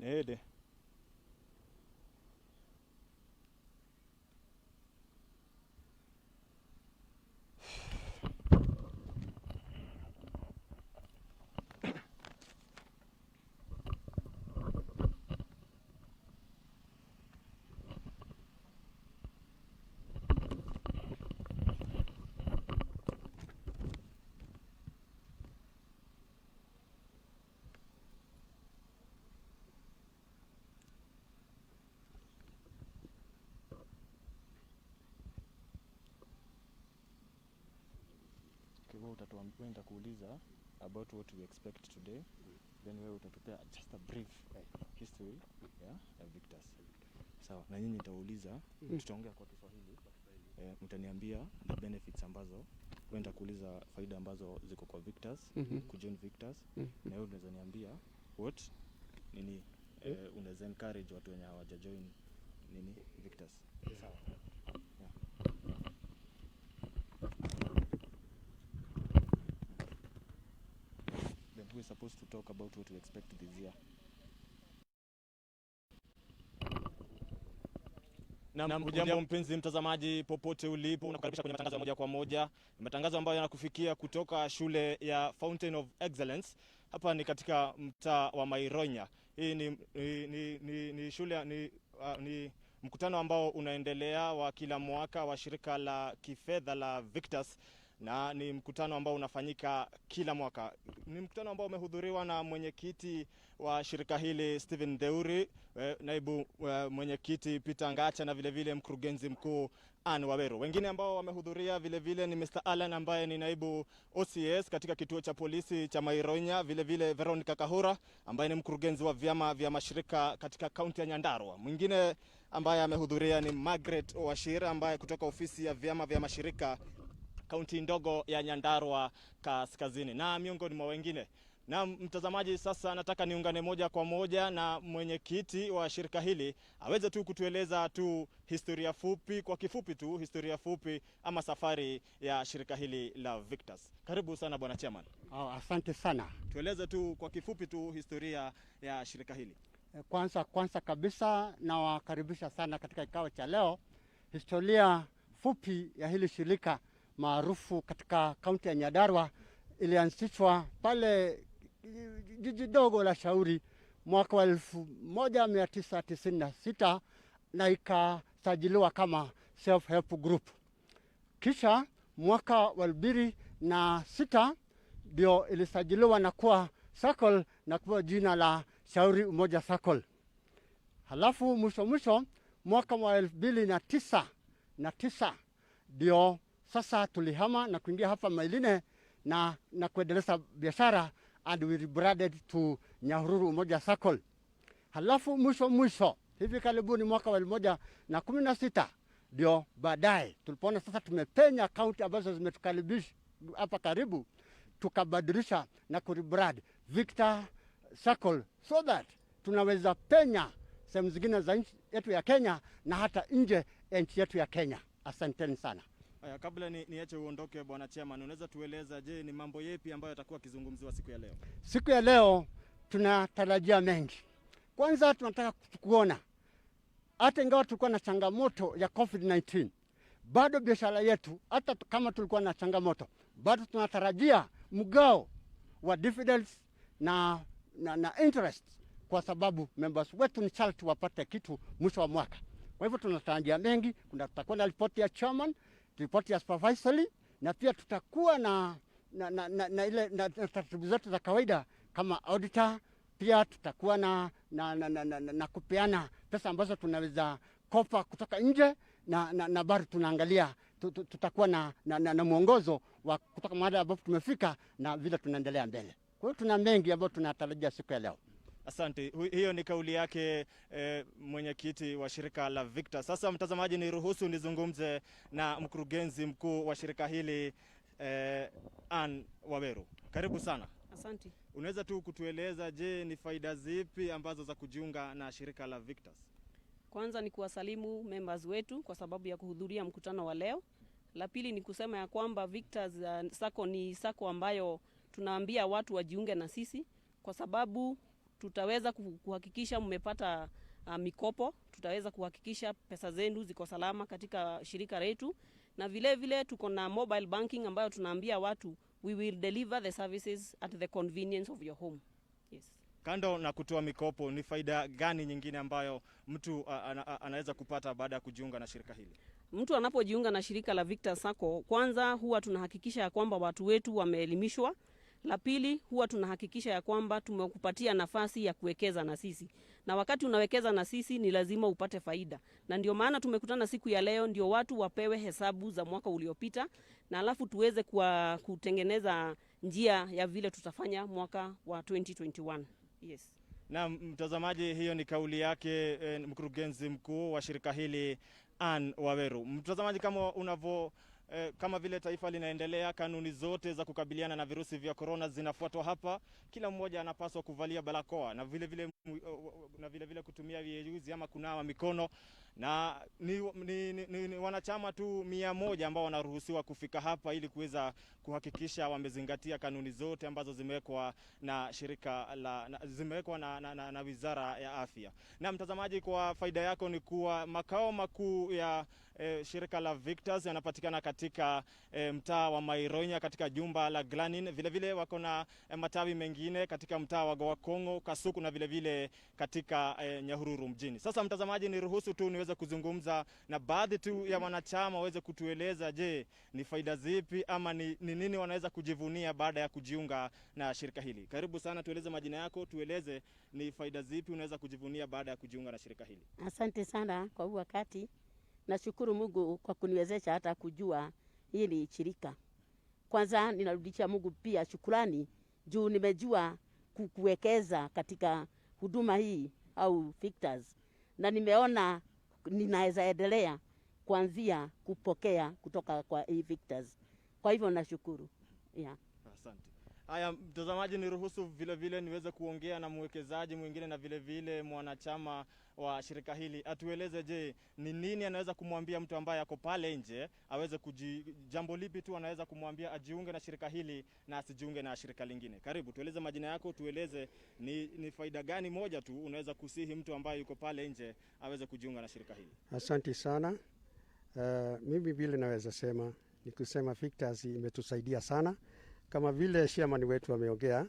Nede. Utatuambia kuuliza about what we expect today, then wewe utatupea just a brief history ya Viktas. Sawa, na nyinyi nitauliza, tutaongea kwa Kiswahili. Mtaniambia the benefits ambazo, wewe kuuliza faida ambazo ziko kwa Viktas, kujoin Viktas, na wewe unaweza niambia what nini unaweza encourage watu wenye hawajajoin nini Viktas. Sawa. We're supposed to talk about what we expect this year. Na hujambo mpenzi mtazamaji popote ulipo, unakaribisha kwenye matangazo ya moja kwa moja. Matangazo ambayo yanakufikia kutoka shule ya Fountain of Excellence. Hapa ni katika mtaa wa Mairo-Inya. Hii ni shule ni mkutano ambao unaendelea wa kila mwaka wa shirika la kifedha la Viktas. Na ni mkutano ambao unafanyika kila mwaka. Ni mkutano ambao umehudhuriwa na mwenyekiti wa shirika hili Stephen Deuri, naibu mwenyekiti Peter Ngacha na vile vile mkurugenzi mkuu Ann Waweru. Wengine ambao wamehudhuria vile vile ni Mr. Alan ambaye ni naibu OCS katika kituo cha polisi cha Mairo-Inya, vile vile Veronica Kahura ambaye ni mkurugenzi wa vyama vya mashirika katika kaunti ya Nyandarua. Mwingine ambaye amehudhuria ni Margaret Washira ambaye kutoka ofisi ya vyama vya mashirika kaunti ndogo ya Nyandarua Kaskazini, na miongoni mwa wengine. Na mtazamaji, sasa nataka niungane moja kwa moja na mwenyekiti wa shirika hili aweze tu kutueleza tu historia fupi, kwa kifupi tu historia fupi ama safari ya shirika hili la Viktas. Karibu sana bwana chairman. Asante sana. Tueleze tu kwa kifupi tu historia ya shirika hili. Kwanza kabisa nawakaribisha sana katika kikao cha leo. Historia fupi ya hili shirika maarufu katika kaunti ya Nyandarua ilianzishwa pale jiji dogo la Shauri mwaka wa 1996 na ikasajiliwa kama self help group. Kisha mwaka wa 2006 ndio ilisajiliwa na kuwa Sacco na kuwa jina la Shauri Umoja Sacco. Halafu mwisho mwaka wa 2009 ndio sasa tulihama na kuingia hapa Mailine na kuendeleza biashara, and we rebranded to Nyahururu Umoja Sacco. Halafu mwisho hivi karibuni mwaka wa 2016 ndio baadaye tulipoona sasa tumepenya kaunti ambazo zimetukaribisha hapa karibu, tukabadilisha na kurebrand Viktas Sacco so that tunaweza penya sehemu zingine za nchi yetu ya Kenya na hata nje ya nchi yetu ya Kenya. Asanteni sana. Haya, kabla niache uondoke bwana chairman, unaweza tueleza je, ni mambo yepi ambayo yatakuwa kizungumziwa siku ya leo? Siku ya leo tunatarajia mengi. Kwanza tunataka kuona hata ingawa tulikuwa na changamoto ya COVID-19, bado biashara yetu hata kama tulikuwa na changamoto, bado tunatarajia mgao wa dividends na interest, kwa sababu members wetu ni charity wapate kitu mwisho wa mwaka. Kwa hivyo tunatarajia mengi. Tutakuwa na ripoti ya chairman, ripoti ya supervisory, na pia tutakuwa na ile taratibu zote za kawaida kama auditor. Pia tutakuwa na kupeana pesa ambazo tunaweza kopa kutoka nje na bado tunaangalia tutakuwa na mwongozo wa kutoka mahali ambapo tumefika na vile tunaendelea mbele. Kwa hiyo tuna mengi ambayo tunatarajia siku ya leo. Asante. Hiyo ni kauli yake mwenyekiti wa shirika la Viktas. Sasa mtazamaji, niruhusu nizungumze na mkurugenzi mkuu wa shirika hili Ann Waweru. Karibu sana. Asante. Unaweza tu kutueleza je, ni faida zipi ambazo za kujiunga na shirika la Viktas? Kwanza ni kuwasalimu members wetu kwa sababu ya kuhudhuria mkutano wa leo. La pili ni kusema ya kwamba Viktas Sacco ni Sacco ambayo tunaambia watu wajiunge na sisi kwa sababu tutaweza kuhakikisha mmepata mikopo, tutaweza kuhakikisha pesa zenu ziko salama katika shirika letu, na vile vile tuko na mobile banking ambayo tunaambia watu we will deliver the services at the convenience of your home. Yes. Kando na kutoa mikopo, ni faida gani nyingine ambayo mtu anaweza kupata baada ya kujiunga na shirika hili? Mtu anapojiunga na shirika la Viktas Sacco, kwanza huwa tunahakikisha ya kwamba watu wetu wameelimishwa. La pili, huwa tunahakikisha ya kwamba tumekupatia nafasi ya kuwekeza na sisi. Na wakati unawekeza na sisi ni lazima upate faida. Na ndio maana tumekutana siku ya leo, ndio watu wapewe hesabu za mwaka uliopita, na alafu tuweze kutengeneza njia ya vile tutafanya mwaka wa 2021. Yes. Na mtazamaji, hiyo ni kauli yake mkurugenzi mkuu wa shirika hili Ann Waweru. Mtazamaji, kama vile taifa linaendelea, kanuni zote za kukabiliana na virusi vya corona zinafuatwa hapa. Kila mmoja anapaswa kuvalia barakoa na vile vile kutumia vizuizi ama kunawa mikono, na ni wanachama tu 100 ambao wanaruhusiwa kufika hapa ili kuweza kuhakikisha wamezingatia kanuni zote ambazo zimewekwa na zimewekwa na Wizara ya Afya. Na mtazamaji, kwa faida yako ni kuwa makao makuu ya shirika la Viktas yanapatikana katika mtaa wa Mairo-Inya katika jumba la Glanin. Vile vile wako na matawi mengine katika mtaa wa Goakongo, Kasuku na vile vile katika Nyahururu mjini. Sasa mtazamaji, niruhusu tu niweze kuzungumza na baadhi tu ya wanachama waweze kutueleza, je, ni faida zipi ama ni nini wanaweza kujivunia baada ya kujiunga na shirika hili. Karibu sana, tueleze majina yako, tueleze ni faida zipi unaweza kujivunia baada ya kujiunga na shirika hili. Asante sana kwa huu wakati. Nashukuru Mungu kwa kuniwezesha hata kujua hili shirika. Kwanza ninarudisha Mungu pia shukrani juu nimejua kuwekeza katika huduma hii au Viktas, na nimeona ninaweza endelea kuanzia kupokea kutoka kwa hii Viktas. Kwa hivyo nashukuru. Yeah. Asante. Haya mtazamaji, niruhusu vile vile niweze kuongea na mwekezaji mwingine na vile vile mwanachama wa shirika hili. Atueleze, je, ni nini anaweza kumwambia mtu ambaye yako pale nje aweze jambo lipi tu anaweza kumwambia ajiunge na shirika hili na asijiunge na shirika lingine. Karibu, tueleze majina yako, tueleze ni faida gani moja tu unaweza kusihi mtu ambaye yuko pale nje aweze kujiunga na shirika hili. Asante sana. Mimi vile naweza sema ni kusema Viktas imetusaidia sana. Kama vile chairman wetu ameongea,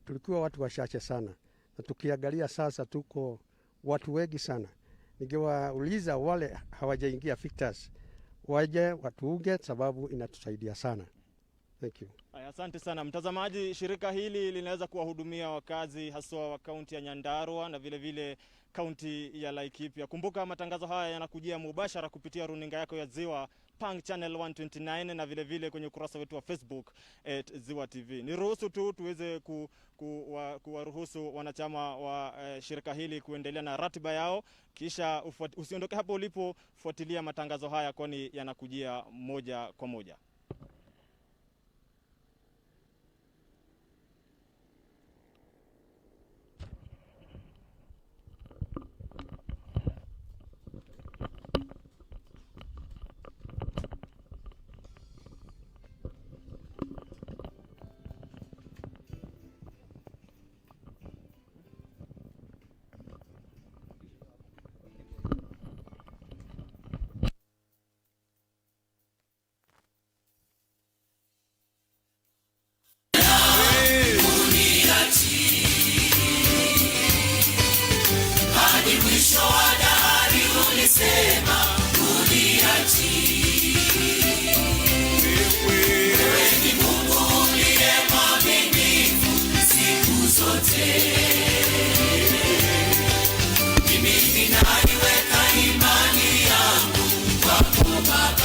tulikuwa watu wachache sana. Na tukiangalia sasa tuko watu wengi sana. Ningewauliza wale hawajaingia Viktas waje watuunge, sababu inatusaidia sana. Thank you. Asante sana mtazamaji, shirika hili linaweza kuwahudumia wakazi haswa wa kaunti ya Nyandarua na vile vile kaunti ya Laikipia. Kumbuka matangazo haya yanakujia mubashara kupitia runinga yako ya Ziwa Pang Channel 129 na vile vile kwenye ukurasa wetu wa Facebook Ziwa TV. Niruhusu tu tuweze kuwaruhusu wanachama wa shirika hili kuendelea na ratiba yao, kisha usiondoke hapo ulipo, fuatilia matangazo haya kwani yanakujia moja kwa moja.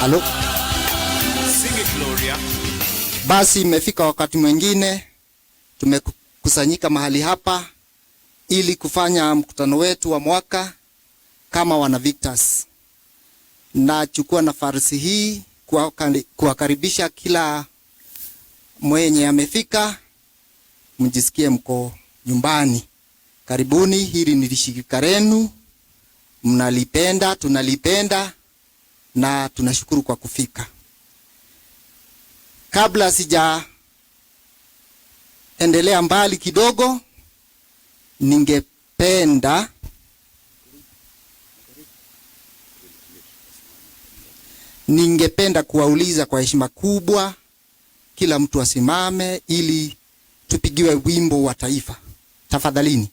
Halo. Basi imefika wakati mwingine tumekusanyika mahali hapa ili kufanya mkutano wetu wa mwaka kama wana Viktas. Nachukua nafasi hii kuwakaribisha kila mwenye amefika, mjisikie mko nyumbani. Karibuni, hili ni shirika lenu, mnalipenda, tunalipenda na tunashukuru kwa kufika. Kabla sija endelea mbali kidogo, ningependa kuwauliza kwa heshima kubwa, kila mtu asimame ili tupigiwe wimbo wa taifa. Tafadhalini.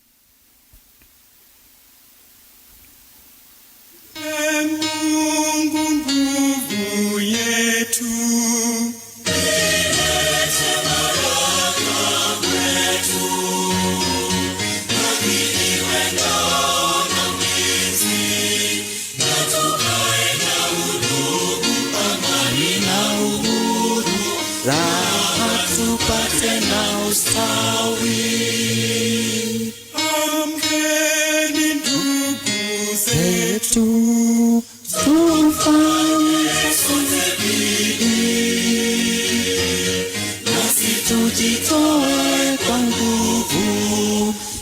Mungu nguvu yetu, raha tupate na ustawi. amkeni ndugu zetu, Tufanye bidii, nasi tujitoe kwa nguvu,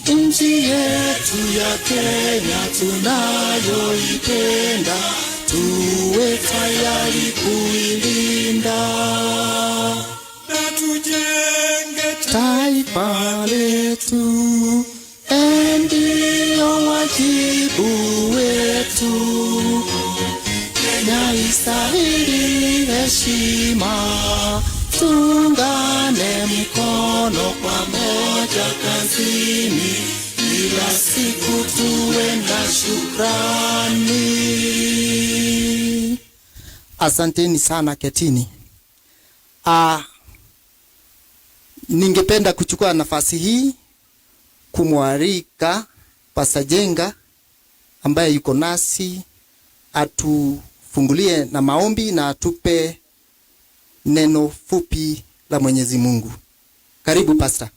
nchi yetu ya Kenya tunayoipenda, tuwe tayari kuilinda. na tujenge Taifa letu, ndio wajibu wetu. Kenya istahili heshima, tuungane mkono pamoja kazini, kila siku tuwe na shukrani. Asanteni sana, ketini. Ningependa kuchukua nafasi hii kumwalika Pastor Jenga ambaye yuko nasi atufungulie na maombi na atupe neno fupi la Mwenyezi Mungu. Karibu Pastor.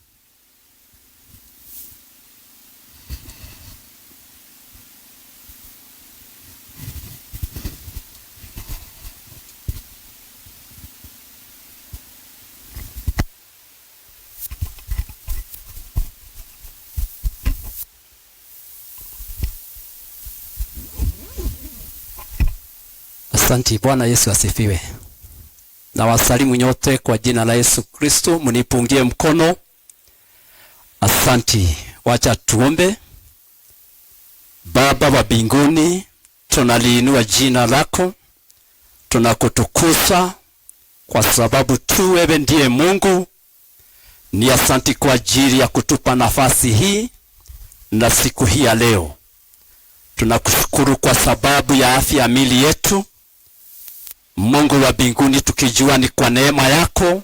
Asante. Bwana Yesu asifiwe. Na wasalimu nyote kwa jina la Yesu Kristo, mnipungie mkono. Asante. Wacha tuombe. Baba wa mbinguni, tunaliinua jina lako, tunakutukuza kwa sababu tu wewe ndiye Mungu. Ni asante kwa ajili ya kutupa nafasi hii na siku hii ya leo. Tunakushukuru kwa sababu ya afya ya miili yetu, Mungu wa mbinguni, tukijua ni kwa neema yako.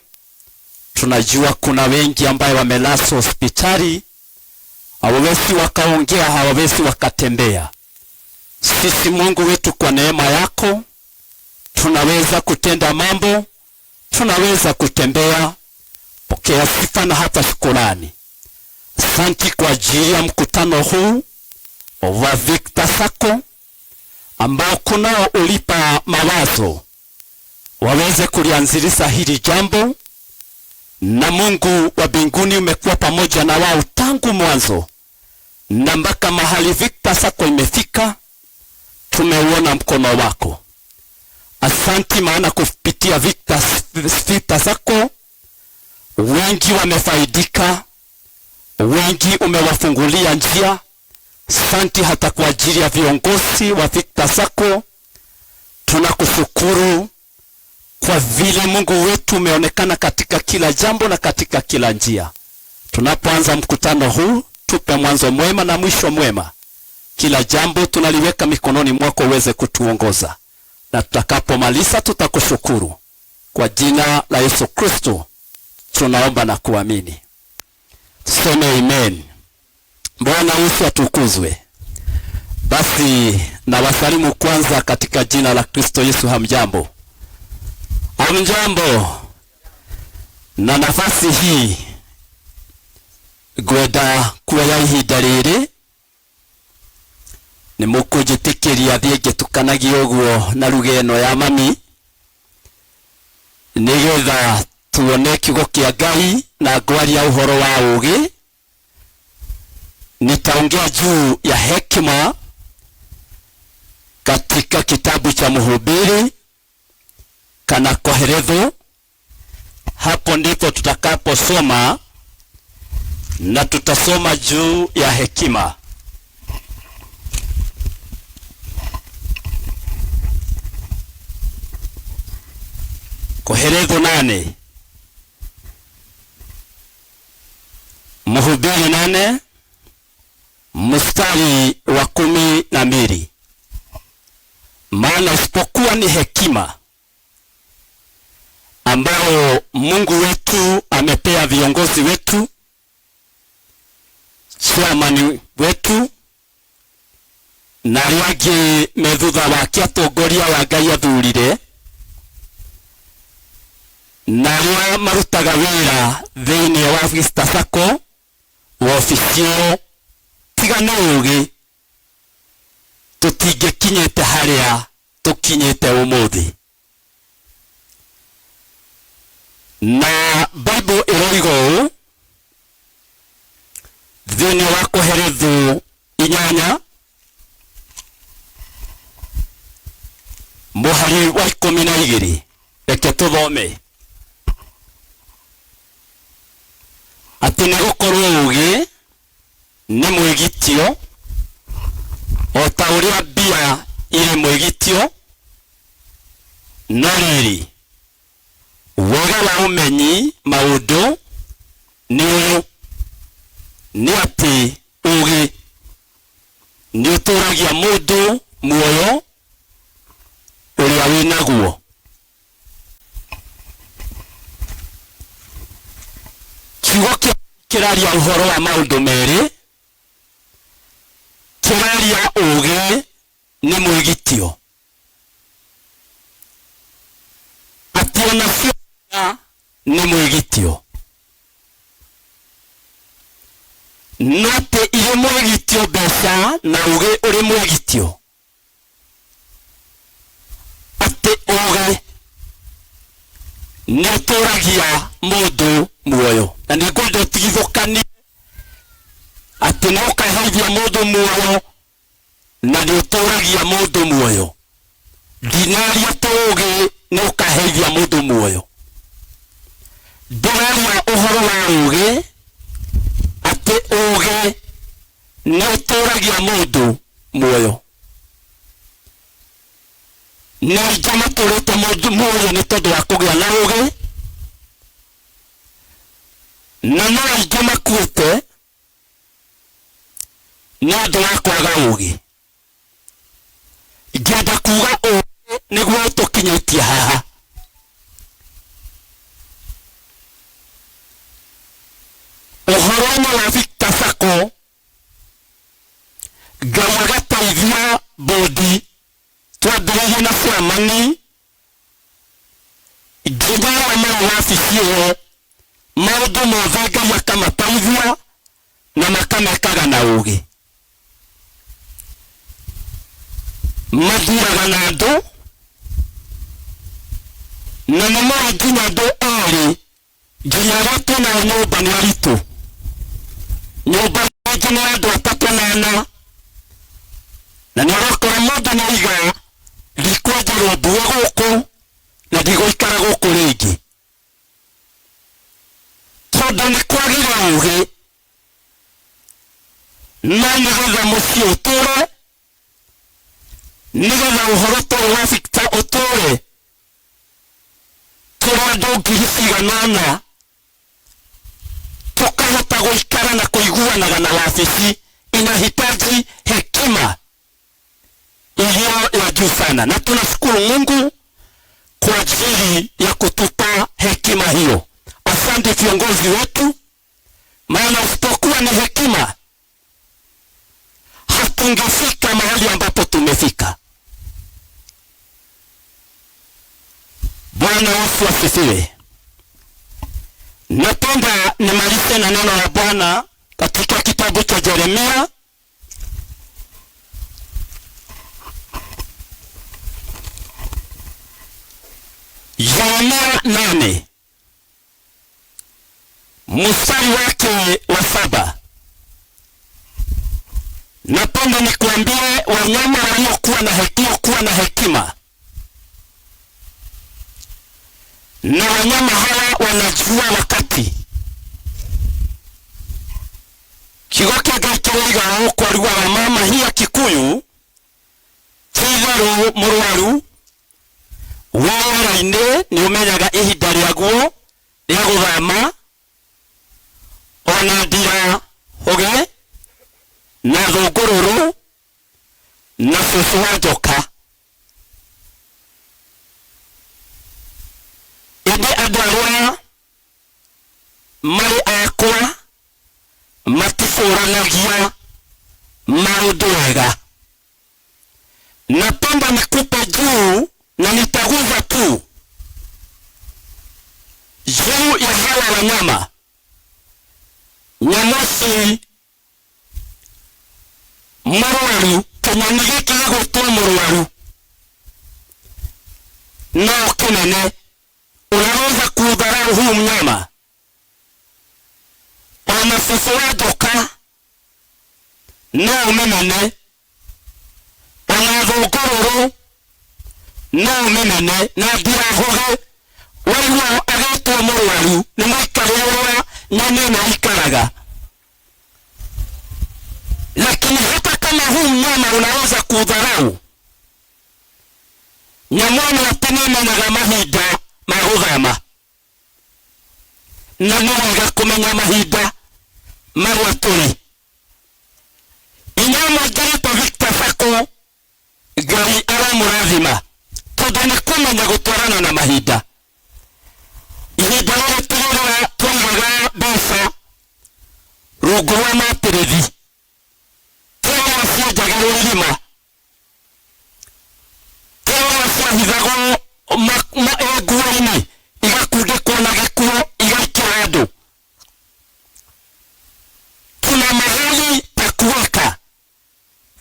Tunajua kuna wengi ambao wamelazwa hospitali, hawawezi wakaongea, hawawezi wakatembea. Sisi Mungu wetu, kwa neema yako tunaweza kutenda mambo, tunaweza kutembea. Pokea sifa na hata shukrani. Asante kwa ajili ya mkutano huu wa Viktas Sacco ambao kunao ulipa mawazo waweze kulianzilisha hili jambo, na Mungu wa mbinguni umekuwa pamoja na wao tangu mwanzo na mpaka mahali Viktas Sacco imefika. Tumeuona mkono wako. Asante, maana kupitia Viktas Sacco wengi wamefaidika, wengi umewafungulia njia. Asante hata kwa ajili ya viongozi wa Viktas Sacco. Tunakushukuru kwa vile Mungu wetu umeonekana katika kila jambo na katika kila njia. Tunapoanza mkutano huu, tupe mwanzo mwema na mwisho mwema. Kila jambo tunaliweka mikononi mwako uweze kutuongoza, na tutakapomaliza tutakushukuru. Kwa jina la Yesu Kristo tunaomba na kuamini. Tuseme amen. Bwana Yesu atukuzwe. Basi na wasalimu kwanza katika jina la Kristo Yesu. Hamjambo? Hamjambo. Na nafasi hii gwenda kuya ihinda riri ni mukujitikiria thienge tukanagio guo na rugeno ya mami, nigetha tuone kiugo kia Ngai na ngwaria uhoro wa ugi. Nitaongea juu ya hekima katika kitabu cha Mhubiri kana Koheretho. Hapo ndipo tutakaposoma na tutasoma juu ya hekima. Koherezo 8, Mhubiri 8 mstari wa 12. Maana isipokuwa ni hekima ambayo Mungu wetu amepea viongozi wetu, chairman wetu na arĩa methutha wake atongoria wa Ngai athurire, na arĩa marutaga wĩra thĩinĩ wa Viktas Sacco wabicio tiga na ũgĩ, tũtingĩkinyĩte harĩa tũkinyĩte ũmũthĩ. Na Bible ĩroiga ũũ thĩinĩ wa Koheretho 8 mũhari wa 12. Reke tũthome. Atĩ nĩ gũkorwo ũgĩ nĩ mwĩgitio, o ta ũrĩa mbia irĩ mwĩgitio, no rĩrĩ wega wa ũmenyi maũndũ nĩ ũyũ, nĩ atĩ ũgĩ nĩ ũtũragia mũndũ muoyo ũrĩa wĩnaguo. Kiugo kĩraria ũhoro wa maũndũ merĩ, kĩraria ũgĩ nĩ mwĩgitio, atĩ ona ciana nĩ mwĩgitio, no atĩ irĩ mwĩgitio mbeca na ũgĩ ũrĩ mwĩgitio, atĩ ũgĩ nĩ ũtũragia mũndũ muoyo. Na nĩ ngwenda ũtigithũkanie atĩ nĩ ũkaheithia mũndũ muoyo na nĩ ũtũragia mũndũ muoyo. Ndinaria atĩ ũgĩ nĩ ũkaheithia mũndũ muoyo, ndĩraria ũhoro wa ũgĩ, atĩ ũgĩ nĩ ũtũragia mũndũ muoyo. Nĩ aingĩ matũrĩte mũndũ muoyo nĩ tondũ wa kũgĩa na ũgĩ, na no aingĩ makuĩte nĩ ũndũ wa kwaga ũgĩ. Ngenda kuuga ũgĩ nĩguo ũtũkinyĩtie haha. Ũhoro-inĩ wa Viktas Sacco, Ngai agateithia bodi twambĩrĩirie na chairman, nginya arĩa marĩ wabici ĩyo, maũndũ mothe Ngai akamateithia na makamekaga na ũgĩ. Mathuraga na andũ, na nĩ moĩ nginya andũ erĩ, nginya arĩa twĩnao nyũmba nĩ aritũ. Nyũmba nyingĩ nĩ andũ 3 na 4, na nĩ ũrakora mũndũ nĩ aiga ndikwenjerwo mbura gũkũ na ndigũikara gũkũ rĩngĩ, tondũ nĩ kwagĩra ũgĩ. No nĩgetha mũciĩ ũtũre, nĩgetha ũhoro tũrĩ wa Viktas ũtũre, tũrĩ andũ ngiri cigana ũna, tukahota gũikara na kũiguanaga na wabici, inahitaji hekima iliyo ya juu sana, na tunashukuru Mungu kwa ajili ya kutupa hekima hiyo. Asante viongozi wetu, maana usipokuwa ni hekima hatungefika mahali ambapo tumefika. Bwana Yesu asifiwe. Napenda nimalize na neno la Bwana katika kitabu cha Yeremia Yeremia 8 mstari wake wa 7. Napenda nikuambie wanyama waliokuwa na hekima, na wanyama hawa wanajua wakati, kigoke gakiriga kwa ruwa mama hiya Kikuyu Fidaro Murwaru waraine ni umenyaga ihinda rĩaguo rĩa gũthama ona ndira hoge na thũngũrũrũ na cũcũ wa njoka ĩndĩ andũ arĩa marĩ akwa matifũranagia maũndũ wega. Napenda nikupe juu na nitaguza tu juu ya hawa wanyama. Nyamosi murwaru kinyoni gĩkĩ gĩgwĩtwo mũrwaru no kĩnene. Unaweza kudharau huu mnyama. Ona cũcũ wa njoka no mĩnene, ona thũngũrũrũ no mĩnene, na ndirahoge waigua agetwo mũrwaru nĩ mũikarĩre ũrĩa nyoni ĩno ikaraga. Lakini hata kama huu mnyama unaweza kudharau, nyamwani atĩ nĩmenyaga mahinda ma gũthama na nĩ wega kũmenya mahinda marĩa tũrĩ. Inyuĩ ngeretwo Viktas Sacco, Ngai aramũrathima tondũ nĩ kũmenya gũtwarana na mahinda. Ihinda rĩrĩ tũrĩa twaigaga mbeca rungu rwa matĩrĩthi tũrĩa cienjagĩrwo irima, tũrĩa ciahithagwo nguo-inĩ igakundĩkwo na gĩkuo igaikĩra andũ. Tuna mahali pa kuweka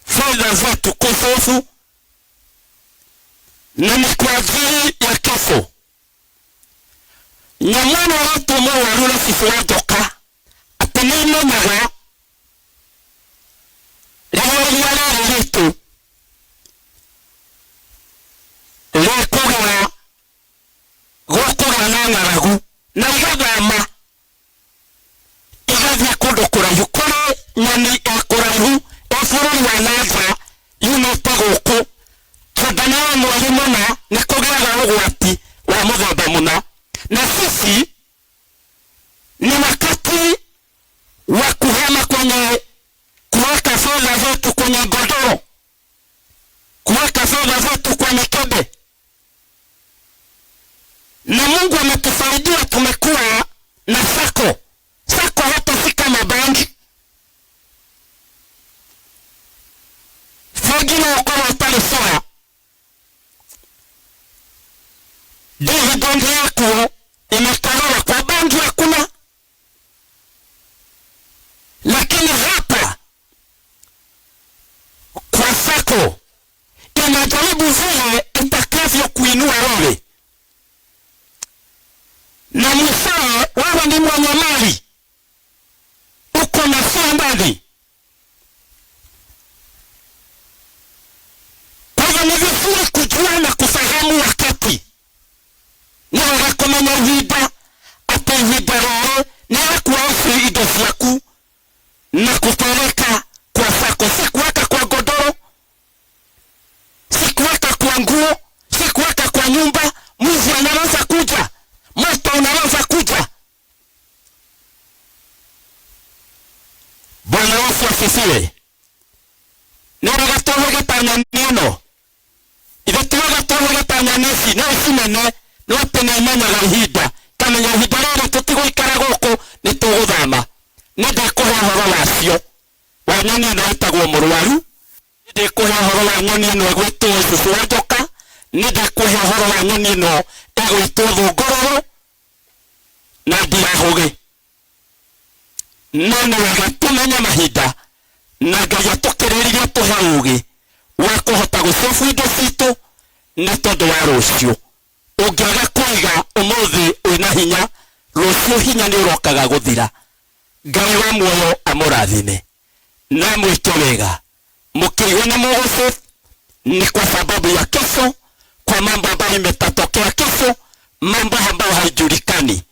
fedha zetu kufufu na ni kwa ajili ya kesho. Nyamwana wetu mũrwaru na cũcũ wa njoka atĩ nĩmenyaga rĩrĩa rĩrĩ ritũ rĩkũgera gũkũgera na ng'aragu na igathama igathiĩ kũndũ kũraihu. Kũrĩ nyoni ya kũraihu bũrũri wa nanja yumĩte gũkũ tondũ nĩ mweri mũna nĩ kũgĩaga ũgwati wa mũthemba mũna. Na sisi ni wakati wa kuhama kwenye kuweka fedha zetu kwenye godoro, kuweka fedha zetu kwenye kebe. Na Mungu ametusaidia, tumekuwa na Sacco. Sacco hata si kama banki. Fagina ukowa pale sawa. Dividend yako imetolewa kwa banki hakuna. Lakini hapa kwa Sacco inajaribu vile itakavyo kuinua wewe. Na mwishowe wewe ni mwenye mali, uko na shambani. Kwa hivyo ni vizuri kujua na kufahamu wakati. Ni wega kumenya ihinda atĩ ihinda rĩrĩ nĩ rĩkuoya indo ciaku na kupeleka kwa Sacco. Si kuweka kwa godoro, si kuweka kwa nguo, si kuweka kwa nyumba. Mwizi anaweza kuja, moto unaweza kuja. Bwana Yesu asifiwe. Nĩwega tũhũgĩtanya nĩno, ithe tiwega tũhũgĩtanya nĩci no cinene no atĩ nĩmenyaga ihinda. Kamenya ihinda rĩrĩ tũtigũikara gũkũ nĩ tũgũthama. Nĩndĩkũhe ũhoro wacio wa nyoni ĩno ĩtagwo mũrwaru, nĩndĩkũhe ũhoro wa nyoni ĩno ĩgwĩtwo cũcũ wa njoka, nĩndĩkũhe ũhoro wa nyoni ĩno ĩgwĩtwo thũngũrũrũ na ndirahũgĩ. No nĩ wega tũmenye mahinda na Ngai atũkĩrĩrie tũhe ũũgĩ wa kũhota gũcobu indo citũ nĩ tondũ wa rũciũ. Ũngĩaga kũiga ũmũthĩ wĩna hinya, rũciũ hinya nĩ ũrokaga gũthira. Ngai wa muoyo amũrathime na mwĩke wega. Mkĩigua nĩ mũgũcobu ni kwa sababu ya kesho, kwa mambo ambayo imetatokea kesho, mambo ambayo haijulikani.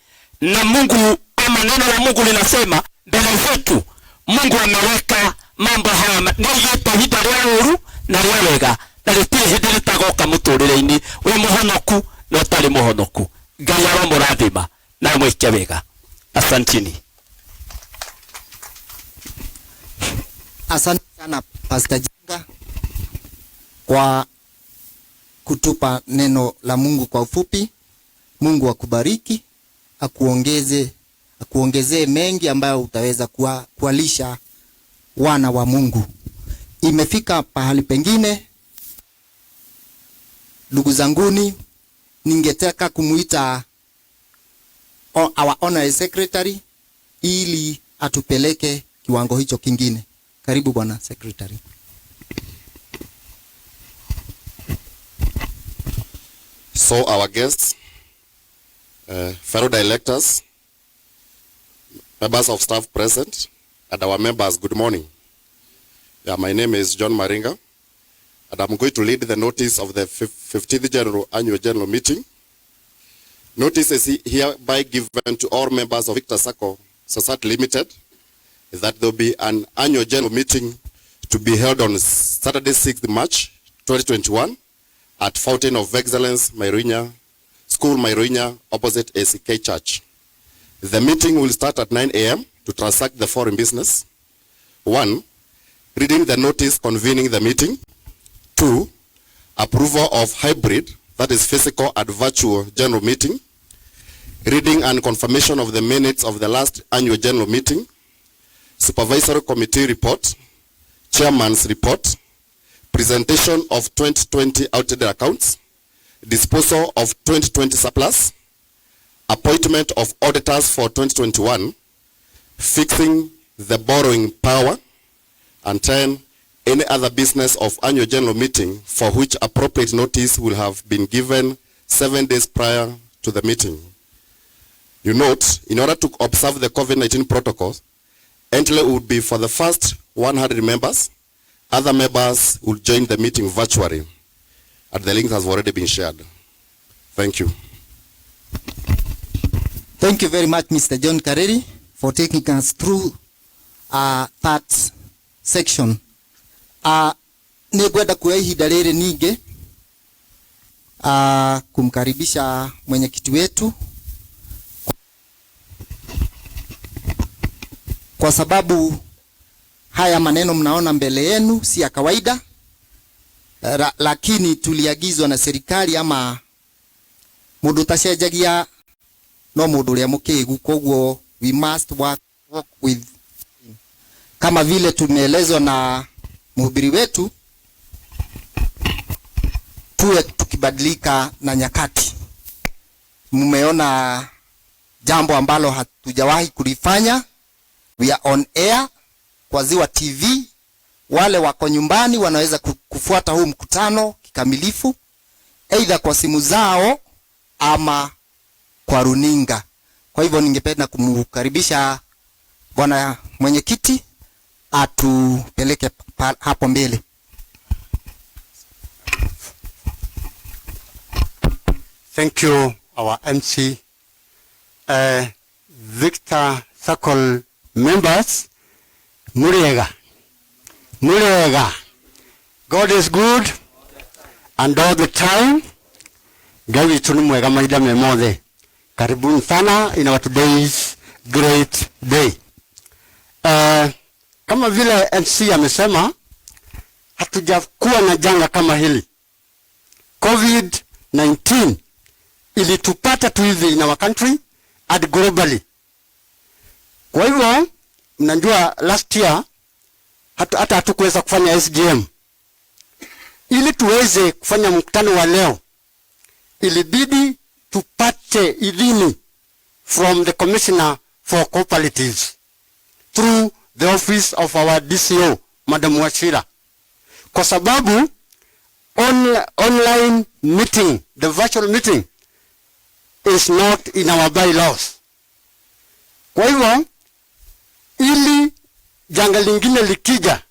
Na Mungu ama neno la Mungu linasema mbele zetu Mungu ameweka mambo haya ni hida rĩũru na rĩwega na rĩtirĩ hĩndĩ rĩtagoka mũtũrĩre-inĩ wĩ mũhonoku na ũtarĩ mũhonoku. Ngai aromũrathima na mwĩke wega. Asanteni. Asante sana Pastor Jenga kwa kutupa neno la Mungu kwa ufupi. Mungu akubariki, akuongezee mengi ambayo utaweza kuwalisha wana wa Mungu. Imefika pahali pengine, ndugu zanguni, ningetaka kumuita our honorary secretary ili atupeleke kiwango hicho kingine. Karibu bwana secretary. So our guests, fellow directors, members of staff present, and our members, good morning. Yeah, my name is John Maringa, and I'm going to lead the notice of the 15th Annual General Meeting. Notice is hereby given to all members of Viktas Sacco Society Limited that there will be an annual general meeting to be held on Saturday, 6th March 2021 at Fountain of Excellence, Mairo-Inya, School Mairo-Inya, opposite ACK Church. The meeting will start at 9 a.m. to transact the following business. 1. Reading the notice convening the meeting. 2. Approval of hybrid, that is physical and virtual general meeting. Reading and confirmation of the minutes of the last annual general meeting. Supervisory committee report. Chairman's report. Presentation of 2020 audited accounts. Disposal of 2020 surplus. Appointment of auditors for 2021. Fixing the borrowing power. And 10. Any other business of annual general meeting for which appropriate notice will have been given 7 days prior to the meeting. You note, in order to observe the COVID-19 protocols, entry would be for the first 100 members. Other members will join the meeting virtually. And the link has already been shared. Thank you. Thank you very much, Mr. John Kareri, for taking us through that section. Ningwenda kuoya ihinda rĩrĩ ningi kumkaribisha mwenyekiti wetu, kwa sababu haya maneno mnaona mbele yenu si ya kawaida, lakini tuliagizwa na serikali ama mundu tacenjagia no mundu uria mukigu, koguo we must work with, kama vile tumeelezwa na mhubiri wetu, tuwe tukibadilika na nyakati. Mmeona jambo ambalo hatujawahi kulifanya. We are on air kwa Ziwa TV. Wale wako nyumbani wanaweza kufuata huu mkutano kikamilifu, aidha kwa simu zao ama kwa runinga. Kwa hivyo ningependa kumkaribisha bwana mwenyekiti atupeleke hapo mbele. Thank you, our MC. Viktas Sacco members, Muriega. God is good and all the time. Gawi tunumwega maida memode. Karibuni sana in our today's great day. Kama vile MC amesema, hatujakuwa na janga kama hili. COVID-19 ilitupata tu hivi in our country and globally. Kwa hivyo, mnajua last year, hata hatukuweza kufanya SGM. Ili tuweze kufanya mkutano wa leo, ilibidi tupate idhini from the Commissioner for Cooperatives through the office of our DCO, Madam Wachira. Kwa sababu online meeting, the virtual meeting, is not in our bylaws. Kwa hivyo, ili janga lingine likija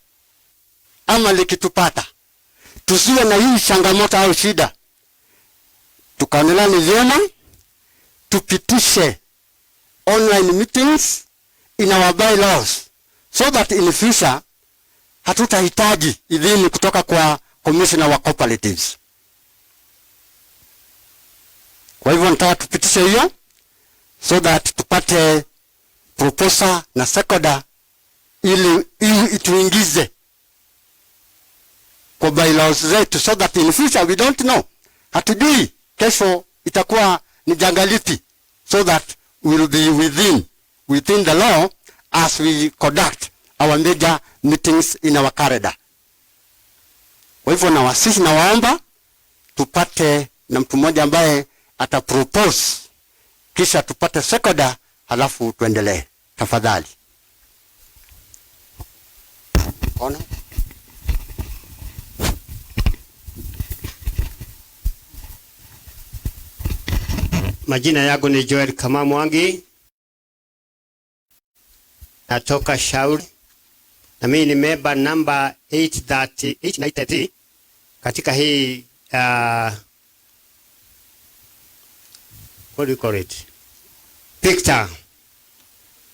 ama likitupata, tusiwe na hii changamoto au shida, tukaonelea ni vyema tupitishe online meetings in our bylaws so that in the future hatutahitaji idhini kutoka kwa commissioner wa cooperatives. Kwa hivyo nataka tupitishe hiyo so that tupate proposal na sekoda ili ituingize kwa bylaws zetu, so that in future we don't know. Hatujui kesho itakuwa ni janga lipi, so that we will be within the law as we conduct our major meetings in our corridor. Kwa hivyo nawasihi na waomba tupate na mtu mmoja ambaye atapropose, kisha tupate sekoda, halafu tuendelee tafadhali. Ona majina yangu ni Joel Kama Mwangi, natoka Shauri, na mimi ni member number 893 katika hii what do you call it, Viktas,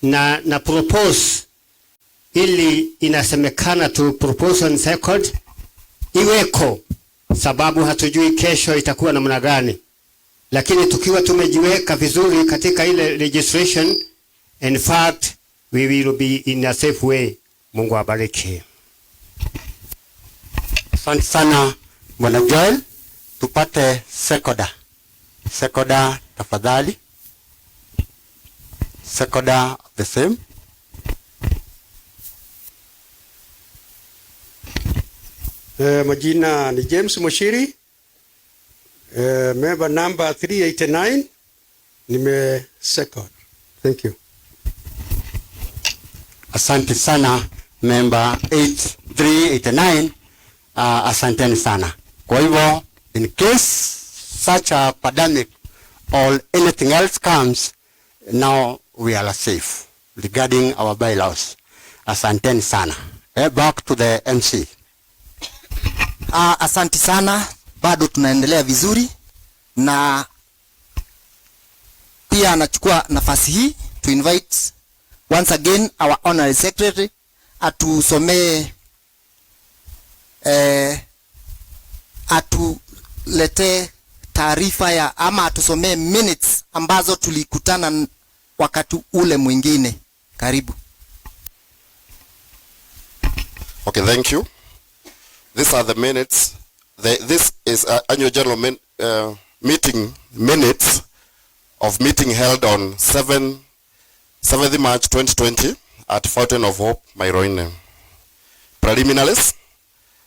na propose ili inasemekana tu proposal second iweko, sababu hatujui kesho itakuwa namna gani, lakini tukiwa tumejiweka vizuri katika ile registration, in fact we will be in a safe way. Mungu abariki. Asante sana Bwana Joel, tupate sekoda tafadhali. Sekoda the same. Majina ni James Moshiri, member number 389, nime second. Thank you. Asante sana member 8389, asanteni sana. Kwa hivyo in case such a pandemic or anything else comes, now we are safe regarding our bylaws. Asanteni sana. Back to the MC. Asante sana, bado tunaendelea vizuri, na pia anachukua nafasi hii to invite once again our honorary secretary atusomee atulete taarifa ya ama atusomee minutes ambazo tulikutana wakati ule mwingine. Karibu. Okay, thank you. These are the minutes. This is annual general meeting minutes of meeting held on 7th March 2020 at Fountain of Hope, Mairo-Inya. Preliminaries,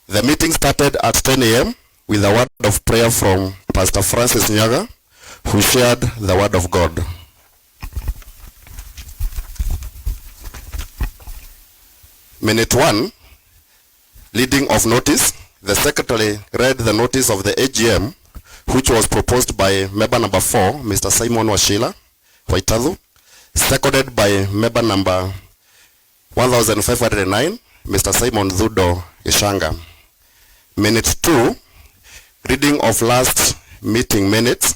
the meeting started at 10 a.m. with a word of prayer from Pastor Francis Nyaga, who shared the word of God. Minute 1, leading of notice. The secretary read the notice of the AGM, which was proposed by member number 4, Mr. Simon Washila Waitadhu, seconded by member number 1509, Mr. Simon Dhudo Ishanga. Minute 2, reading of last meeting minutes.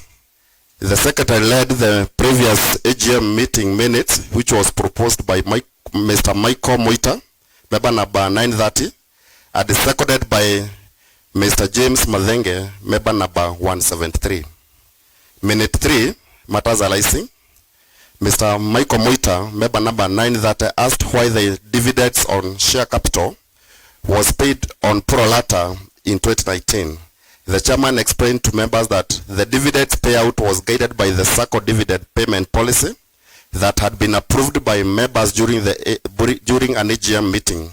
The secretary led the previous AGM meeting minutes, which was proposed by Mr. Michael Moita, member number 930, and seconded by Mr. James Madhenge, member number 173. Minute 3, matters arising. Mr. Michael Moita, member number 930, asked why the dividends on share capital was paid on pro rata in 2019. The chairman explained to members that the dividend payout was guided by the Sacco dividend payment policy that had been approved by members during an AGM meeting.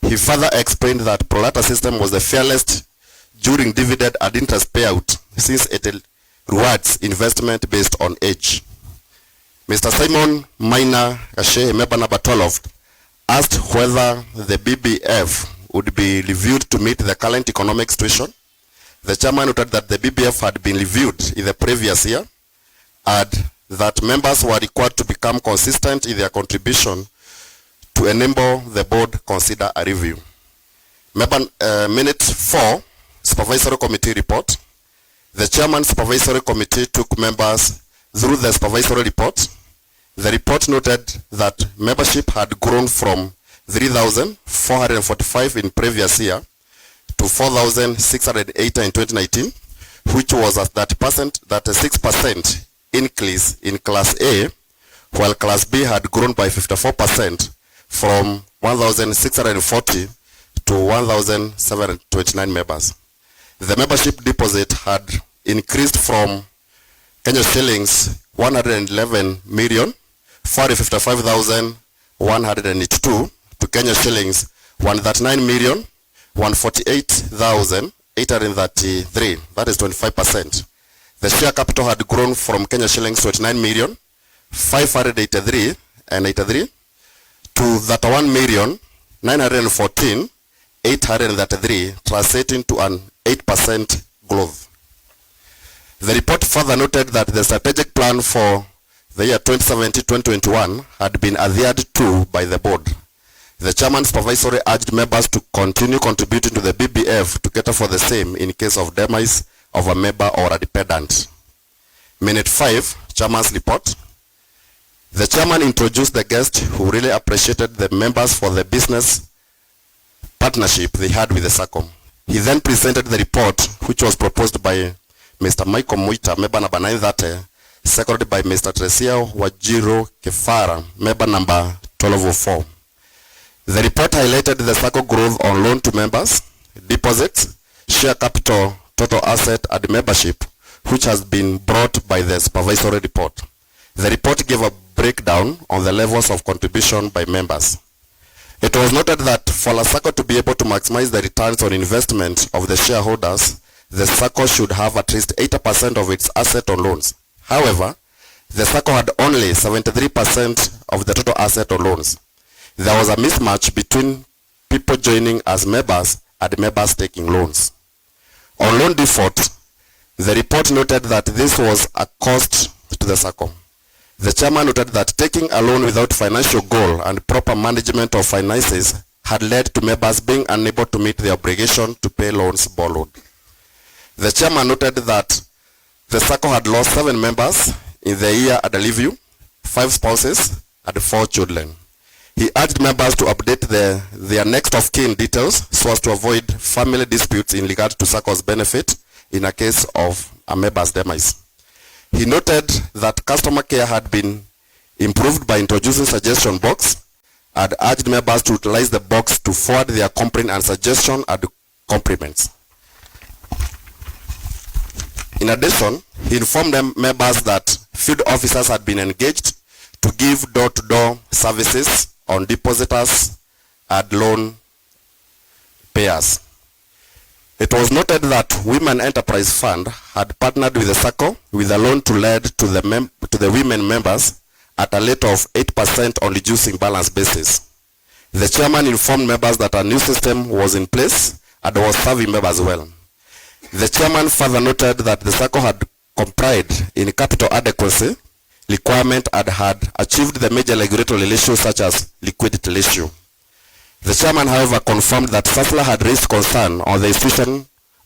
He further explained that pro rata system was the fairest during dividend and interest payout, since it rewards investment based on age. Mr. Simon Maina Ashe, member number 12, asked whether the BBF would be reviewed to meet the current economic situation. The chairman noted that the BBF had been reviewed in the previous year and that members were required to become consistent in their contribution to enable the board consider a review. Minute 4, Supervisory Committee report. The Chairman Supervisory Committee took members through the supervisory report. The report noted that membership had grown from 3,445 in previous year to 4,680 in 2019, which was a 36% increase in Class A, while Class B had grown by 54% from 1,640 to 1,729 members. The membership deposit had increased from Kenya shillings 111 million 455,182 to Kenya shillings 139 million 148,833. That is 25%. The share capital had grown from Kenya shillings 29 million 583 to 31 million 914 833, translating to an 8% growth. The report further noted that the strategic plan for the year 2017-2021 had been adhered to by the board. The chairman supervisory urged members to continue contributing to the BBF to cater for the same in case of demise of a member or a dependent. Minute 5, chairman's report. The chairman introduced the guest who really appreciated the members for the business partnership they had with the Sacco. He then presented the report, which was proposed by Mr. Mairo-Inya, member number 930, seconded by Mr. Tresia Wajiro Kefara, member number 1204. The report highlighted the Sacco growth on loan to members, deposits, share capital, total asset, and membership, which has been brought by the supervisory report. The report gave a breakdown on the levels of contribution by members. It was noted that for a Sacco to be able to maximize the returns on investment of the shareholders, the Sacco should have at least 80% of its asset on loans. However, the Sacco had only 73% of the total asset on loans. There was a mismatch between people joining as members and members taking loans. On loan default, the report noted that this was a cost to the Sacco. The chairman noted that taking a loan without financial goal and proper management of finances had led to members being unable to meet the obligation to pay loans borrowed. The chairman noted that the Sacco had lost 7 members in the year under review, 5 spouses and 4 children. He urged members to update their next of kin details so as to avoid family disputes in regard to Sacco's benefit in a case of a member's demise. He noted that customer care had been improved by introducing suggestion box and urged members to utilize the box to forward their complaint and suggestion and compliments. In addition, he informed members that field officers had been engaged to give door-to-door services on depositors and loan payers. It was noted that Women Enterprise Fund had partnered with the Sacco with a loan to lend to the women members at a rate of 8% on reducing balance basis. The chairman informed members that a new system was in place and was serving members well. The chairman further noted that the Sacco had complied in capital adequacy requirement and had achieved the major regulatory issues such as liquidity ratio. The chairman, however, confirmed that SASLA had raised concern on the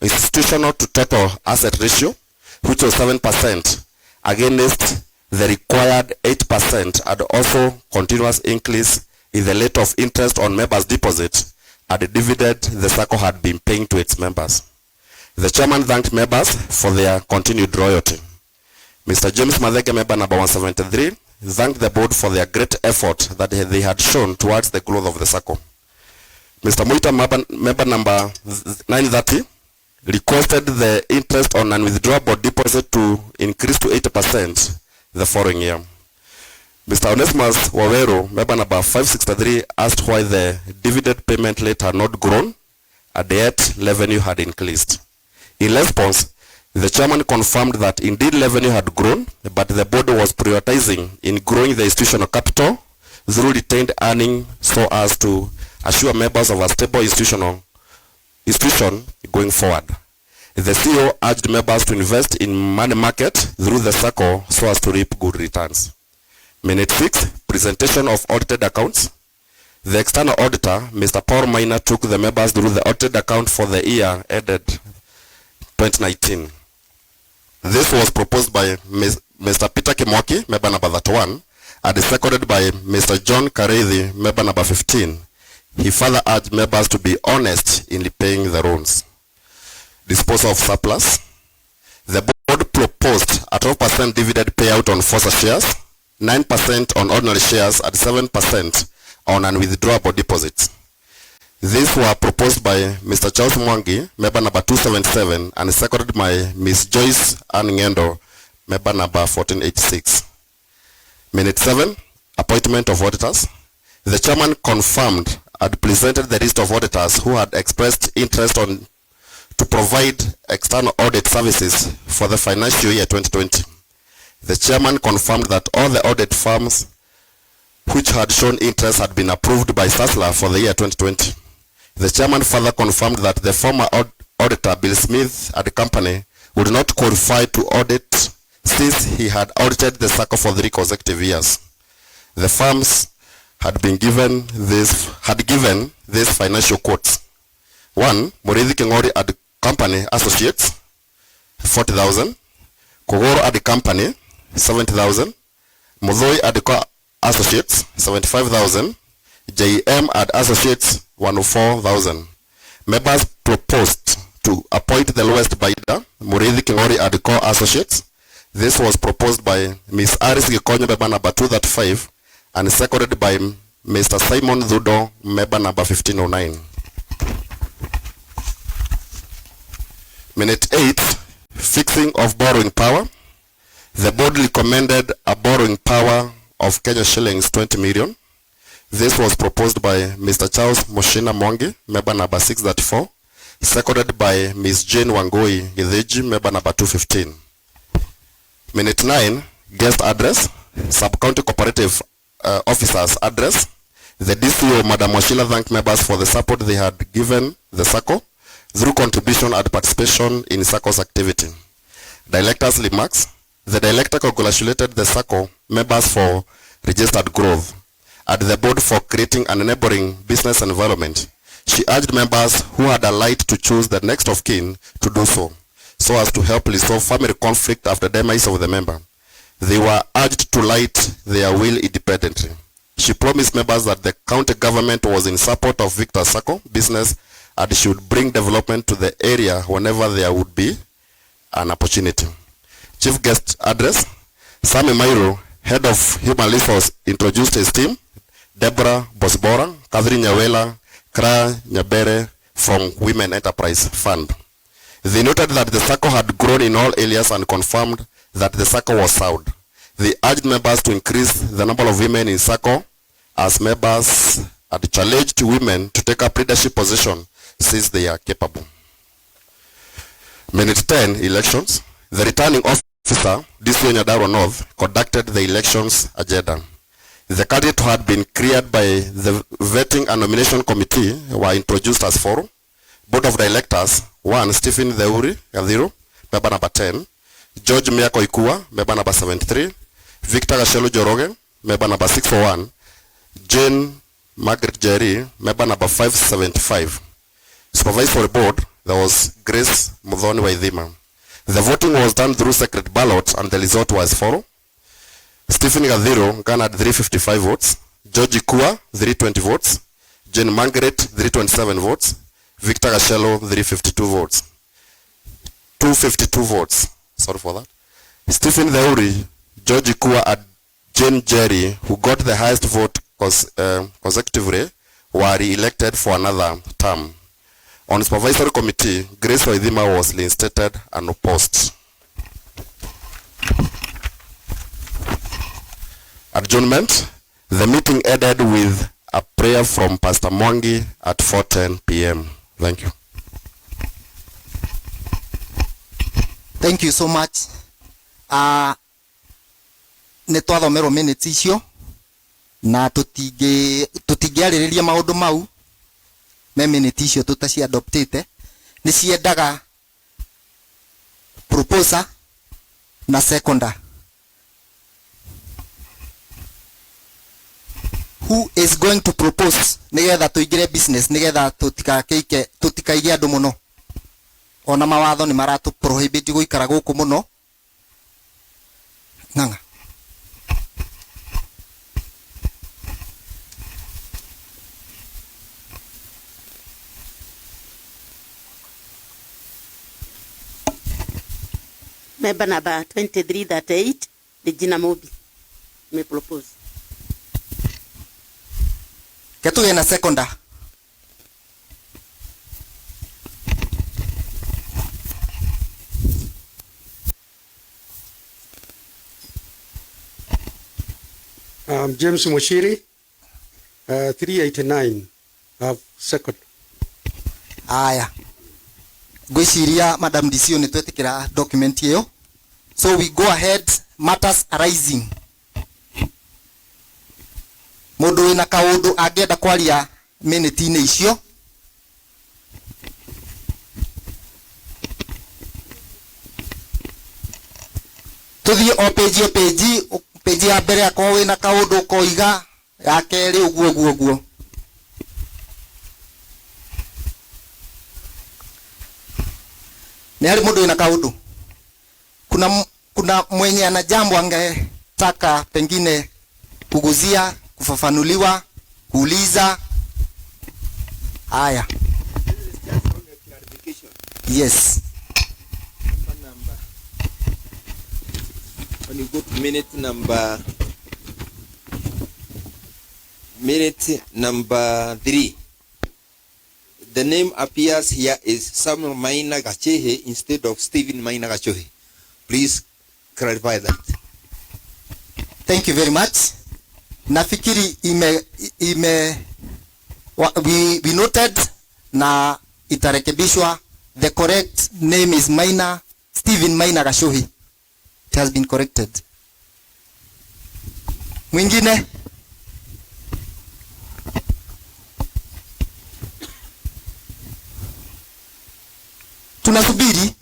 institutional to total asset ratio, which was 7%, against the required 8%, and also continuous increase in the rate of interest on members' deposits and the dividend the Sacco had been paying to its members. The chairman thanked members for their continued loyalty. Mr. James Madhege, member number 173, thanked the board for their great effort that they had shown towards the growth of the Sacco. Mr. Muita, member number 930, requested the interest on unwithdrawable deposit to increase to 80% the following year. Mr. Onesimus Wawero, member number 563, asked why the dividend payment rate had not grown and yet revenue had increased. In response, the chairman confirmed that indeed revenue had grown, but the board was prioritizing in growing the institutional capital through retained earning so as to assure members of a stable institution going forward. The CEO urged members to invest in money market through the Sacco so as to reap good returns. Minute 6, presentation of audited accounts. The external auditor, Mr. Paul Maina, took the members through the audited account for the year ended 2019. This was proposed by Mr. Peter Kimwaki, member number 31, and seconded by Mr. John Karethi, member number 15. He further urged members to be honest in repaying the loans. Disposal of surplus. The board proposed a 12% dividend payout on FOSA shares, 9% on ordinary shares, and 7% on unwithdrawable deposits. These were proposed by Mr. Charles Mwangi, member number 277, and seconded by Ms. Joyce Ann Ngendo, member number 1486. Minute 7, appointment of auditors. The chairman confirmed and presented the list of auditors who had expressed interest to provide external audit services for the financial year 2020. The chairman confirmed that all the audit firms which had shown interest had been approved by SASLA for the year 2020. The chairman further confirmed that the former auditor, Bill Smith and the company, would not qualify to audit since he had audited the Sacco for 3 consecutive years. The firms had given these financial quotes. 1. Murithi Kingori and Company Associates, 40,000. Kogoro and Company, 70,000. Mudhoi and Associates, 75,000. JM and Associates, 104,000. Members proposed to appoint the lowest bidder, Murithi Kingori and Co Associates. This was proposed by Ms. Aris Gikonyo, member number 235, and seconded by Mr. Simon Dhudo, member number 1509. Minute 8, fixing of borrowing power. The board recommended a borrowing power of Kenya shillings 20 million. This was proposed by Mr. Charles Moshina Mwangi, member number 634, seconded by Ms. Jane Wangoi Gidheji, member number 215. Minute 9, guest address, sub-county cooperative officers address. The DCO, Madam Washila, thanked members for the support they had given the Sacco through contribution and participation in Sacco's activity. Director's remarks. The director congratulated the Sacco members for registered growth and the board for creating an enabling business environment. She urged members who had a right to choose the next of kin to do so as to help resolve family conflict after the demise of the member. They were urged to light their will independently. She promised members that the county government was in support of Viktas Sacco business and should bring development to the area whenever there would be an opportunity. Chief guest address, Sami Mairo, head of human resource, introduced his team, Deborah Bosbora, Catherine Nyawela, Kra Nyabere from Women Enterprise Fund. They noted that the Sacco had grown in all areas and confirmed that the Sacco was sound. They urged members to increase the number of women in Sacco as members had challenged women to take up leadership position since they are capable. Minute 10, elections. The returning officer, DCO Nyadaro North, conducted the elections agenda. The candidates who had been cleared by the vetting and nomination committee were introduced as follows. Board of Directors, 1. Stephen Theuri Gadhiro, member number 10. George Miako Ikua, member number 73. Victor Gashelu Joroge, member number 641. Jane Margaret Jerry, member number 575. Supervisory board, there was Grace Mudhoni Waithima. The voting was done through secret ballot and the result was follow. Stephen Gadhiro garnered 355 votes. George Ikua, 320 votes. Jane Margaret, 327 votes. Victor Gashelu, 352 votes. 252 votes. Sorry for that. Stephen Theuri, George Ikua, and Jane Jerry, who got the highest vote consecutively, were re-elected for another term. On supervisory committee, Grace Waithima was reinstated and opposed. Adjournment. The meeting ended with a prayer from Pastor Mwangi at 4:10 p.m. Thank you. Thank you so much. Nitwathomero minutes icio na tutingiarĩrĩria maũndũ mau me minute icio tutaci adoptete ni ciendaga proposer na seconder. Who is going to propose nigetha tuigire business nigetha tutikaige andu muno ona mawatho ni maratu prohibit guikara guku muno nanga Member number 2338, Regina Mobi, may propose. Ketu na seconder. James Mushiri, 389 of second. Aya. Gwiciria Madam DCO ni twetikira document hiyo. So we go ahead, matters arising. Mundu wina kaundu angenda kwaria minute-ini icio. Tuthie o page ya mbere akoo wina kaundu koiga ya keri uguo. Ni hali mundu wina kaundu. Kuna mwenye ana jambo angetaka pengine kuguzia, kufafanuliwa, kuuliza. Haya. Yes. When you go to minute number 3, the name appears here is Samuel Maina Gachehe instead of Stephen Maina Gachehe. Please clarify that. Thank you very much. Nafikiri we noted na itarekebishwa. The correct name is Stephen Maina Gachehe. It has been corrected. Mwingine? Tunasubiri.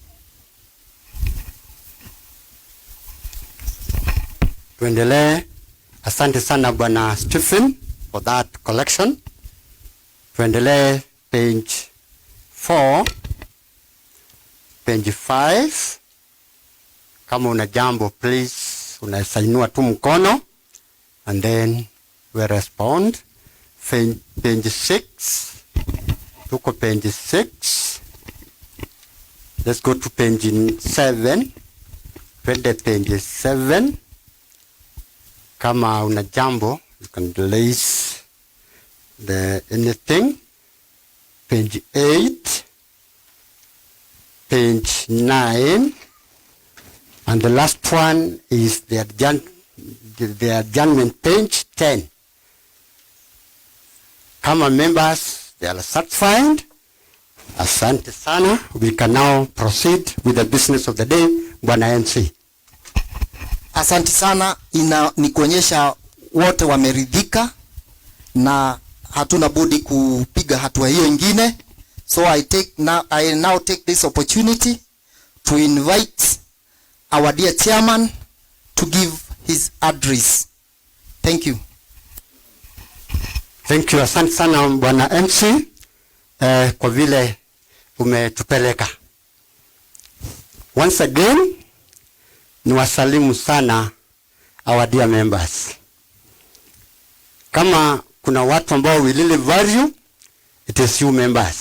Tuendelee. Asante sana Bwana Stephen for that collection. Tuendelee page 4, page 5. Kama una jambo please unasainua tu mkono and then we respond. Page 6. Tuko page 6. Let's go to page 7. Twende page 7. Kama una jambo, you can release anything. Page 8. Page 9. And the last one is the adjournment, page 10. Kama members, they are satisfied. Asante sana. We can now proceed with the business of the day. Bwana MC. Asante sana. Ni kuonyesha wote wameridhika na hatuna budi kupiga hatua hiyo ingine. So I now take this opportunity to invite our dear chairman to give his address. Thank you. Thank you. Asante sana Bwana MC kwa vile umetupeleka. Once again, niwasalimu sana our dear members. Kama kuna watu ambao we really value, it is you members.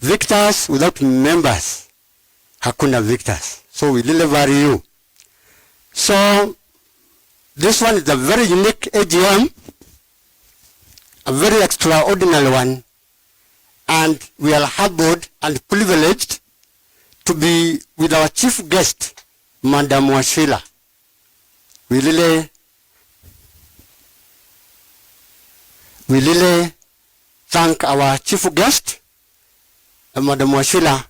Viktas, without members, hakuna Viktas. So we really value you. So this one is a very unique AGM, a very extraordinary one, and we are humbled and privileged to be with our chief guest, Madam Washila. We really thank our chief guest, Madam Washila,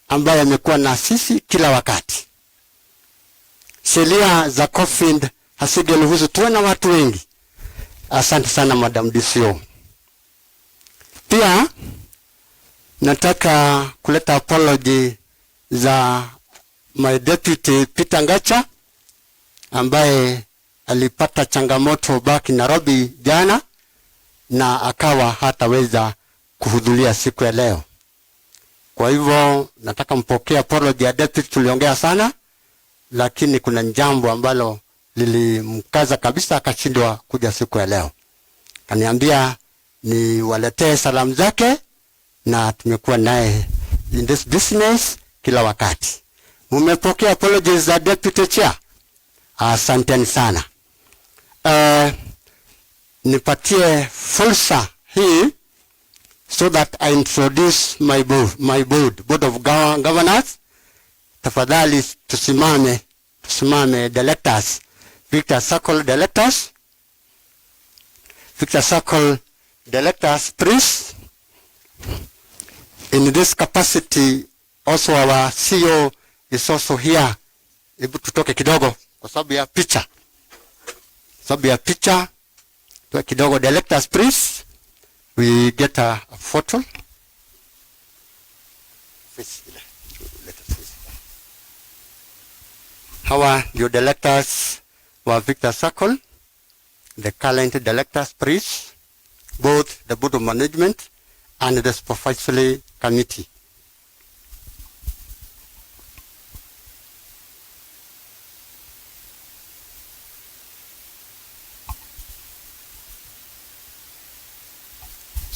ambaye amekuwa na sisi kila wakati. Sheria za COVID hazigeruhusu tuwe na watu wengi. Asante sana Madam DCO. Pia nataka kuleta apology za my deputy Peter Ngacha ambaye alipata changamoto baki Nairobi jana na akawa hataweza kuhudhuria siku ya leo. Kwa hivyo nataka mpokea apology ya deputy. Tuliongea sana lakini kuna jambo ambalo lilimkaza kabisa akashindwa kuja siku ya leo. Kaniambia ni waletee salamu zake na tumekuwa naye in this business kila wakati. Umepokea apologies za deputy chair? Asanteni sana. Nipatie fursa hii so that I introduce my board of governors. Tafadhali tusimame directors, Viktas Sacco directors. Viktas Sacco directors, please. In this capacity, also our CEO is also here. Hebu tutoke kidogo kwa sababu ya picha. Tuwe kidogo directors, please. We get a photo. Hawa ndio directors wa Viktas Sacco, the current directors, please, both the board of management and the supervisory committee.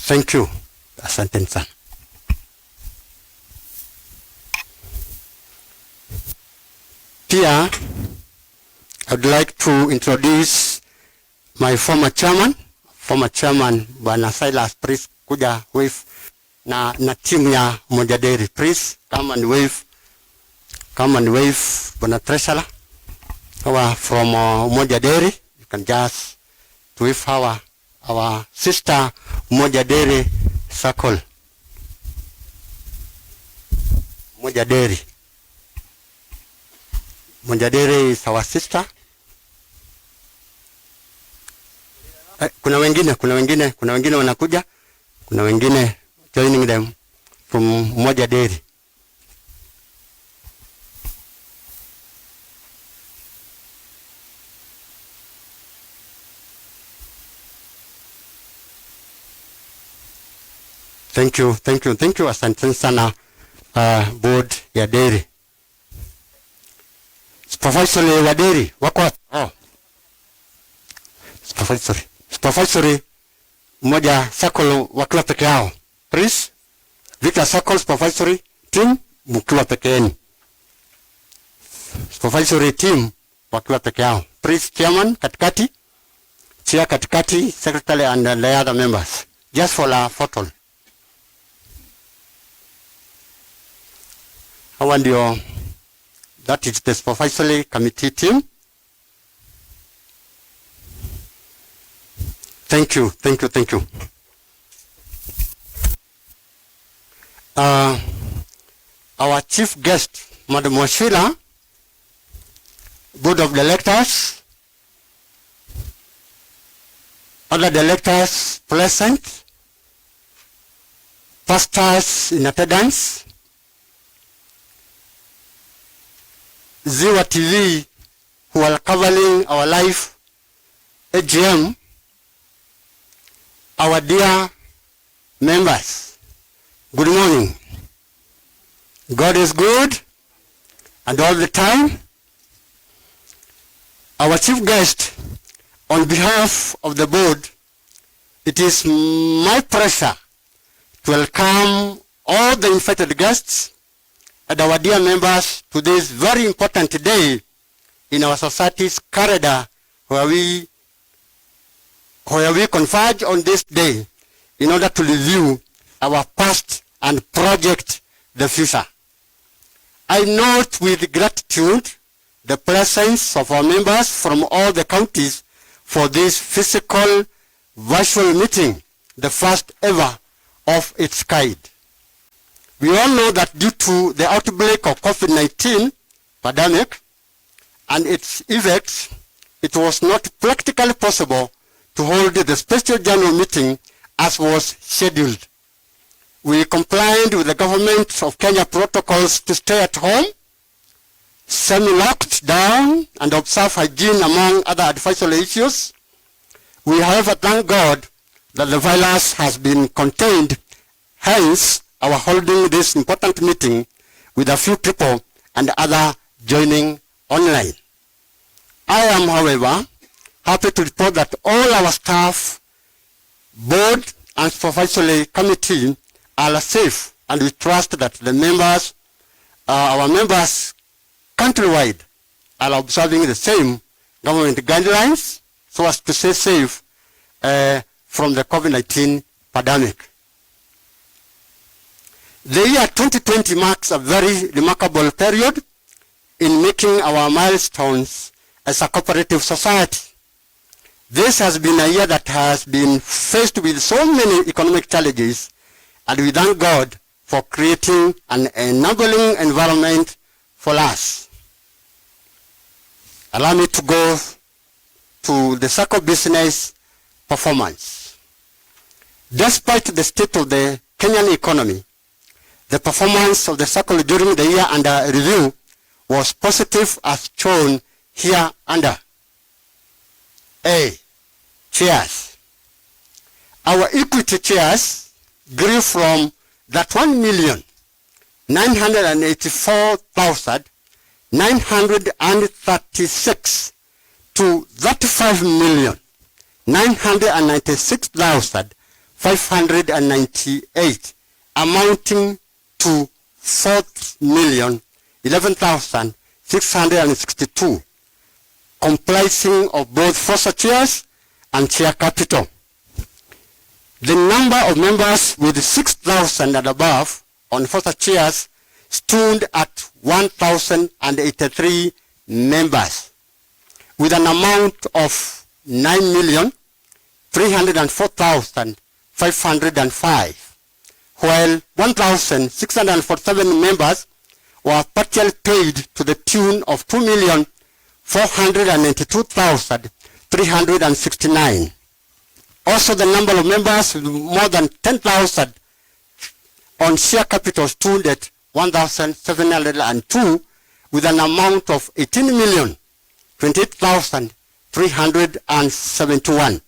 Thank you. Asante sana. Pia, I would like to introduce my former chairman, Bwana Silas, please kuja wave na timu ya Umoja Dairy, please come and wave, Bwana Treasurer. Hawa from Umoja Dairy, you can just wave our sister Umoja Dairy Sacco. Umoja Dairy is our sister. Kuna wengine wanakuja. Kuna wengine joining them from Umoja Dairy. Thank you. Asante sana board ya dairy. Supervisory wa dairy wako supervisory Umoja Sacco wakiwa peke yao. Please, Viktas Sacco supervisory team mkiwa peke yenu. Supervisory team wakiwa peke yao. Please, chairman katikati, chair katikati, secretary and the other members. Just for a photo. Hawa ndio, that is the supervisory committee team. Thank you. Our chief guest, Madam Washila, board of directors, other directors present, pastors in attendance, Ziwa TV who are covering our live AGM, our dear members, good morning. God is good and all the time. Our chief guest, on behalf of the board, it is my pleasure to welcome all the invited guests and our dear members to this very important day in our society's corridor where we converge on this day in order to review our past and project the future. I note with gratitude the presence of our members from all the counties for this physical virtual meeting, the first ever of its kind. We all know that due to the outbreak of COVID-19 pandemic and its effects, it was not practically possible to hold the special general meeting as was scheduled. We complied with the government of Kenya protocols to stay at home, semi-locked down, and observe hygiene among other advisory issues. We, however, thank God that the virus has been contained, hence our holding this important meeting with a few people and other joining online. I am, however, happy to report that all our staff, board and supervisory committee are safe, and we trust that the members, our members countrywide are observing the same government guidelines so as to stay safe from the COVID-19 pandemic. The year 2020 marks a very remarkable period in making our milestones as a cooperative society. This has been a year that has been faced with so many economic challenges, and we thank God for creating an enabling environment for us. Allow me to go to the Sacco business performance. Despite the state of the Kenyan economy, the performance of the Sacco during the year under review was positive as shown here under. A. Shares. Our equity shares grew from that 1,984,936 to 35,996,598, amounting to 4,011,662, comprising of both FOSA shares and share capital. The number of members with 6,000 and above on FOSA shares stood at 1,083 members, with an amount of 9,304,505, while 1,647 members were partially paid to the tune of 2,492,369. Also, the number of members with more than 10,000 on share capital stood at 1,702, with an amount of 18,028,371.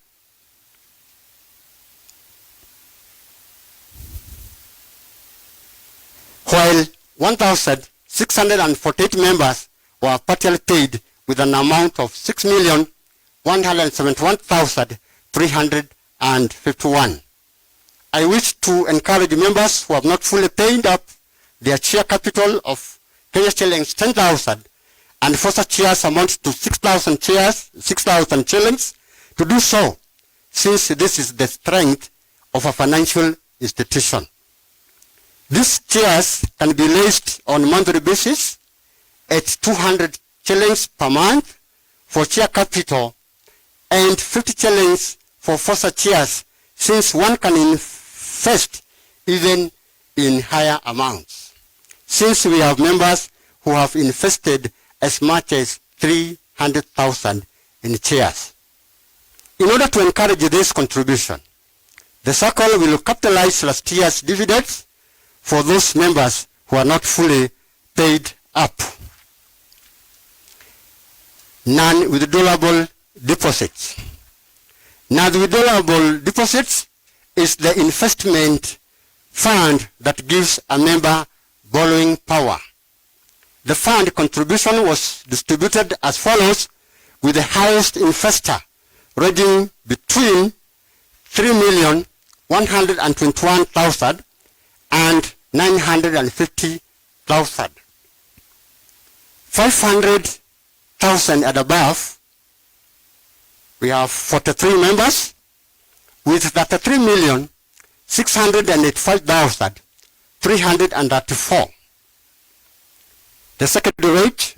While 1,648 members were partially paid with an amount of 6,171,351. I wish to encourage members who have not fully paid up their share capital of Kenya shillings 10,000 and FOSA shares amount to 6,000 shillings to do so, since this is the strength of a financial institution. These shares can be raised on a monthly basis at 200 shillings per month for share capital and 50 shillings for FOSA shares, since one can invest even in higher amounts. Since we have members who have invested as much as 300,000 in shares. In order to encourage this contribution, the Sacco will capitalize last year's dividends for those members who are not fully paid up. Non-withdrawable deposits. Non-withdrawable deposits is the investment fund that gives a member borrowing power. The fund contribution was distributed as follows, with the highest investor raising between 3,121,000 and 950,000. 500,000 and above, we have 43 members with 33,685,334. The secondary rate,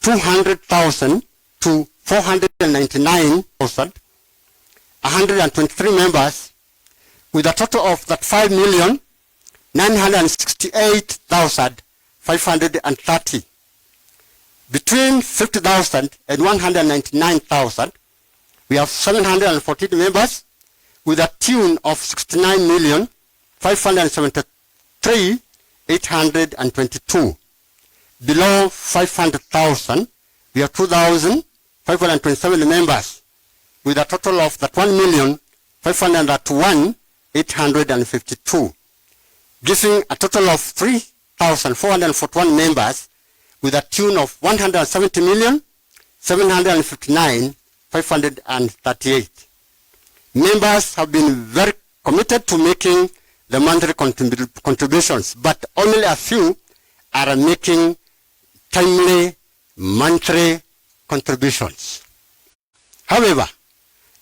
200,000 to 499,123 members, with a total of that 5,968,530. Between 50,000 and 199,000, we have 714 members with a tune of 69,573,822. Below 500,000, we have 2,527 members with a total of that 1,501,852, giving a total of 3,441 members with a tune of 170,759,538. Members have been very committed to making the monthly contributions, but only a few are making timely monthly contributions. However,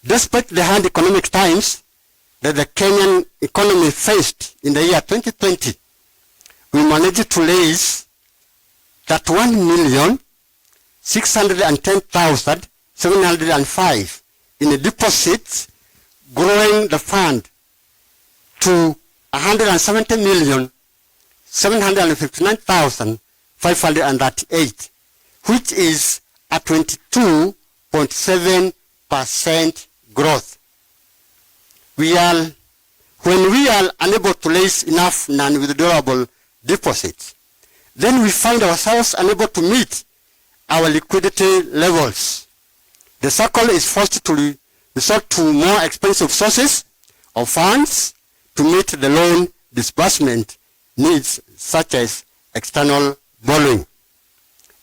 despite the hard economic times that the Kenyan economy faced in the year 2020, we managed to raise 31,610,705 in deposits, growing the fund to 170,759,538, which is a 22.7% growth. When we are unable to raise enough non-withdrawable deposits, then we find ourselves unable to meet our liquidity levels. The Sacco is forced to resort to more expensive sources of funds to meet the loan disbursement needs, such as external borrowing.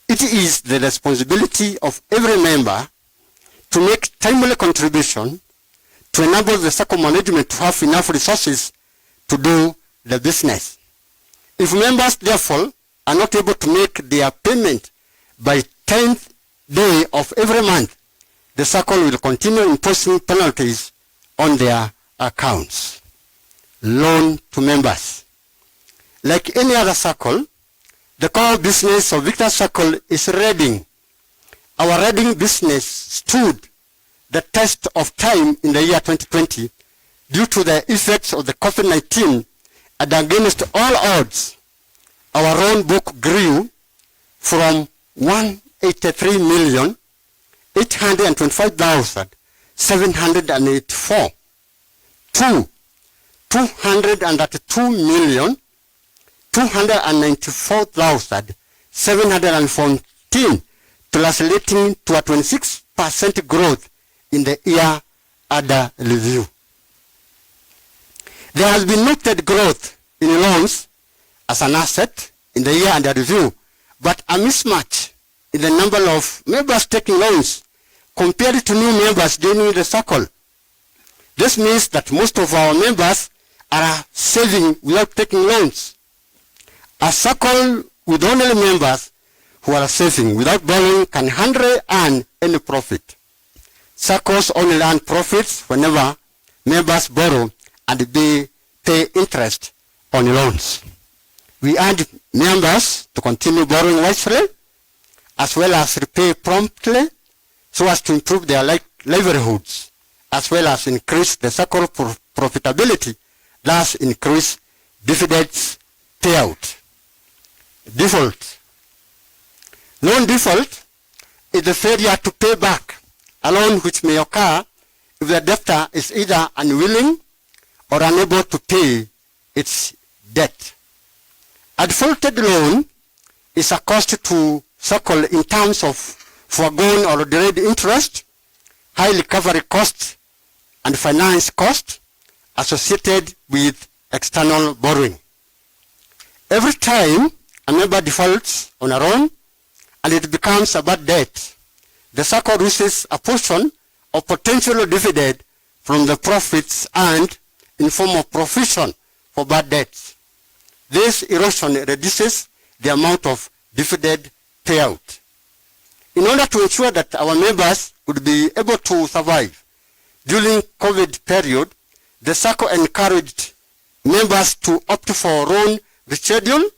It is the responsibility of every member to make timely contribution to enable the Sacco management to have enough resources to do the business. If members, therefore, are not able to make their payment by 10th day of every month, the Sacco will continue imposing penalties on their accounts. Loan to members. Like any other Sacco, the core business of Viktas Sacco is reading. Our reading business stood the test of time in the year 2020 due to the effects of the COVID-19, and against all odds, our loan book grew from 183,825,784 to 202,294,714, translating to a 26% growth in the year under review. There has been noted growth in loans as an asset in the year under review, but a mismatch in the number of members taking loans compared to new members joining the Sacco. This means that most of our members are saving without taking loans. A Sacco with only members who are saving without borrowing can hardly earn any profit. Saccos only earn profits whenever members borrow and they pay interest on loans. We urge members to continue borrowing wisely as well as repay promptly so as to improve their livelihoods as well as increase the Sacco profitability, thus increase dividends payout. Default. Loan default is the failure to pay back a loan which may occur if the debtor is either unwilling or unable to pay its debt. A defaulted loan is a cost to Sacco in terms of foregone or delayed interest, high recovery costs, and finance costs associated with external borrowing. Every time a member defaults on a loan and it becomes a bad debt, the Sacco loses a portion of potential dividend from the profits earned in form of provision for bad debts. This erosion reduces the amount of dividend payout. In order to ensure that our members would be able to survive during COVID period, the Sacco encouraged members to opt for loan reschedule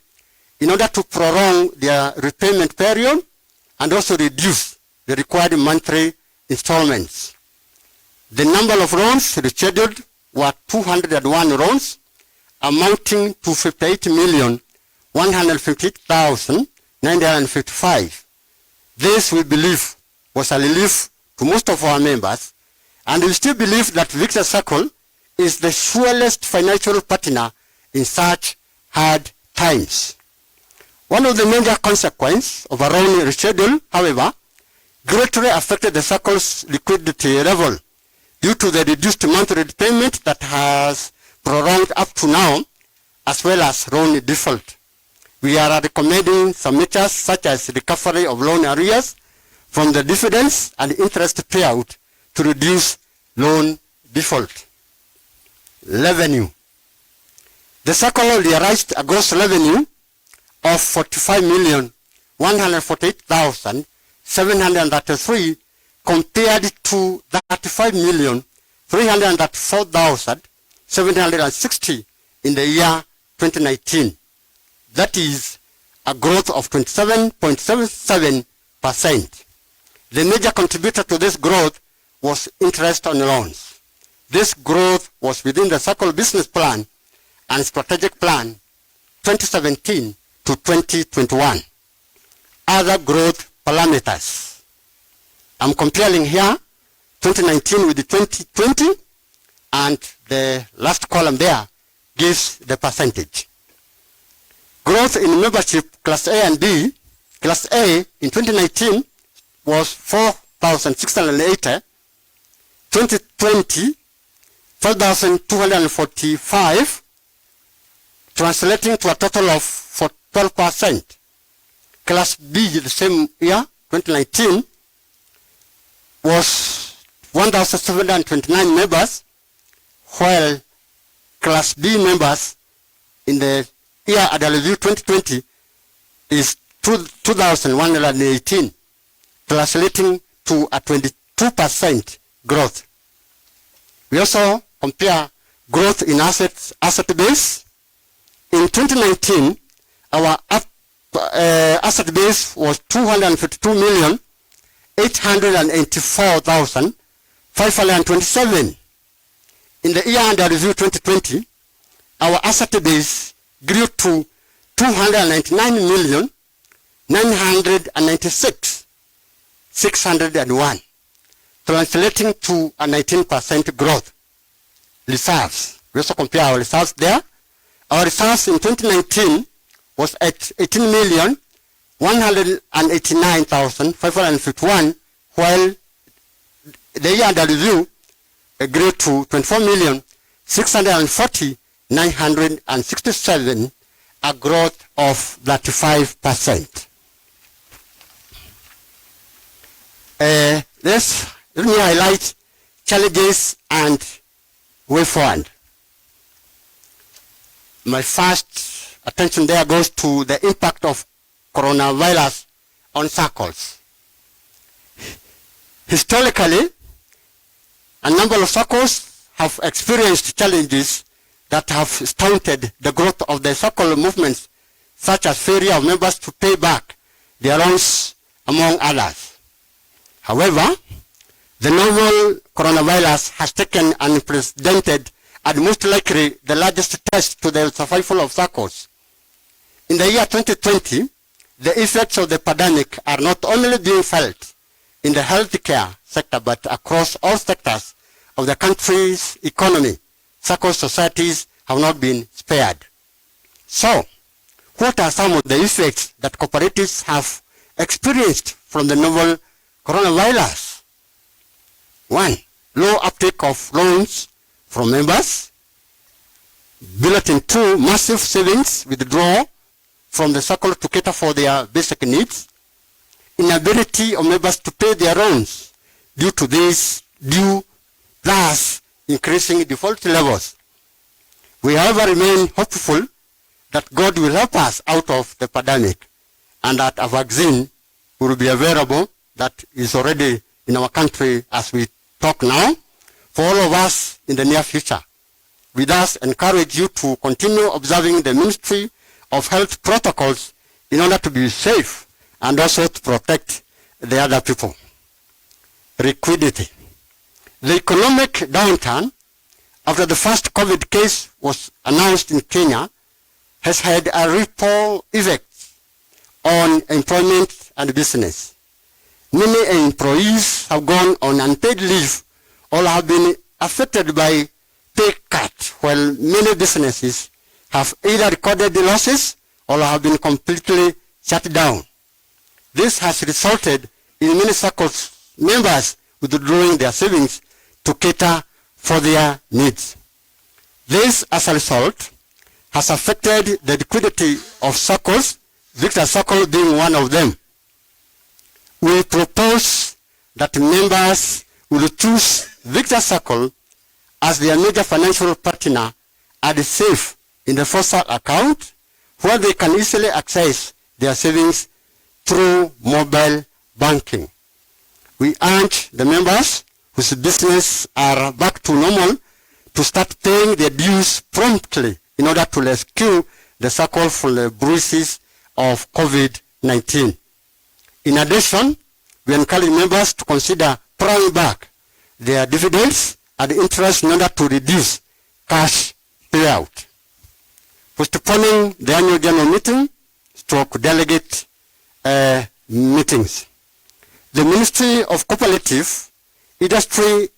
in order to prolong their repayment period and also reduce the required monthly installments. The number of loans rescheduled were 201 loans, amounting to 58,158,955. This, we believe, was a relief to most of our members, and we still believe that Viktas Sacco is the surest financial partner in such hard times. One of the major consequences of a loan reschedule, however, greatly affected the Sacco's liquidity level due to the reduced monthly payment that has prolonged up to now, as well as loan default. We are recommending some measures such as recovery of loan arrears from the dividends and interest payout to reduce loan default. Revenue. The Sacco realized a gross revenue of 45,192,000 148,733 compared to 35,334,760 in the year 2019. That is a growth of 27.77%. The major contributor to this growth was interest on loans. This growth was within the Sacco business plan and strategic plan 2017 to 2021. Other growth parameters. I'm comparing here 2019 with the 2020, and the last column there gives the percentage. Growth in membership class A and B. Class A in 2019 was 4,680. 2020, 4,245, translating to a total of 12%. Class B the same year, 2019, was 1,729 members, while Class B members in the year under review 2020 is 2,118, translating to a 22% growth. We also compare growth in asset base. In 2019, our asset base was 252,884,527. In the year under review 2020, our asset base grew to 299,996,601, translating to a 19% growth. Reserves. We also compare our reserves there. Our reserves in 2019 was at 18,189,551, while the year under review grew to 24,640,967, a growth of 35%. Let me highlight challenges and way forward. My first attention there goes to the impact of coronavirus on circles. Historically, a number of circles have experienced challenges that have stunted the growth of the circle movements, such as failure of members to pay back their loans, among others. However, the novel coronavirus has taken an unprecedented and most likely the largest test to the survival of circles. In the year 2020, the effects of the pandemic are not only being felt in the healthcare sector, but across all sectors of the country's economy. Circle societies have not been spared. So, what are some of the effects that cooperatives have experienced from the novel coronavirus? 1. Low uptake of loans from members. Bulletin 2. Massive savings withdrawal from the circle to cater for their basic needs. Inability of members to pay their loans due to this, thus increasing default levels. We however remain hopeful that God will help us out of the pandemic and that a vaccine will be available that is already in our country as we talk now for all of us in the near future. We thus encourage you to continue observing the Ministry of Health protocols in order to be safe and also to protect the other people. Liquidity. The economic downturn after the first COVID case was announced in Kenya has had a ripple effect on employment and business. Many employees have gone on unpaid leave or have been affected by pay cut, while many businesses have either recorded losses or have been completely shut down. This has resulted in many circles members withdrawing their savings to cater for their needs. This, as a result, has affected the liquidity of circles, Viktas Sacco being one of them. We propose that members will choose Viktas Sacco as their major financial partner and save in the FOSA account, where they can easily access their savings through mobile banking. We urge the members whose business are back to normal to start paying their dues promptly in order to rescue the Sacco from the bruises of COVID-19. In addition, we encourage members to consider paying back their dividends and interest in order to reduce cash payout. Postponing the annual general meeting stroke delegate meetings. The Ministry of Cooperative, Industry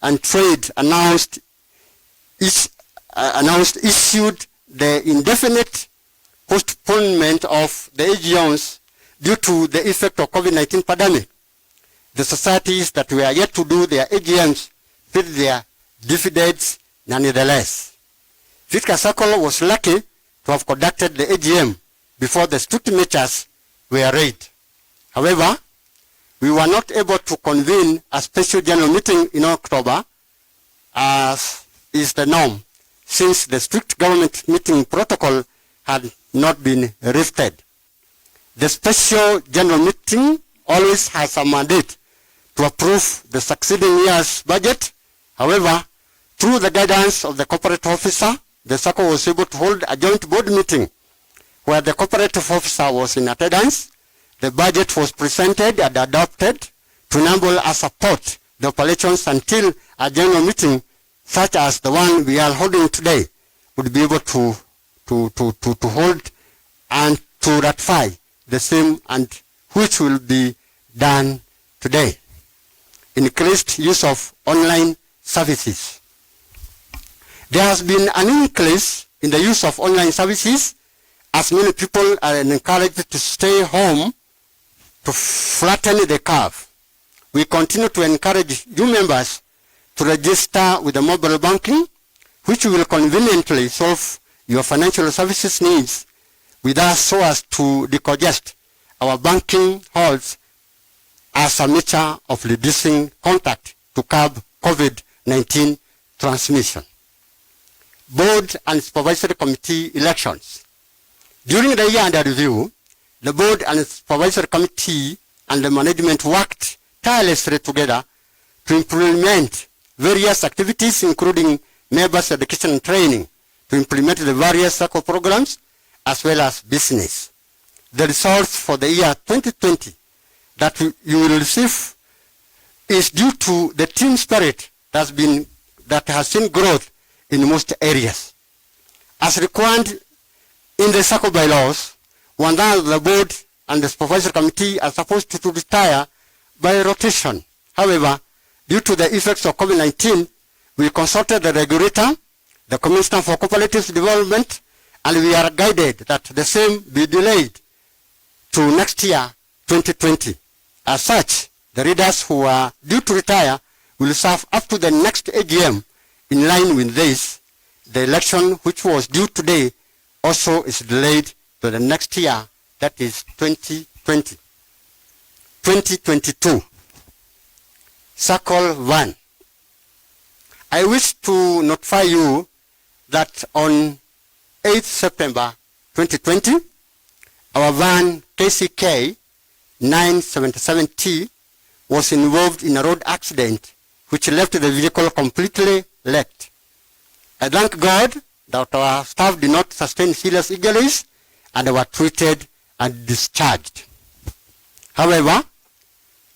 and Trade issued the indefinite postponement of the AGMs due to the effect of COVID-19 pandemic. The societies that were yet to do their AGMs paid their dividends nonetheless. Viktas Sacco was lucky to have conducted the AGM before the strict measures were laid. However, we were not able to convene a special general meeting in October, as is the norm, since the strict government meeting protocol had not been lifted. The special general meeting always has a mandate to approve the succeeding year's budget. However, through the guidance of the corporate officer, the Sacco was able to hold a joint board meeting where the cooperative officer was in attendance. The budget was presented and adopted to enable us support the operations until a general meeting such as the one we are holding today would be able to hold and to ratify the same, and which will be done today. Increased use of online services. There has been an increase in the use of online services as many people are encouraged to stay home to flatten the curve. We continue to encourage new members to register with the mobile banking, which will conveniently solve your financial services needs with us so as to decongest our banking halls as a measure of reducing contact to curb COVID-19 transmission. Board and Supervisory Committee elections. During the year under review, the Board and Supervisory Committee and the management worked tirelessly together to implement various activities, including members' education and training, to implement the various Sacco programs as well as business. The results for the year 2020 that you will receive is due to the team spirit that has seen growth in most areas. As required in the Sacco bylaws, one of the board and the supervisory committee are supposed to retire by rotation. However, due to the effects of COVID-19, we consulted the regulator, the Commissioner for Cooperative Development, and we are guided that the same be delayed to next year, 2020. As such, the leaders who are due to retire will serve up to the next AGM. In line with this, the election which was due today also is delayed to the next year, that is 2020. 2022. Circle 1. I wish to notify you that on 8th September 2020, our van KCK 977T was involved in a road accident which left the vehicle completely wrecked. I thank God that our staff did not sustain serious injuries and were treated and discharged. However,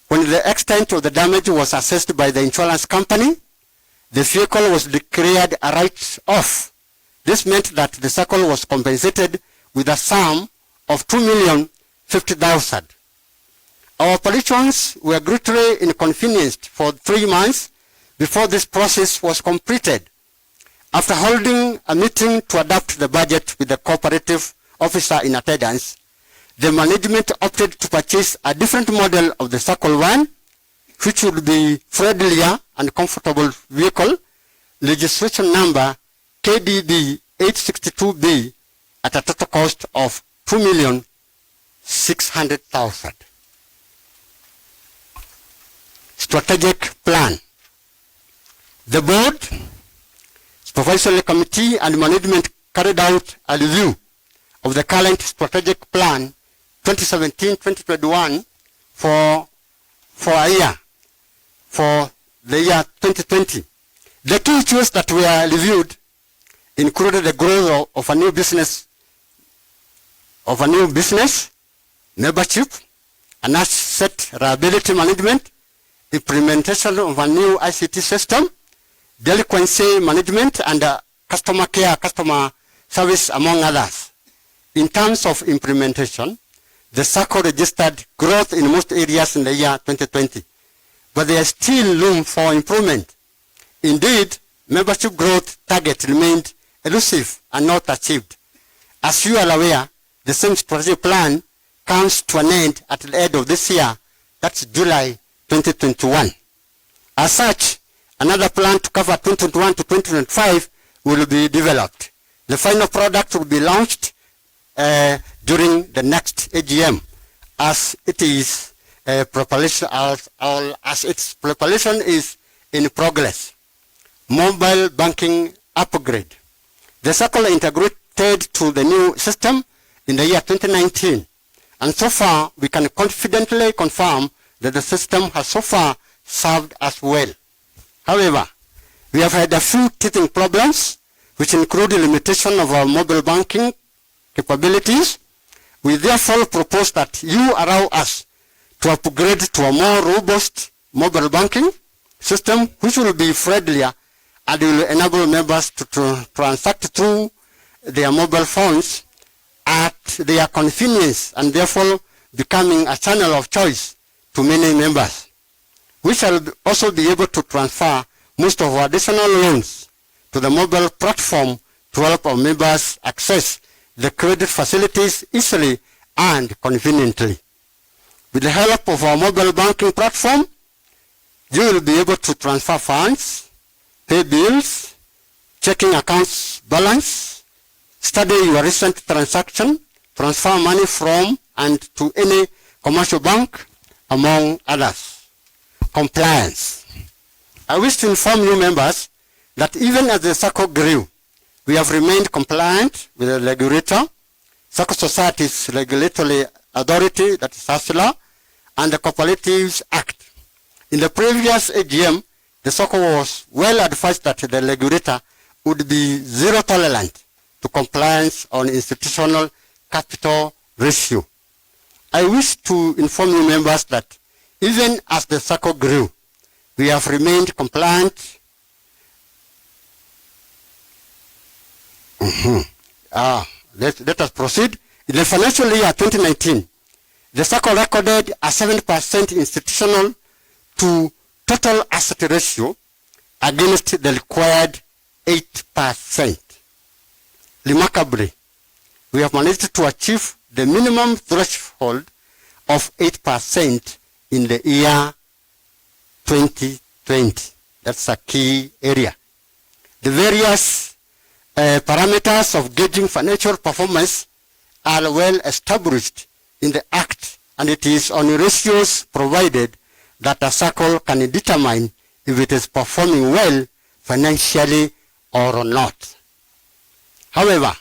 when the extent of the damage was assessed by the insurance company, the vehicle was declared a write-off. This meant that the Sacco was compensated with a sum of $2,050,000. Our operations were greatly inconvenienced for 3 months before this process was completed. After holding a meeting to adopt the budget with the cooperative officer in attendance, the management opted to purchase a different model of the Sacco van, which would be friendlier and comfortable vehicle, registration number KDB 862B, at a total cost of $2,600,000. Strategic plan. The board, supervisory committee, and management carried out a review of the current strategic plan 2017-2021 for a year, for the year 2020. The key issues that were reviewed included the growth of a new business, membership, an asset liability management, implementation of a new ICT system, delinquency management, and customer care, customer service, among others. In terms of implementation, the Sacco registered growth in most areas in the year 2020, but there is still room for improvement. Indeed, membership growth target remained elusive and not achieved. As you are aware, the same strategic plan comes to an end at the end of this year, that's July 2021. As such, another plan to cover 2021 to 2025 will be developed. The final product will be launched during the next AGM, as it is preparation, as its preparation is in progress. Mobile banking upgrade. The Sacco integrated to the new system in the year 2019, and so far we can confidently confirm that the system has so far served us well. However, we have had a few teething problems, which include the limitation of our mobile banking capabilities. We therefore propose that you allow us to upgrade to a more robust mobile banking system, which will be friendlier and will enable members to transact through their mobile phones at their convenience, and therefore becoming a channel of choice to many members. We shall also be able to transfer most of our additional loans to the mobile platform to help our members access the credit facilities easily and conveniently. With the help of our mobile banking platform, you will be able to transfer funds, pay bills, checking accounts balance, study your recent transaction, transfer money from and to any commercial bank, among others. Compliance. I wish to inform you members that even as the Sacco grew, we have remained compliant with the regulator, Sacco Society's regulatory authority, that is SACCO, and the Cooperatives Act. In the previous AGM, the Sacco was well advised that the regulator would be zero tolerant to compliance on institutional capital ratio. I wish to inform you members that even as the Sacco grew, we have remained compliant. Let us proceed. In the financial year 2019, the Sacco recorded a 7% institutional to total asset ratio against the required 8%. Remarkably, we have managed to achieve the minimum threshold of 8% in the year 2020. That's a key area. The various parameters of gauging financial performance are well established in the Act, and it is on ratios provided that a Sacco can determine if it is performing well financially or not. However,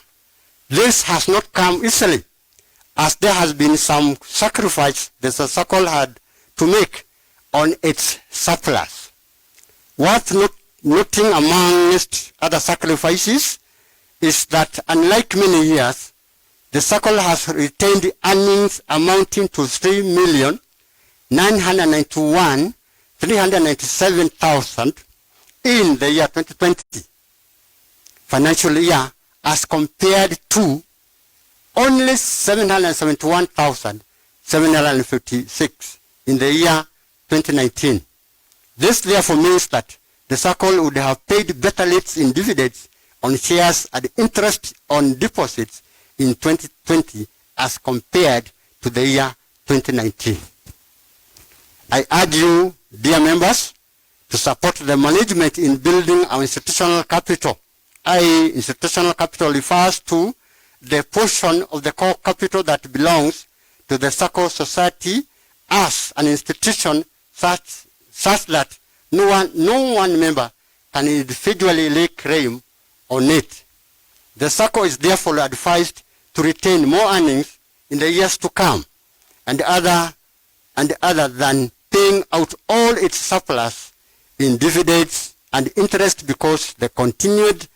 this has not come easily, as there has been some sacrifice the Sacco had to make on its surplus. Worth noting amongst other sacrifices is that unlike many years, the Sacco has retained earnings amounting to 3,991,397,000 in the year 2020 financial year, as compared to only 771,756 in the year 2019. This therefore means that the Sacco would have paid better rates in dividends on shares and interest on deposits in 2020 as compared to the year 2019. I urge you, dear members, to support the management in building our institutional capital. Institutional capital refers to the portion of the core capital that belongs to the Sacco Society as an institution such that no one member can individually lay claim on it. The Sacco is therefore advised to retain more earnings in the years to come and other than paying out all its surplus in dividends and interest, because the continued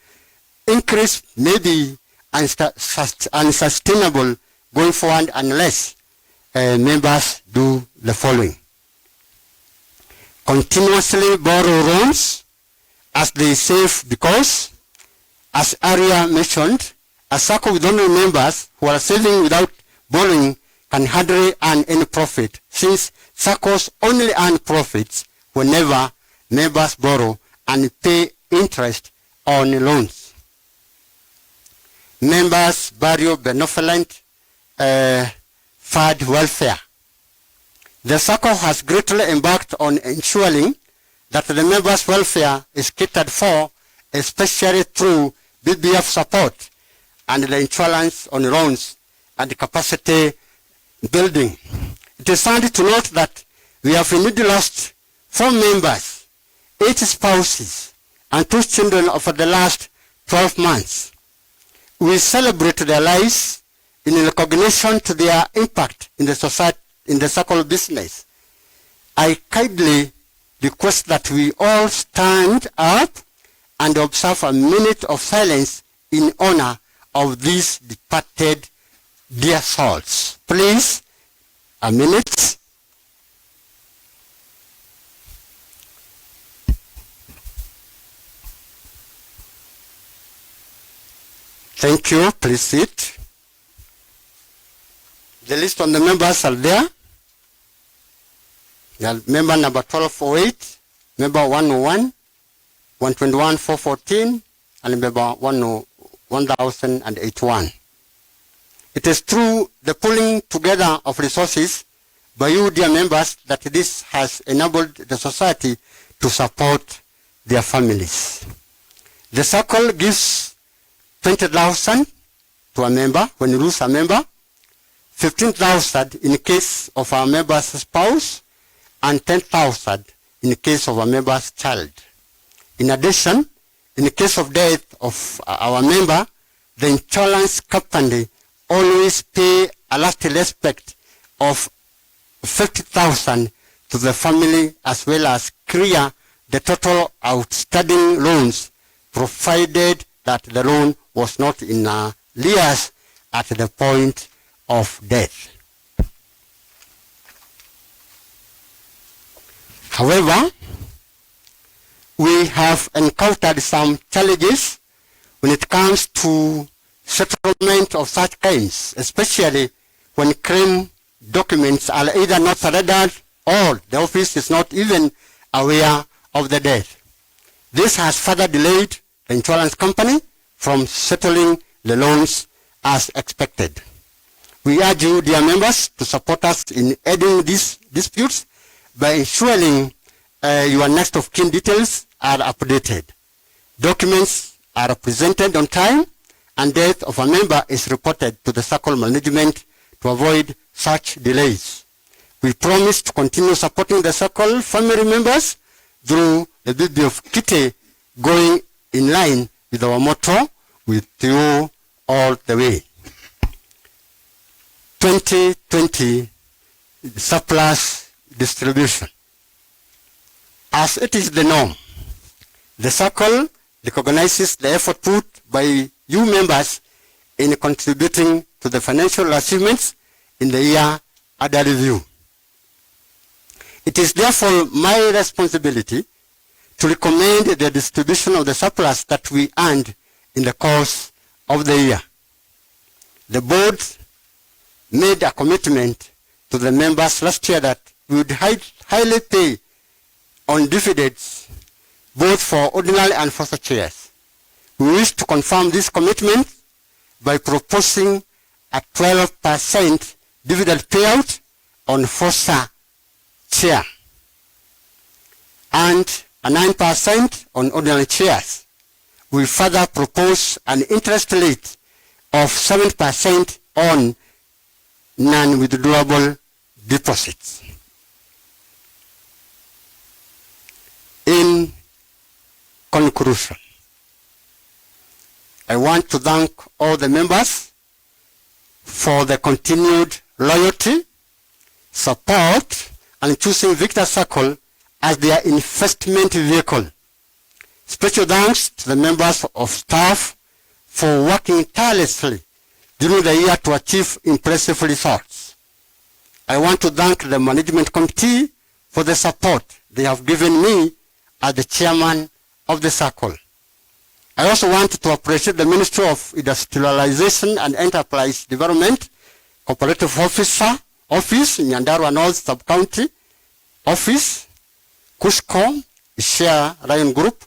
increase may be unsustainable going forward unless members do the following: continuously borrow loans as they save, because, as earlier mentioned, a Sacco with only members who are saving without borrowing can hardly earn any profit, since Saccos only earn profits whenever members borrow and pay interest on loans. Members' value benevolent third welfare. The Sacco has greatly embarked on ensuring that the members' welfare is catered for, especially through BBF support and the insurance on loans and capacity building. It is sad to note that we have indeed lost 4 members, 8 spouses, and 2 children over the last 12 months. We celebrate their lives in recognition to their impact in the society, in the Sacco business. I kindly request that we all stand up and observe a minute of silence in honor of these departed dear souls. Please, a minute. Thank you. Please sit. The list on the members are there. Member number 1208, member 101, 121, 414, and member 1081. It is through the pulling together of resources by you, dear members, that this has enabled the society to support their families. The Sacco gives 20,000 to a member when you lose a member, 15,000 in case of a member's spouse, and 10,000 in case of a member's child. In addition, in the case of death of our member, the insurance company always pay a last respect of 50,000 to the family, as well as clear the total outstanding loans, provided that the loan was not in arrears at the point of death. However, we have encountered some challenges when it comes to settlement of such claims, especially when claim documents are either not surrendered or the office is not even aware of the death. This has further delayed the insurance company from settling the loans as expected. We urge you, dear members, to support us in ending these disputes by ensuring your next of kin details are updated, documents are presented on time, and death of a member is reported to the Sacco management to avoid such delays. We promise to continue supporting the Sacco family members through the duty of kitty, going in line with our motto, with you all the way. 2020 surplus distribution. As it is the norm, the Sacco recognizes the effort put by you members in contributing to the financial achievements in the year under review. It is therefore my responsibility to recommend the distribution of the surplus that we earned in the course of the year. The board made a commitment to the members last year that we would highly pay on dividends, both for ordinary and for such years. We wish to confirm this commitment by proposing a 12% dividend payout on FOSA share and a 9% on ordinary shares. We further propose an interest rate of 7% on non-withdrawable deposits. In conclusion, I want to thank all the members for the continued loyalty support and choosing Viktas Sacco as their investment vehicle. Special thanks to the members of staff for working tirelessly during the year to achieve impressive results. I want to thank the management committee for the support they have given me as the chairman of the Sacco. I also want to appreciate the Ministry of Industrialization and Enterprise Development, Cooperative Office, Nyandarua North Sub-County Office, Cusco, Share Ryan Group,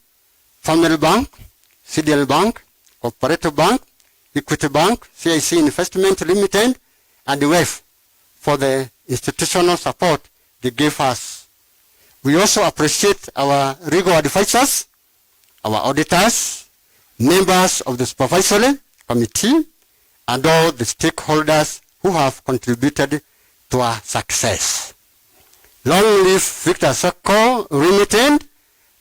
Family Bank, CDL Bank, Cooperative Bank, Equity Bank, CIC Investment Limited, and WEF for the institutional support they gave us. We also appreciate our legal advisors, our auditors, members of the supervisory committee, and all the stakeholders who have contributed to our success. Long live Viktas Sacco Limited,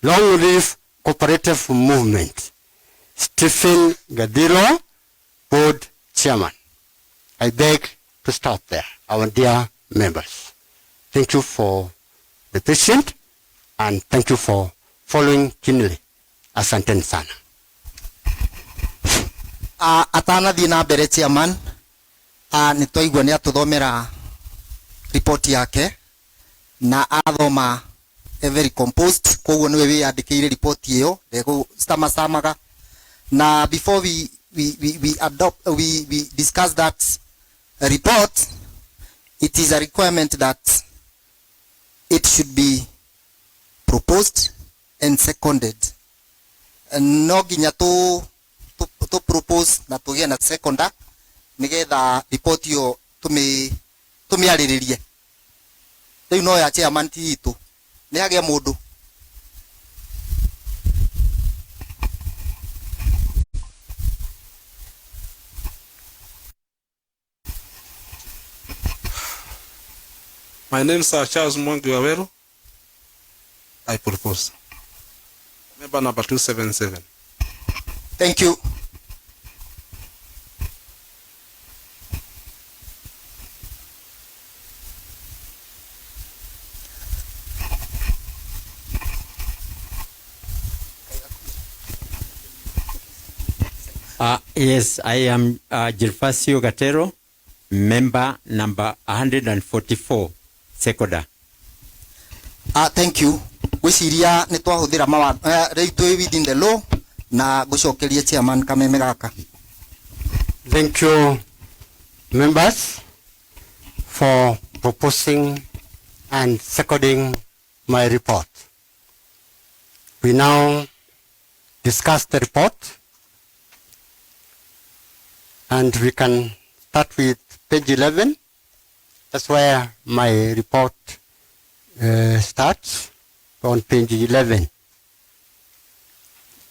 long live Cooperative Movement. Stephen Gadilo, Board Chairman. I beg to stop there, our dear members. Thank you for the patience and thank you for following keenly. Asanteni sana. Atana thina mbere chairman, nitwaigua ni atuthomera report yake na athoma very composed, koguo niwe wiyandikire report iyo ndego samaga. Na before we discuss that report, it is a requirement that it should be proposed and seconded. No ginya to propose na tugie na seconder nigetha report yo tumiariririe. Riu no ya chairman titu ni age mundu. My name is Charles Mwangi Wawero. I propose. Member number 277. Thank you. Yes, I am Gervasio Gatero, member number 144, Sekoda. Thank you. Gwiciria ni twahuthira ritu within the law na gucokeria chairman kameme gaka. Thank you, members, for proposing and seconding my report. We now discuss the report, and we can start with page 11. That's where my report starts, on page 11.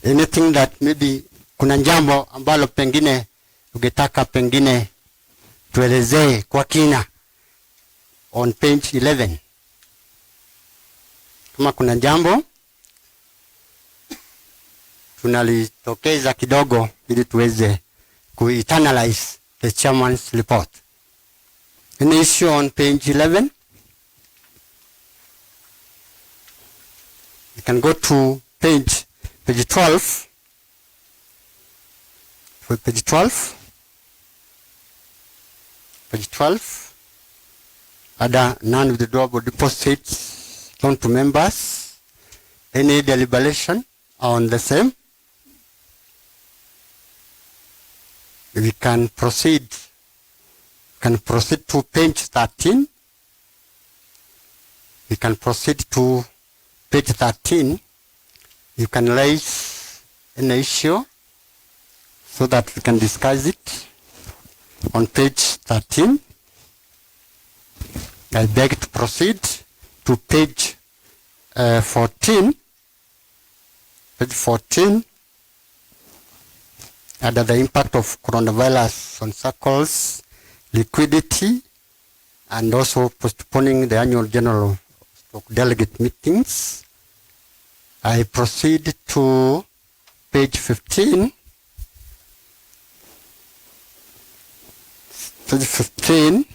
Anything that maybe kuna jambo ambalo pengine ungetaka pengine tuelezee kwa kina on page 11. Kama kuna jambo tunalitokeza kidogo ili tuweze ku-internalize the chairman's report. An issue on page 11. You can go to page 12. For page 12. Page 12. Other non-withdrawable deposits loan to members. Any deliberation on the same. We can proceed. To page 13. We can proceed to page 13. You can raise an issue so that we can discuss it on page 13. I beg to proceed to page 14. Page 14. Under the impact of coronavirus on Saccos, liquidity, and also postponing the annual general delegate meetings. I proceed to page 15. Page 15.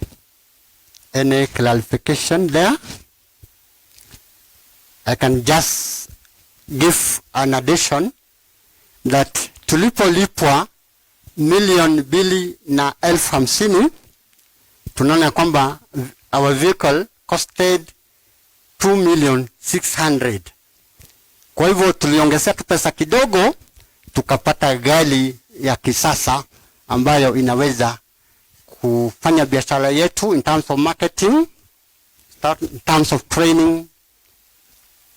any clarification there. I can just give an addition that tulipolipwa milioni 250,000 tunaona kwamba our vehicle costed 2,600,000. Kwa hivyo tuliongezea tu pesa kidogo tukapata gari ya kisasa ambayo inaweza kufanya biashara yetu in terms of marketing, in terms of training,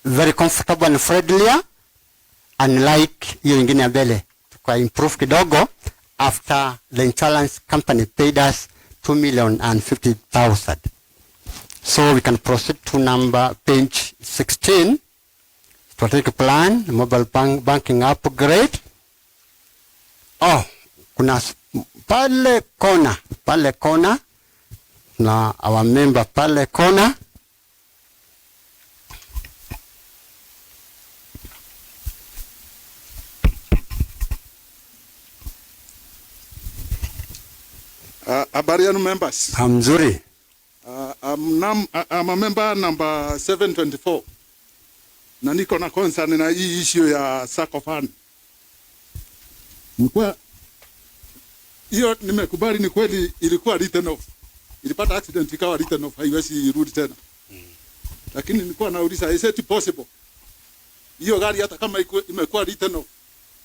very comfortable and friendly, unlike hiyo ingine ya mbele. Tuka improve kidogo after the insurance company paid us 2,050,000. So we can proceed to page 16, strategic plan, mobile banking upgrade. Oh, kuna pale kona, na our member pale kona. Habari yenu members. Mzuri. I'm a member number 724. Na niko na concern na hii issue ya Sacco fund. Mkwa hiyo nimekubali, ni kweli ilikuwa written off. Ilipata accident ikawa written off, haiwezi irudi tena. Lakini nilikuwa nauliza, is it possible hiyo gari hata kama imekuwa written off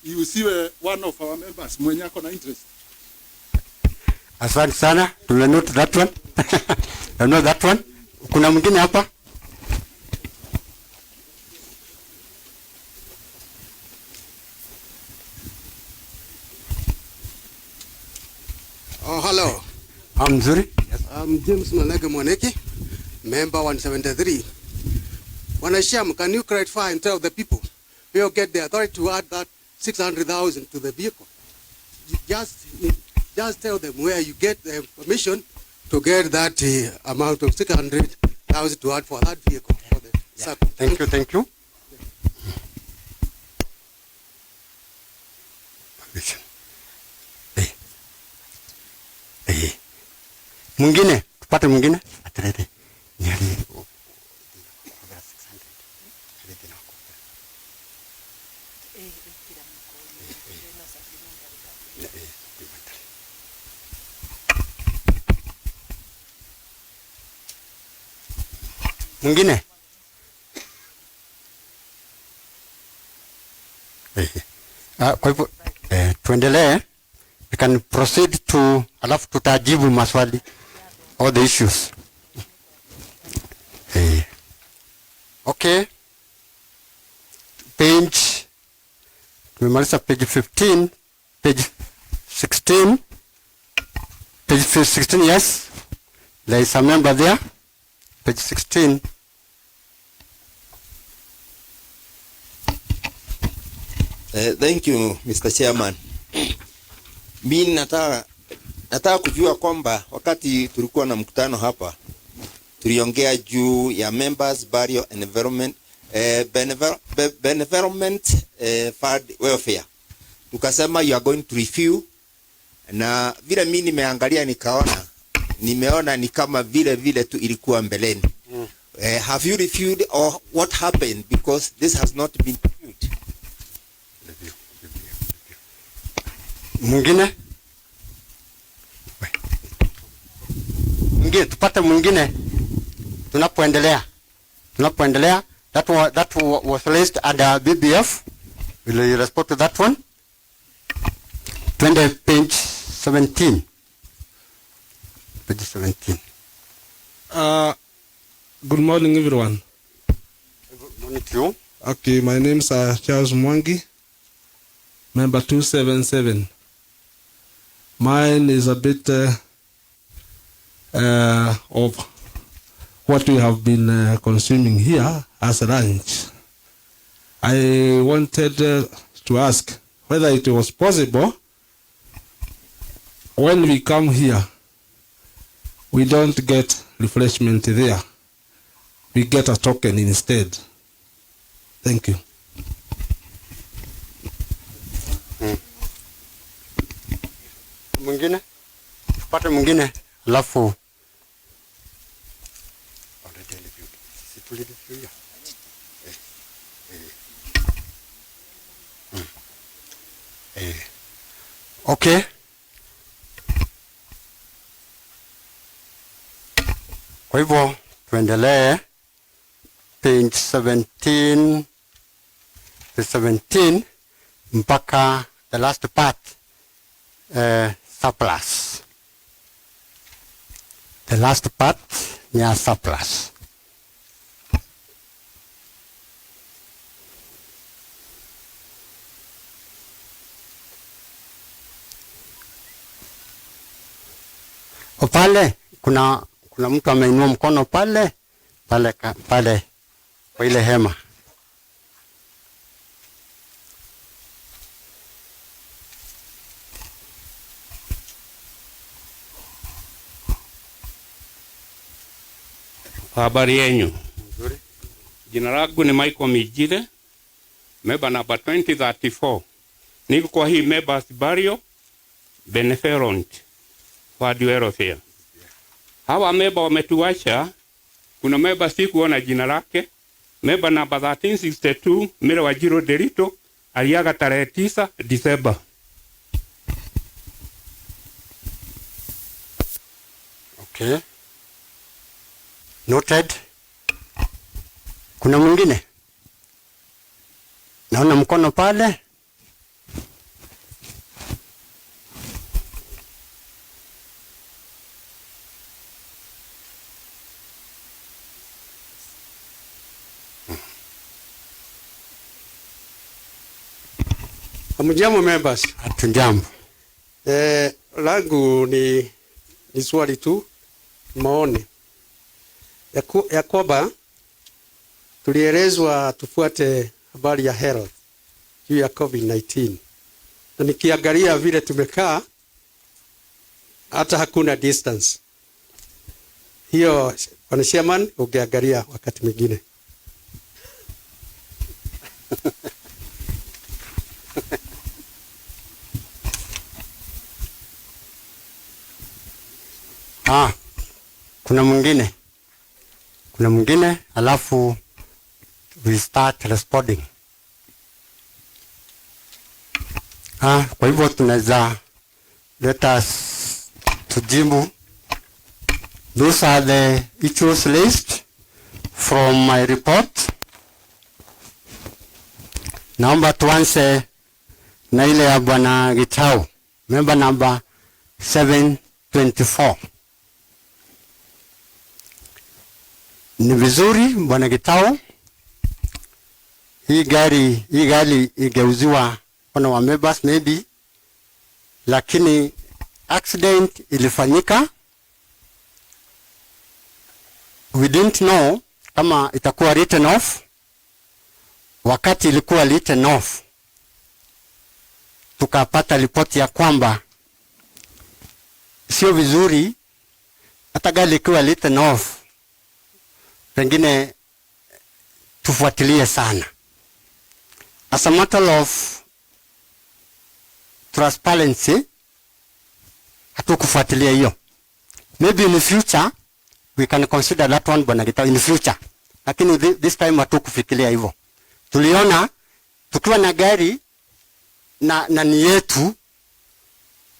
iusiwe one of our members mwenye ako na interest? Asante sana. Note that one. Note that one. Kuna mwingine hapa? Oh, hello. Mzuri. Yes. I'm James Malege Mwaneki, member 173. Wanasham, can you clarify and tell the people we will get the authority to add that 600,000 to the vehicle? Just tell them where you get the permission to get that amount of 600,000 to add for that vehicle. For the Sacco. Thank you. Mwingine, tupate mwingine. Atrete. Mwingine. Kwa hivyo tuendelee. We can proceed to, alafu tutajibu maswali, all the issues. Okay. Tumemaliza page 15, page 16. Page 16, yes. There is a member there. Page 16. Thank you, Mr. Chairman. Mimi nataka kujua kwamba wakati tulikuwa na mkutano hapa tuliongea juu ya members burial environment fund welfare. Tukasema you are going to review, na vile mimi nimeangalia nimeona ni kama vile tu ilikuwa mbeleni. Have you reviewed or what happened, because this has not been reviewed? Mwingine tupate mwingine tunapoendelea. That was raised under BBF. Will you respond to that one? Page 17. Page 17. Good morning, everyone. Good morning to you. Okay, my name is Charles Mwangi, member 277. Mine is a bit of what we have been consuming here as lunch. I wanted to ask whether it was possible when we come here, we don't get refreshment there. We get a token instead. Thank you. Mwingine? Tupate mwingine alafu tulidhiria. Okay. Kwa hivyo tuendelee page 17 mpaka the last part, surplus. The last part ni ya surplus. Pale kuna mtu ameinua mkono pale kwa ile hema. Habari yenyu. Jina langu ni Michael Mijile, member number 2034. Niko kwa hii members burial benevolent for the welfare. Hawa member wametuacha, kuna member sikuona jina lake, member number 1362 Mire Wajiro Derito aliaga tarehe 9 Disemba. Okay. Noted. Kuna mwingine? Naona mkono pale. Hamjambo members. Hatujambo. Langu ni swali tu, maoni ya kwamba tulielezwa tufuate habari ya health juu ya COVID-19, na nikiangalia vile tumekaa hata hakuna distance hiyo. Bwana Chairman, ungeangalia wakati mwingine. Kuna mwingine alafu we start responding. Kwa hivyo tunaweza let us tujibu. Those are the issues list from my report. Naomba tuanze na ile ya Bwana Gitau, member number 724. Ni vizuri Bwana Gitau, hii gari igeuziwa wana wa members maybe, lakini accident ilifanyika. We didn't know kama itakuwa written off. Wakati ilikuwa written off, tukapata ripoti ya kwamba sio vizuri hata gari ikiwa written off, pengine tufuatilie sana. As a matter of transparency, hatukufuatilia hiyo. Maybe in the future we can consider that one, Bwana Gitau, in the future. Lakini this time hatukufikiria hivyo. Tuliona tukiwa na gari na ni yetu,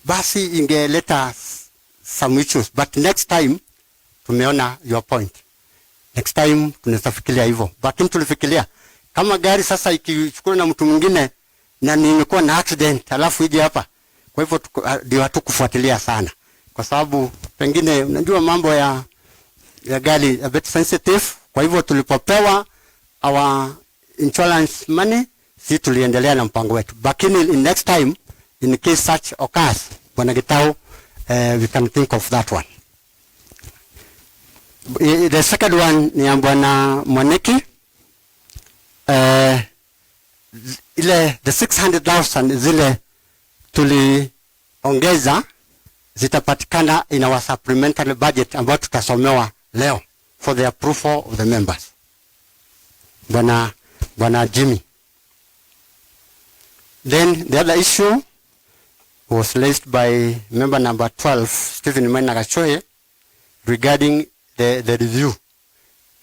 basi ingeleta some issues, but next time tumeona your point. Next time tunafikiria hivyo. Lakini tulifikiria kama gari sasa ikichukua na mtu mwingine na nimekuwa na accident alafu ije hapa, kwa hivyo ndio hatukufuatilia sana, kwa sababu pengine unajua mambo ya gari a bit sensitive. Kwa hivyo tulipopewa our insurance money, si tuliendelea na mpango wetu. Lakini in next time, in case such occurs, Bwana Gitau, we can think of that one. The second one ni Bwana Mwaniki. Ile the 600,000 zile tuliongeza zitapatikana in our supplementary budget ambayo tutasomewa leo for the approval of the members. Bwana Jimmy. Then the other issue was raised by member number 12, Stephen Maina-Gachoye, regarding the review.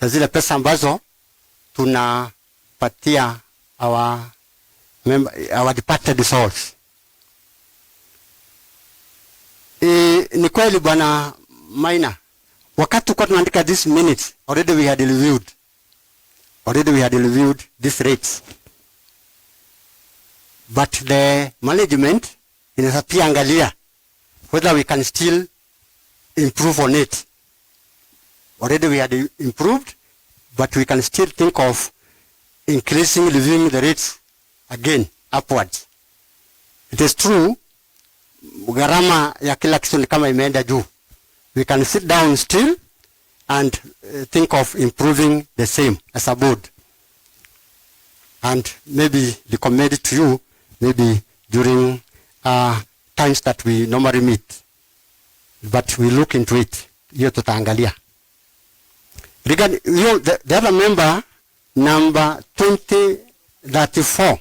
na zile pesa ambazo tunapatia our departed souls. Ni kweli bwana Maina, wakati tulikuwa tunaandika this minutes, already we had reviewed these rates, but the management inaweza pia angalia whether we can still improve on it. Already we had improved, but we can still think of reviewing the rates again upwards. It is true, gharama ya kila kitu ni kama imeenda juu. We can sit down still and think of improving the same as a board, and maybe recommend it to you maybe during times that we normally meet, but we look into it. Hiyo tutaangalia. Regarding the other member number 2034,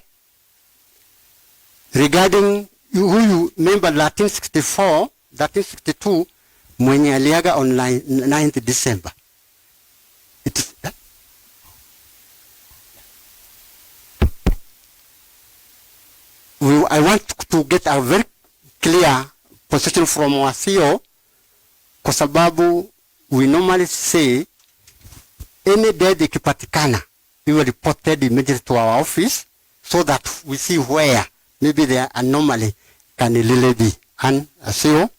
regarding huyu member 1362 mwenye aliaga on 9th December. I want to get a very clear position from our CEO, kwa sababu we normally say any death ikipatikana, we will report it immediately to our office so that we see where maybe the anomaly can really be. And CEO?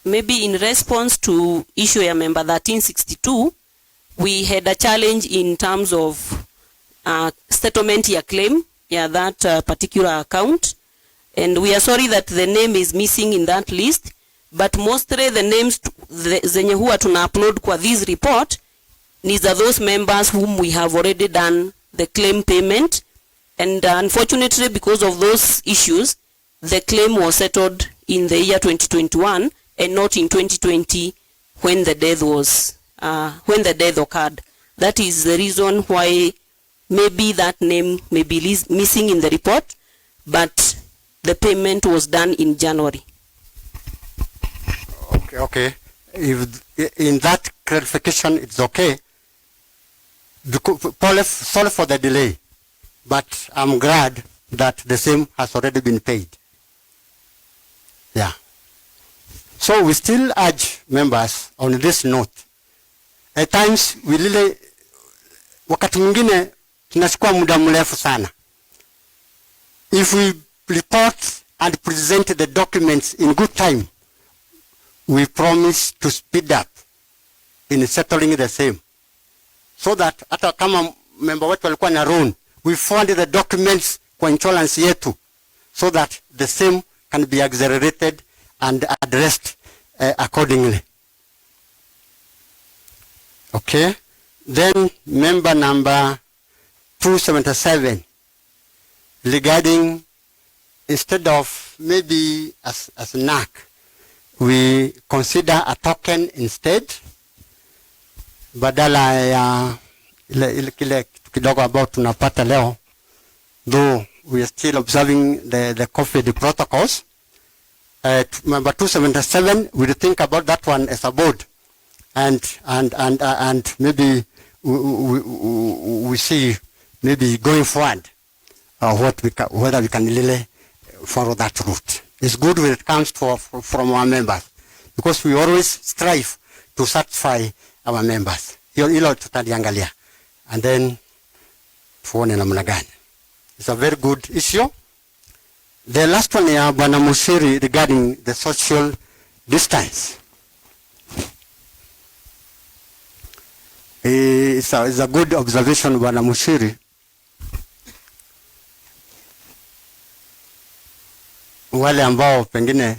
Maybe in response to issue ya member 1362, we had a challenge in terms of settlement ya claim ya that particular account, and we are sorry that the name is missing in that list, but mostly the names zenye huwa tuna upload kwa this report ni za those members whom we have already done the claim payment, and unfortunately because of those issues the claim was settled in the year 2021 and not in 2020 when the death was when the death occurred. That is the reason why maybe that name may be missing in the report, but the payment was done in January. Okay. If in that clarification it's okay. Sorry for the delay, but I'm glad that the same has already been paid. Yeah. So we still urge members on this note. At times we really, wakati mwingine tunachukua muda mrefu sana. If we report and present the documents in good time, we promise to speed up in settling the same, so that hata kama member wetu walikuwa na loan, we fund the documents kwa insurance yetu so that the same can be accelerated and addressed accordingly. Okay. Then member number 277, regarding instead of maybe as NAC, we consider a token instead, badala ya kile kidogo about tunapata leo, though we are still observing the COVID protocols. Member 277, we'll think about that one as a board, and maybe we see maybe going forward whether we can really follow that route. It's good when it comes from our members, because we always strive to satisfy our members. Hilo tutaliangalia, and then tuone namna gani. It's a very good issue. The last one ya Bwana Mushiri regarding the social distance. It's a good observation, Bwana Mushiri. Wale ambao pengine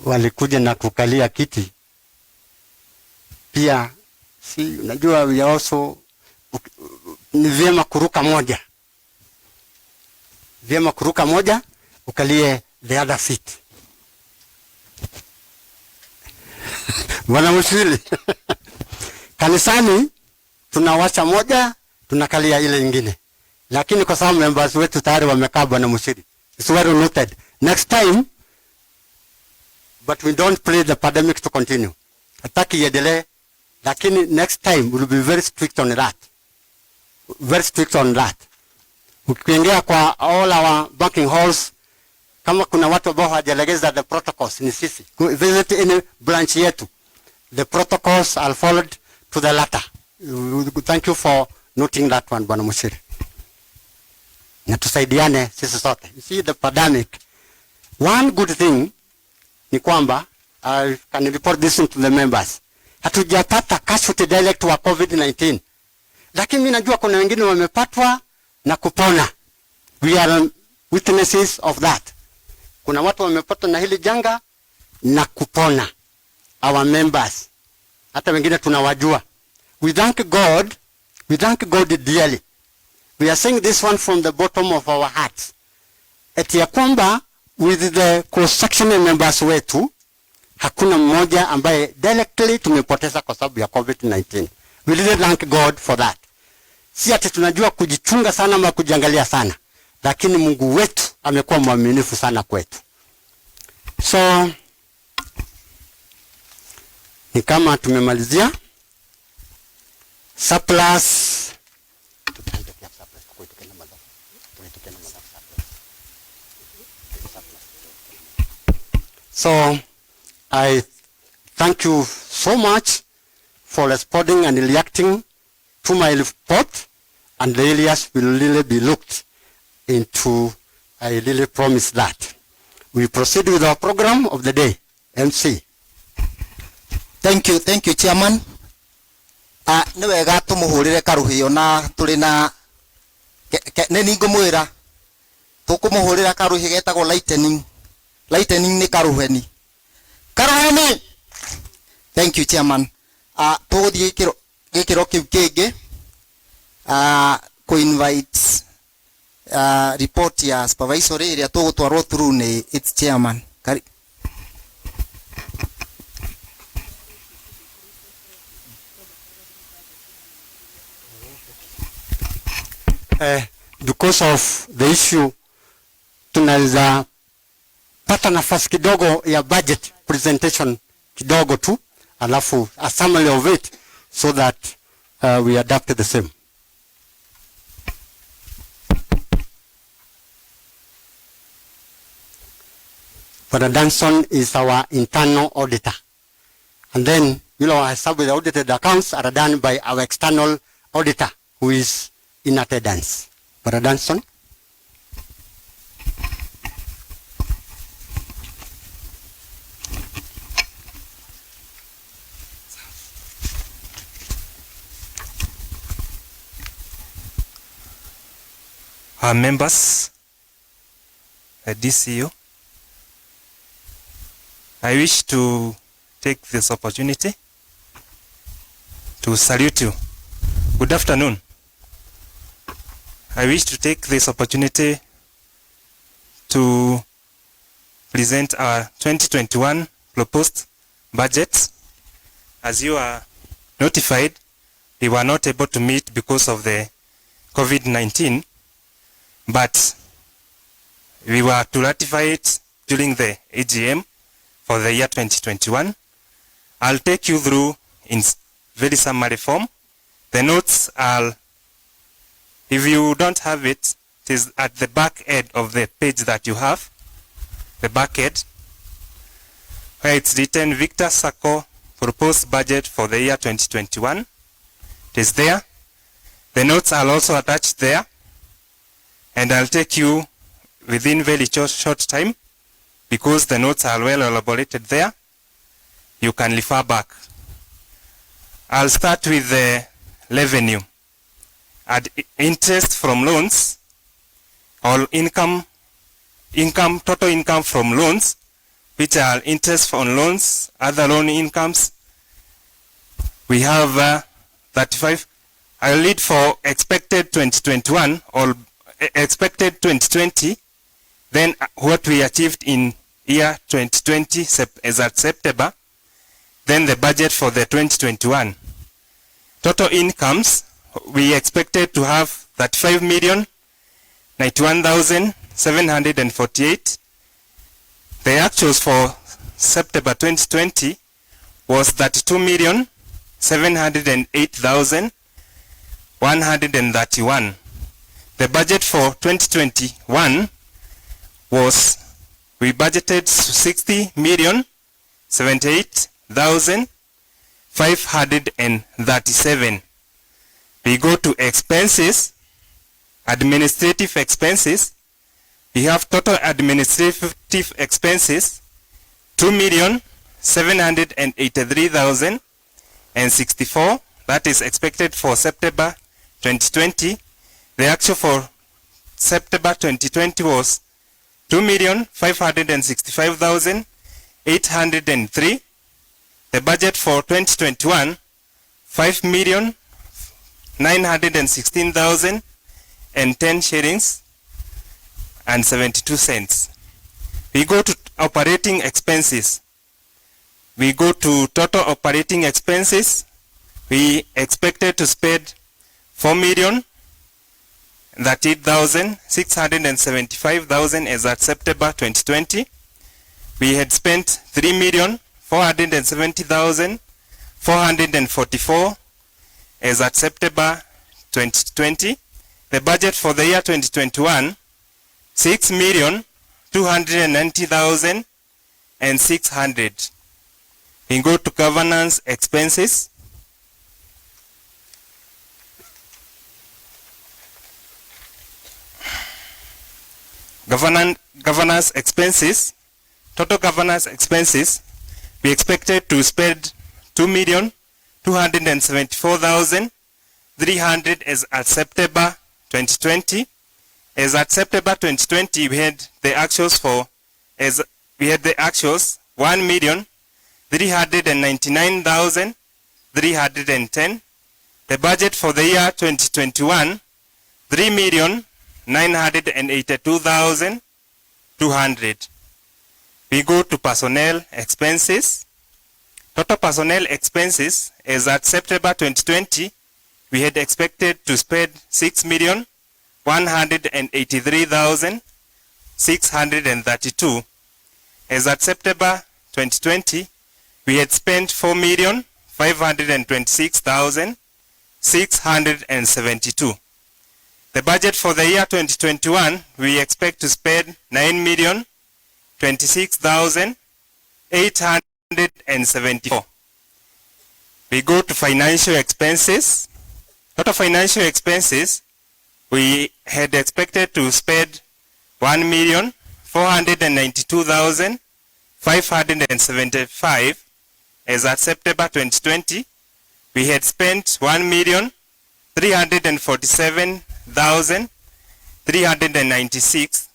walikuja na kukalia kiti pia, si unajua, we also ni vyema kuruka moja, ukalie the other seat. Bwana Mushiri, kanisani tunawacha moja, tunakalia ile nyingine, lakini kwa sababu members wetu tayari wamekaa, Bwana Mushiri, it's well noted. Next time, but we don't pray the pandemic to continue. hataki iendelee, lakini next time we'll be very strict on that. Very strict on that. Ukiingia kwa all our banking halls, kama kuna watu ambao hawajalegeza the protocols, ni sisi. Visit any branch yetu. The protocols are followed to the letter. Thank you for noting that one, Bwana Mushiri. Na tusaidiane sisi sote. You see the pandemic. One good thing ni kwamba, I can report this to the members. Hatujapata casualty direct wa COVID-19. Lakini mimi najua kuna wengine wamepatwa na kupona. We are witnesses of that. Kuna watu wamepatwa na hili janga na kupona. Our members. Hata wengine tunawajua. We thank God dearly. We are saying this one from the bottom of our hearts. Eti ya kwamba with the cross-sectional members wetu, hakuna mmoja ambaye directly tumepoteza kwa sababu ya COVID-19. We really thank God for that. Si ati tunajua kujichunga sana ama kujiangalia sana, lakini Mungu wetu amekuwa mwaminifu sana kwetu. So ni kama tumemalizia surplus. So I thank you so much for responding and reacting to my report, and the areas will really be looked into. I really promise that. We proceed with our program of the day. MC. Thank you Chairman. Ni wega tumuhurire karuhio na tuli na nini ngumwira tukumuhurira karuhi getagwo lightning ni karuheni. Thank you Chairman. Tuguthie gikiro kiu kingi ku invite report ya supervisory area tugutwarwo through ni its chairman. Because of the issue, tunaweza pata nafasi kidogo ya budget presentation kidogo tu, alafu a summary of it so that we adapt the same. Father Danson is our internal auditor. And then, I serve with the audited accounts are done by our external auditor, who is in attendance. Father Danson. Our members, DCU, I wish to take this opportunity to salute you. Good afternoon. I wish to take this opportunity to present our 2021 proposed budget. As you are notified, we were not able to meet because of the COVID-19, but we were to ratify it during the AGM for the year 2021. I'll take you through in very summary form. The notes are, if you don't have it, it is at the back end of the page that you have, the back end, where it's written Viktas Sacco proposed budget for the year 2021. It is there. The notes are also attached there, and I'll take you within very short time because the notes are well elaborated there. You can refer back. I'll start with the revenue. At interest from loans or total income from loans, which are interest on loans, other loan incomes. We have 35. I'll read for expected 2021 or expected 2020, then what we achieved in year 2020 as at September, then the budget for the 2021. Total incomes, we expected to have 35,091,748. The actuals for September 2020 was 32,708,131. The budget for 2021 was, we budgeted 60,078,537. We go to expenses, administrative expenses. We have total administrative expenses 2,783,064. That is expected for September 2020. The actual for September 2020 was 2,565,803. The budget for 2021, 5,916,010 shillings and 72 cents. We go to operating expenses. We go to total operating expenses. We expected to spend 4,038,675,000 as at September 2020. We had spent 3,470,444 as at September 2020. The budget for the year 2021, 6,290,600. We go to governance expenses. Governance expenses, total governance expenses, we expected to spend 2,274,300 as at September 2020. As at September 2020, we had the actuals 1,399,310. The budget for the year 2021, 3,982,200. We go to personnel expenses. Total personnel expenses as at September 2020, we had expected to spend 6,183,632. As at September 2020, we had spent 4,526,672. The budget for the year 2021, we expect to spend 9,026,874. We go to financial expenses. Total financial expenses, we had expected to spend 1,492,575 as at September 2020. We had spent 1,347,396.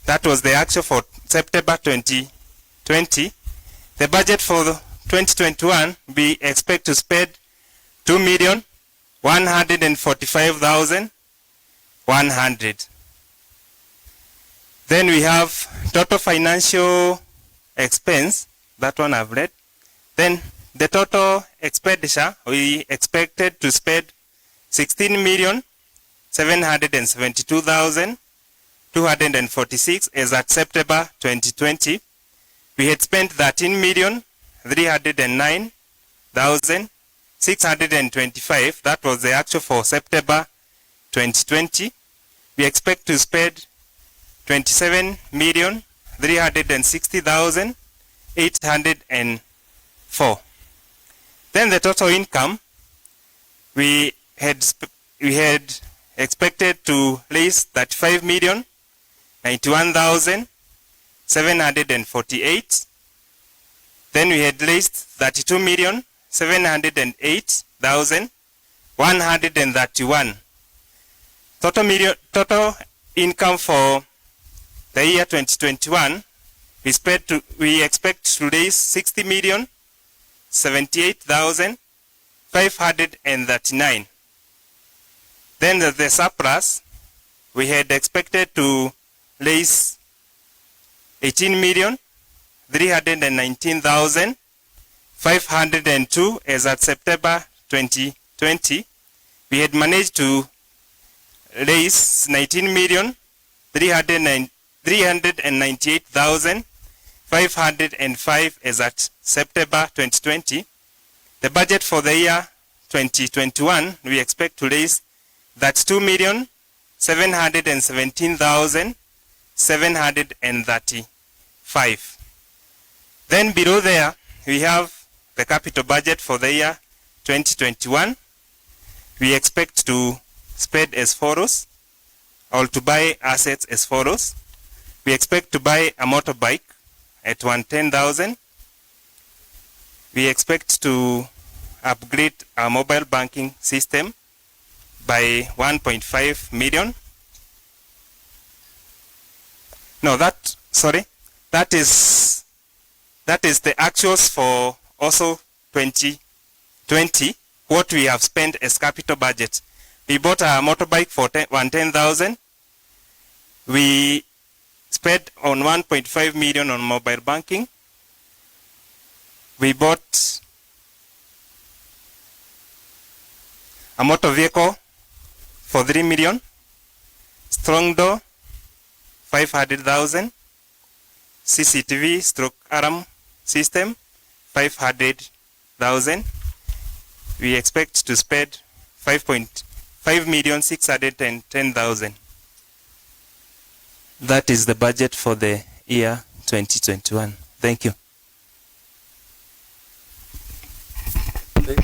That was the actual for September 2020. The budget for 2021, we expect to spend 2,145,100. Then we have total financial expense, that one I've read. Then the total expenditure, we expected to spend 16,772,246 as at September 2020. We had spent 13,309,625. That was the actual for September 2020. We expect to spend 27,360,804. Then the total income, we had expected to raise 35,091,748. Then we had raised 32,708,131. Total income for the year 2021, we expect to raise 60,078,539. Then the surplus, we had expected to raise 18,319,502 as at September 2020. We had managed to raise 19,398,5 505 as at September 2020. The budget for the year 2021, we expect to raise that 2,717,735. Then below there, we have the capital budget for the year 2021. We expect to spend as follows, or to buy assets as follows. We expect to buy a motorbike at 110,000. We expect to upgrade our mobile banking system by 1.5 million. No, that is the actuals for also 2020, what we have spent as capital budget. We bought a motorbike for 110,000. We spent on 1.5 million on mobile banking. We bought a motor vehicle for 3 million. Strong door, 500,000. CCTV stroke alarm system, 500,000. We expect to spend 5,610,000. That is the budget for the year 2021. Thank you.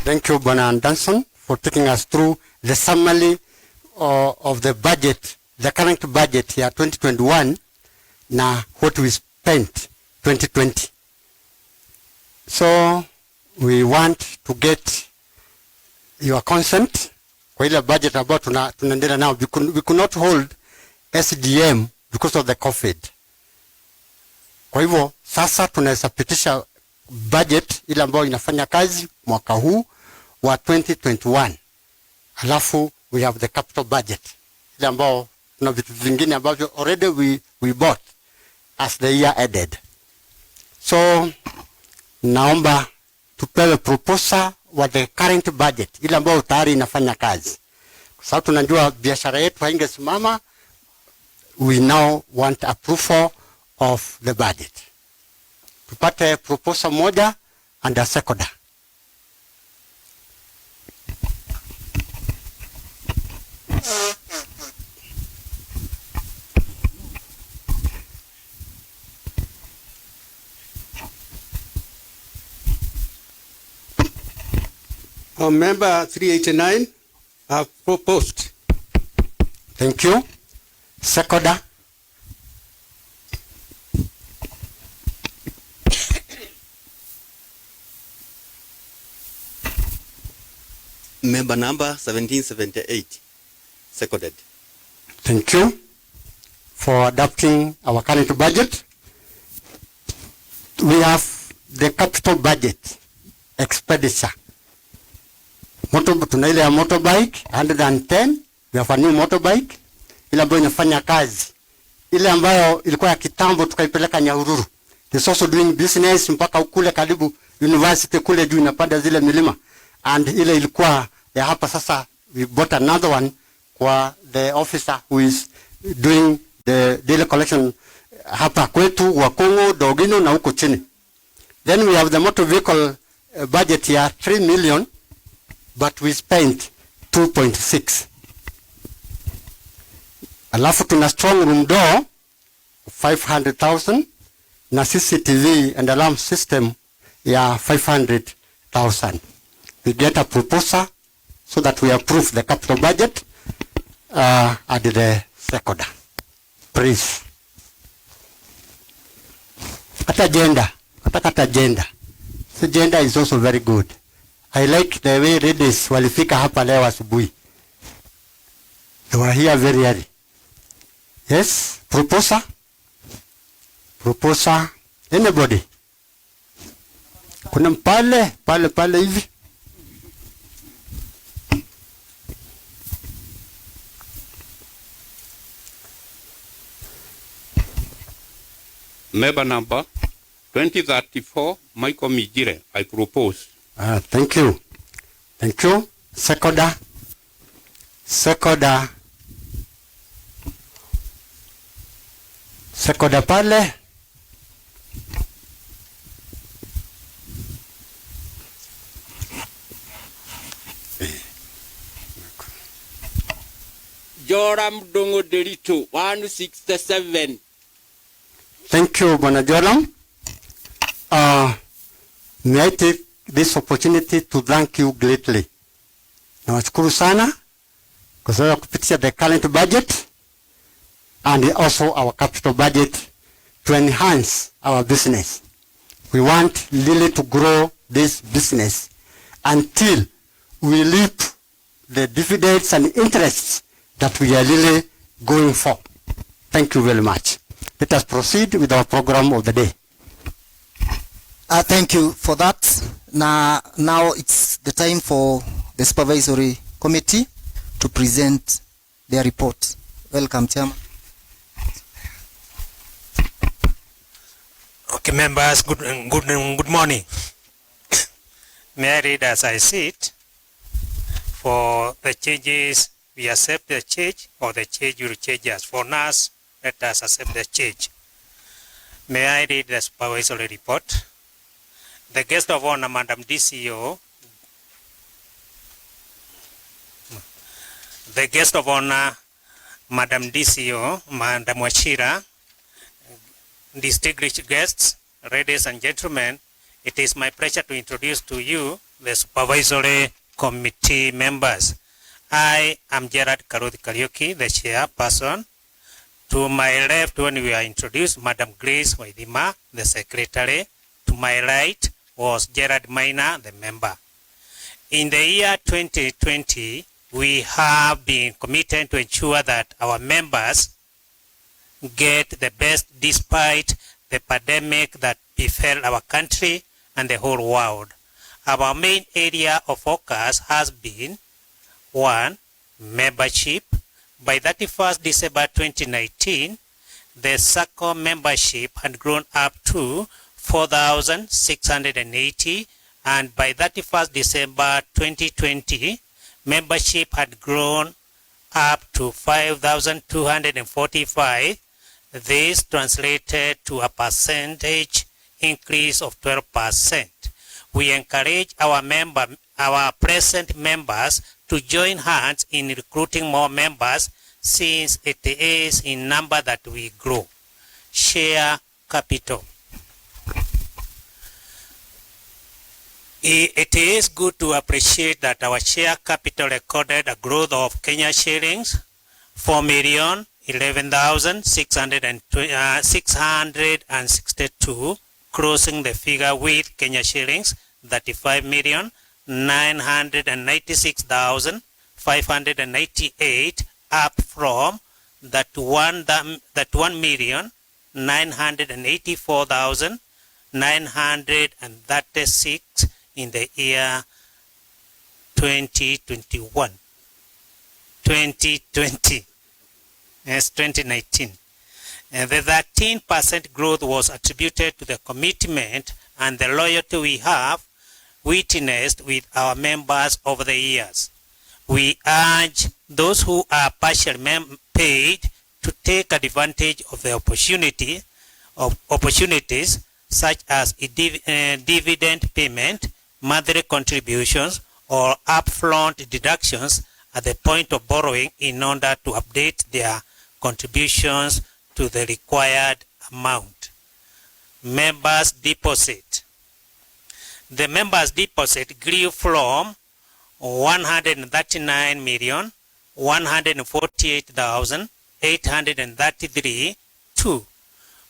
Thank you, Bwana Danson, for taking us through the summary of the budget, the current budget here 2021, na what we spent 2020. So we want to get your consent kwa ile budget ambayo tunaendelea now. We could not hold SDM because of the COVID. Kwa hivyo sasa tunaweza pitisha budget ile ambayo inafanya kazi mwaka huu wa 2021. Alafu we have the capital budget ile ambayo tuna vitu vingine ambavyo already we bought as the year ended. So naomba tupewe proposal wa the current budget ile ambayo tayari inafanya kazi. Kwa sababu tunajua biashara yetu haingesimama. We now want approval of the budget. Tupate proposal moja and a second. Member 389 have proposed. Thank you. Second. Member number 1778, seconded. Thank you for adopting our current budget. We have the capital budget expenditure. Tuna ile ya motorbike 110, we have a new motorbike ile ambayo inafanya kazi. Ile ambayo ilikuwa ya kitambo tukaipeleka Nyahururu. It's also doing business mpaka ukule karibu university kule juu inapanda zile milima. And ile ilikuwa ya hapa sasa, we bought another one kwa the officer who is doing the daily collection hapa kwetu Wakongo, Dogino na huko chini. Then we have the motor vehicle budget here 3 million, but we spent 2.6. Alafu tuna strong room door 500,000 na CCTV and alarm system ya 500,000. We get a proposal so that we approve the capital budget at the second. Please. At agenda. At agenda. The agenda is also very good. I like the way ladies walifika hapa leo asubuhi. They were here very early. Yes, proposal. Proposal. Anybody? Kuna pale hivi. Member number 2034, Michael Mijire, I propose. Thank you. Thank you. Second. Second pale. Joram Dongo Derito, 167. Thank you, Bwana Joram. May I take this opportunity to thank you greatly. Nawashukuru sana kwa sababu ya kupitia the current budget and also our capital budget to enhance our business. We want really to grow this business until we reap the dividends and interests that we are really going for. Thank you very much. Let us proceed with our program of the day. Thank you for that. Now it's the time for the supervisory committee to present their report. Welcome, Chairman. Okay, members, good morning. May I read as I see it? For the changes, we accept the change, or the change will change us. For us, let us accept the change. May I read the supervisory report? The guest of honor, Madam DCO. The guest of honor, Madam DCO, Madam Wachira, distinguished guests, ladies and gentlemen, it is my pleasure to introduce to you the supervisory committee members. I am Gerard Karuthi Kariuki, the chairperson. To my left, when we are introduced, Madam Grace Waidima, the secretary. To my right was Gerard Maina, the member. In the year 2020, we have been committed to ensure that our members get the best despite the pandemic that befell our country and the whole world. Our main area of focus has been 1. Membership. By 31st December 2019, the Sacco membership had grown up to 4,680, and by 31st December 2020, membership had grown up to 5,245. This translated to a percentage increase of 12%. We encourage our present members to join hands in recruiting more members, since it is in number that we grow. Share capital. It is good to appreciate that our share capital recorded a growth of Kenya shillings 4,11,662, crossing the figure with Kenya shillings 35,996,598, up from that 1,984,936 in the year 2020. Yes, 2019. And the 13% growth was attributed to the commitment and the loyalty we have witnessed with our members over the years. We urge those who are partially paid to take advantage of the opportunities such as dividend payment, monthly contributions, or upfront deductions at the point of borrowing in order to update their contributions to the required amount. Members' deposit. The members' deposit grew from 139,148,833 to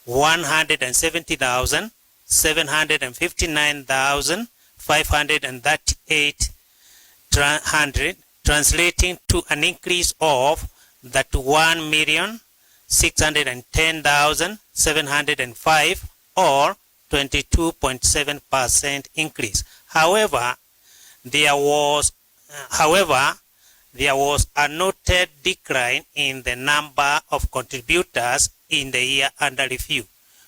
170,759,538, translating to an increase of that 1,610,705, or 22.7% increase. However, there was a noted decline in the number of contributors in the year under review,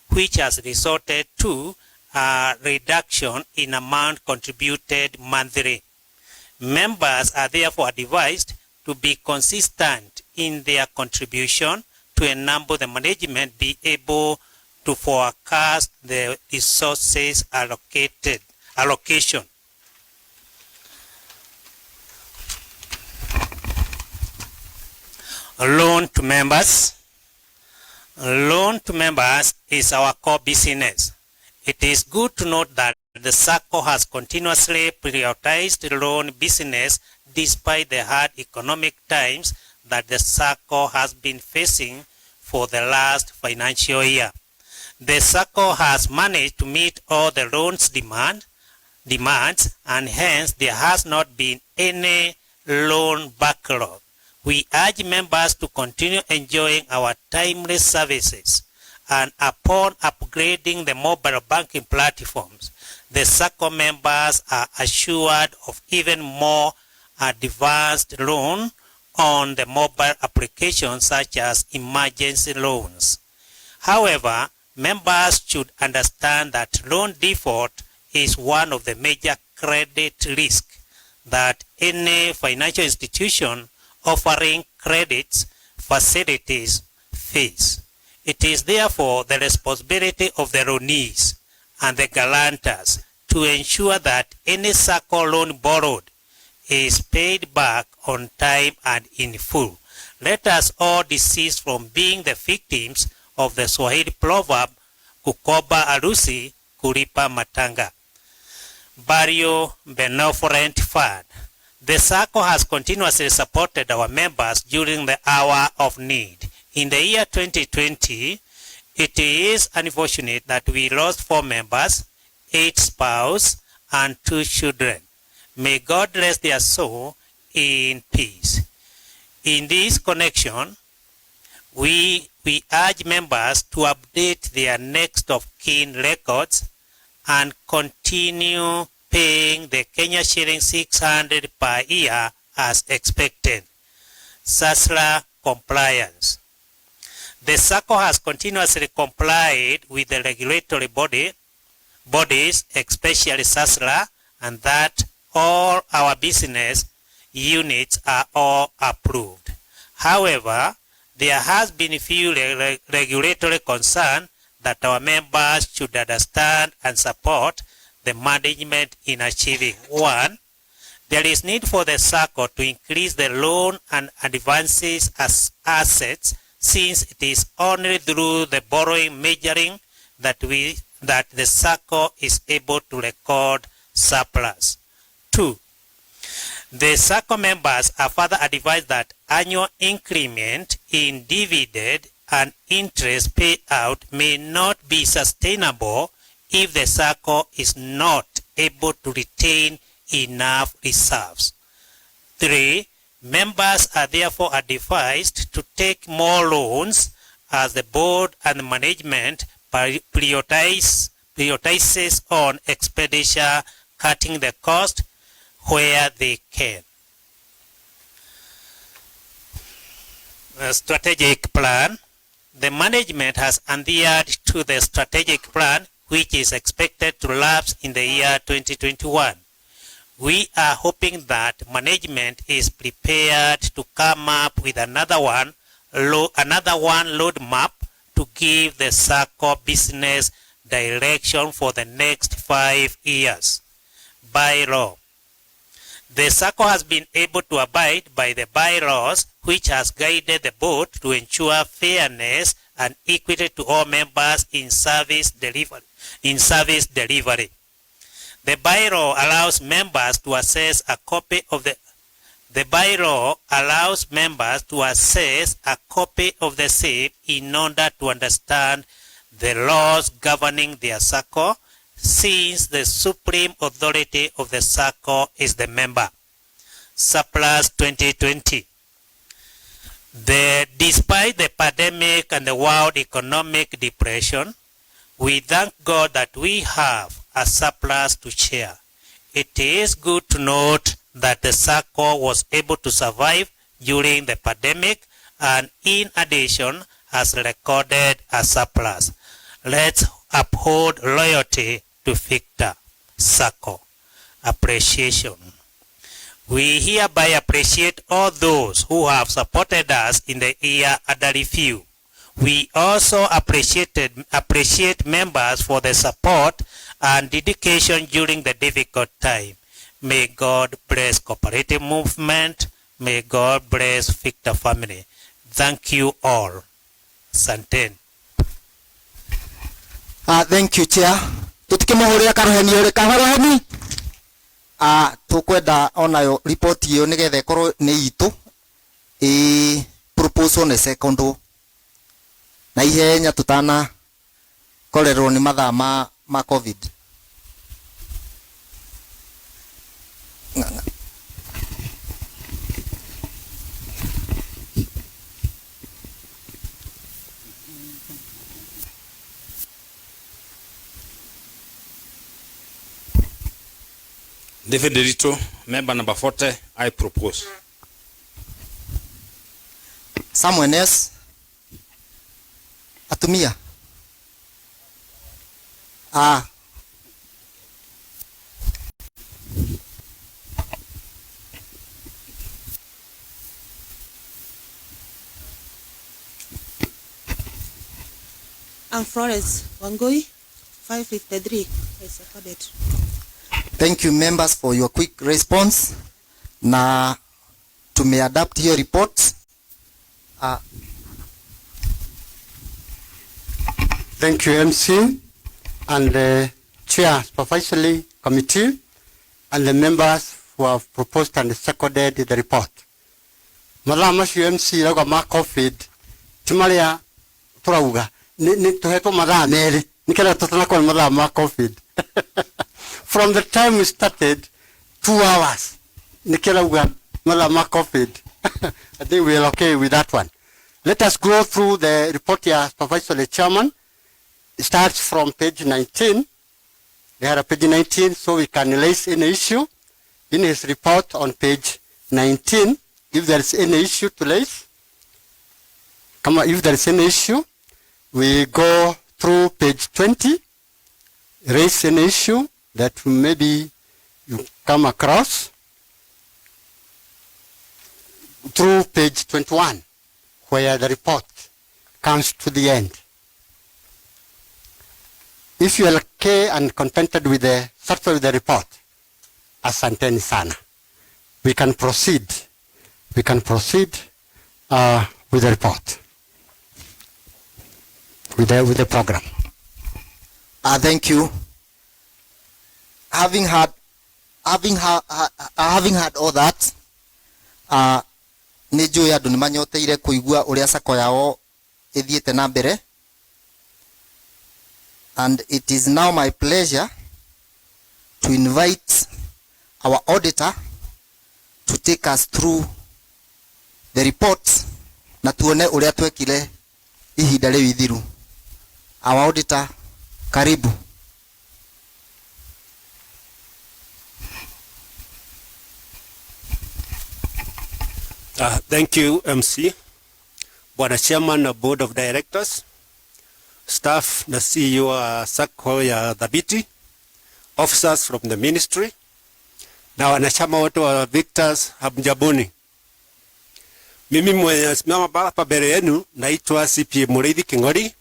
which has resulted to a reduction in amount contributed monthly. Members are therefore advised to be consistent in their contribution to enable the management be able to forecast the resources allocation. Loan to members. Loan to members is our core business. It is good to note that the Sacco has continuously prioritized loan business despite the hard economic times that the Sacco has been facing for the last financial year. The Sacco has managed to meet all the loans demands, and hence there has not been any loan backlog. We urge members to continue enjoying our timely services, and upon upgrading the mobile banking platforms, the Sacco members are assured of even more advanced loan on the mobile applications such as emergency loans. However, members should understand that loan default is one of the major credit risks that any financial institution offering credit facilities face. It is therefore the responsibility of the loanees and the guarantors to ensure that any Sacco loan borrowed is paid back on time and in full. Let us all desist from being the victims of the Swahili proverb, kukoba arusi, kulipa matanga. Barrio Benevolent Fund. The Sacco has continuously supported our members during the hour of need. In the year 2020, it is unfortunate that we lost 4 members, 8 spouses, and 2 children. May God rest their soul in peace. In this connection, we urge members to update their next of kin records and continue paying the Kenya shilling 600 per year as expected. SASLA compliance. The Sacco has continuously complied with the regulatory bodies, especially SASLA, and that all our business units are all approved. However, there has been few regulatory concern that our members should understand and support the management in achieving. 1. There is need for the Sacco to increase the loan and advances as assets, since it is only through the borrowing measuring that the Sacco is able to record surplus. 2. The Sacco members are further advised that annual increment in dividend and interest payout may not be sustainable if the Sacco is not able to retain enough reserves. 3. Members are therefore advised to take more loans as the board and management prioritizes on expenditure, cutting the cost where they can. A strategic plan. The management has adhered to the strategic plan, which is expected to lapse in the year 2021. We are hoping that management is prepared to come up with another one roadmap to give the Sacco business direction for the next 5 years. Bylaw. The Sacco has been able to abide by the bylaws, which has guided the board to ensure fairness and equity to all members in service delivery. The bylaw allows members to assess a copy of the same in order to understand the laws governing their Sacco, since the supreme authority of the Sacco is the member. Surplus 2020. Despite the pandemic and the world economic depression, we thank God that we have a surplus to share. It is good to note that the Sacco was able to survive during the pandemic and in addition has recorded a surplus. Let's uphold loyalty to Viktas Sacco. Appreciation. We hereby appreciate all those who have supported us in the year under review. We also appreciate members for the support and dedication during the difficult time. May God bless cooperative movement. May God bless Viktas family. Thank you all. Asanteni. Thank you, Chair. Tutikimahurira karoheni uri karoheni. Tukwenda onayo report iyo nigetha ikorwo ni itu proposal ne second na ihenya tutana korerwo ni mathaa ma covid. David Derito, member number 40, I propose. Someone else? Atumia? Florence Wangui, 553. I supported. Thank you members for your quick response. Na tumeadapt hiyo report. Thank you MC and the chair supervisory committee and the members who have proposed and seconded the report. Malama shi MC laga ma COVID timaria turauga ni tuheto mathaa meri nikela tutana kwa mathaa ma COVID. From the time we started 2 hours nikela uga mathaa ma COVID. I think we are okay with that one. Let us go through the report here, supervisory chairman. It starts from page 19. They are page 19, so we can raise any issue in his report on page 19. If there is any issue to raise, if there is any issue, we go through page 20, raise an issue that maybe you come across, through page 21, where the report comes to the end. If you are okay and contented with the structure of the report, asanteni sana. We can proceed. We can proceed with the report, with the program. Thank you. Having had all that, ni njui andu ni manyoteire kuigua uria Sacco yao ithiete na mbere, and it is now my pleasure to invite our auditor to take us through the report na tuone uria twekire ihinda riu ithiru. Our auditor, karibu. Thank you, MC. Bwana Chairman na Board of Directors, staff na CEO wa Sacco ya Dhabiti, officers from the ministry, na wanachama wote wa Viktas, hamjabuni. Mimi mwenye simama hapa mbele yenu naitwa CPA Mureithi King'ori,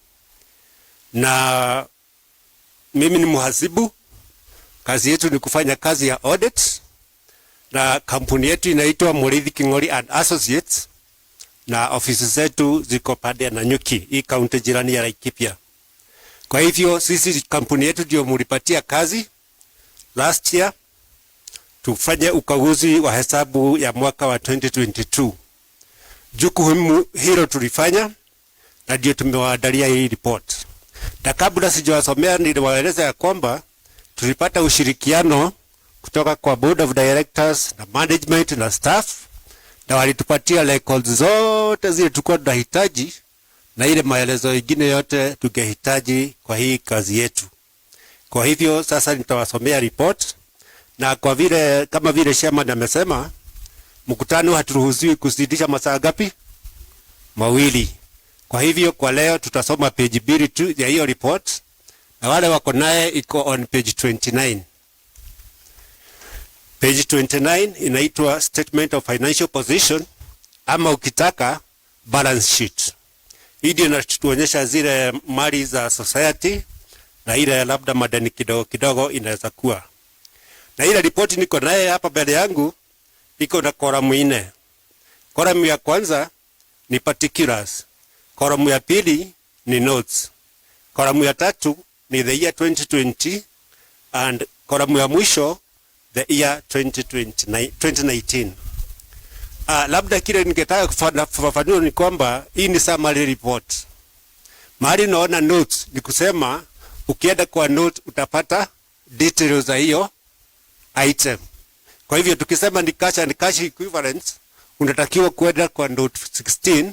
na mimi ni mhasibu. Kazi yetu ni kufanya kazi ya audit, na kampuni yetu inaitwa Mureithi King'ori and Associates, na ofisi zetu ziko pande ya Nanyuki, hii kaunti jirani ya Laikipia. Kwa hivyo sisi kampuni yetu ndio mulipatia kazi last year tufanye ukaguzi wa hesabu ya mwaka wa 2022. Jukumu hilo tulifanya na ndio tumewaandalia hii report. Na kabla sijawasomea niliwaeleza ya kwamba tulipata ushirikiano kutoka kwa Board of Directors na management na staff, na walitupatia records zote zile tulikuwa tunahitaji na ile maelezo mengine yote tungehitaji kwa hii kazi yetu. Kwa hivyo sasa nitawasomea report, na kwa vile kama vile chairman amesema mkutano haturuhusiwi kuzidisha masaa ngapi? 2. Kwa hivyo kwa leo tutasoma page 2 tu ya hiyo report, na wale wako naye iko on page 29. Page 29 inaitwa Statement of Financial Position, ama ukitaka balance sheet. Hii ndio inatuonyesha zile mali za society na ile labda madeni kidogo kidogo inaweza kuwa. Na ile report niko naye hapa mbele yangu iko na column 4. Column ya kwanza ni particulars. Kolamu ya pili ni notes. Kolamu ya tatu ni the year 2020 and kolamu ya mwisho the year 2019. Labda kile ningetaka kufafanua ni kwamba hii ni summary report. Mahali naona notes ni kusema ukienda kwa note utapata details za hiyo item. Kwa hivyo tukisema ni cash and cash equivalents, unatakiwa kuenda kwa note 16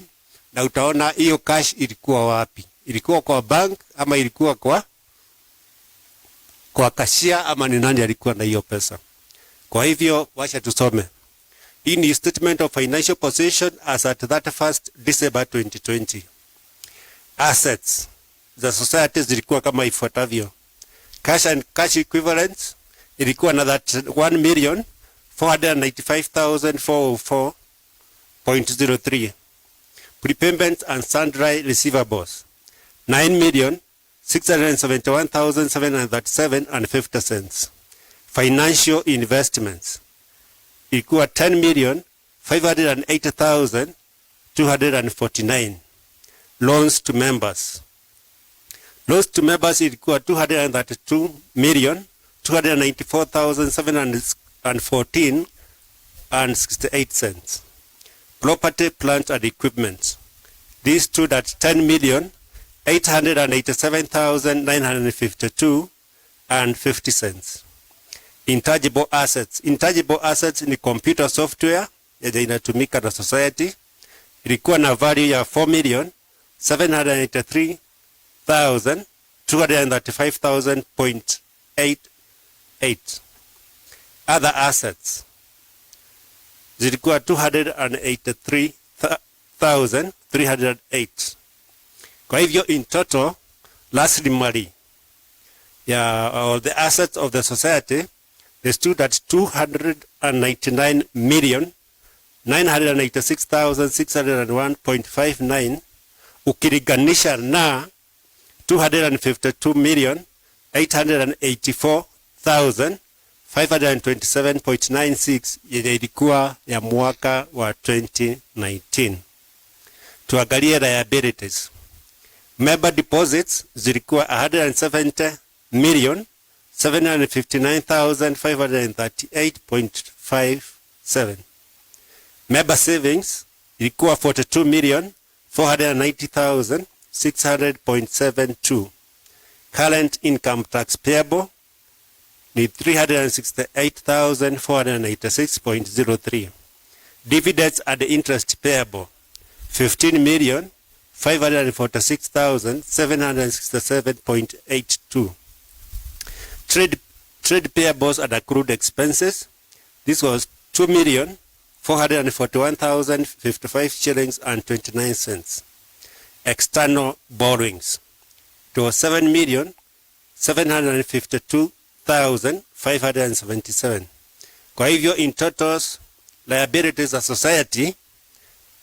na utaona hiyo cash ilikuwa wapi. Ilikuwa kwa bank ama ilikuwa kwa cashier ama ni nani alikuwa na hiyo pesa. Kwa hivyo wacha tusome. Hii ni statement of financial position as at 31st December 2020. Assets za society zilikuwa kama ifuatavyo. Cash and cash equivalents ilikuwa na 1,495,404.03. Prepayments and sundry receivables 9,671,737 cents. Financial investments ilikuwa 10,580,249. Loans to members ilikuwa 292,294,714 and 68 cents. Property, plant and equipment, these stood at 10,887,952 and 50 cents. Intangible assets ni computer software yenye inatumika na society, ilikuwa na value ya 4,783,235,000.88. Other assets zilikuwa 283,308. Kwa hivyo in total rasilimali ya all the assets of the society they stood at 299,986,601.59 ukilinganisha na 252,884,527.96 yenye ilikuwa ya mwaka wa 2019. Tuangalie liabilities. Member deposits zilikuwa 170,759,538.57. Member savings ilikuwa 42,490,600.72. Current income tax payable ni 368,486.03. Dividends and interest payable 15,546,767.82. Trade payables and accrued expenses, this was 2,441,055 shillings and 29 cents. External borrowings, it was 7,752,577. Kwa hivyo in totals liabilities of society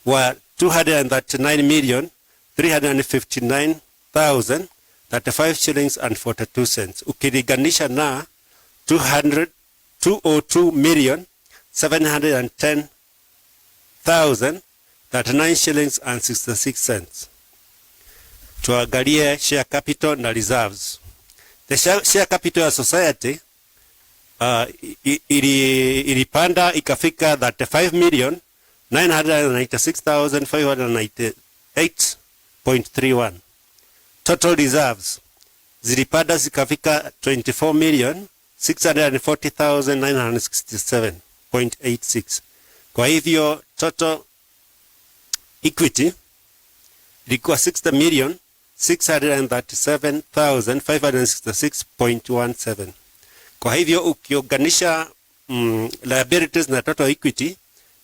were 239,359,035 shillings and 42 cents. Ukilinganisha na 202,710,039 shillings and 66 cents. Tuangalie share capital na reserves. The share capital ya society ilipanda ikafika 35,996,598.31. Total reserves zilipanda zikafika 24,640,967.86. Kwa hivyo total equity ilikuwa 60,637,566.17. Kwa hivyo ukiunganisha liabilities na total equity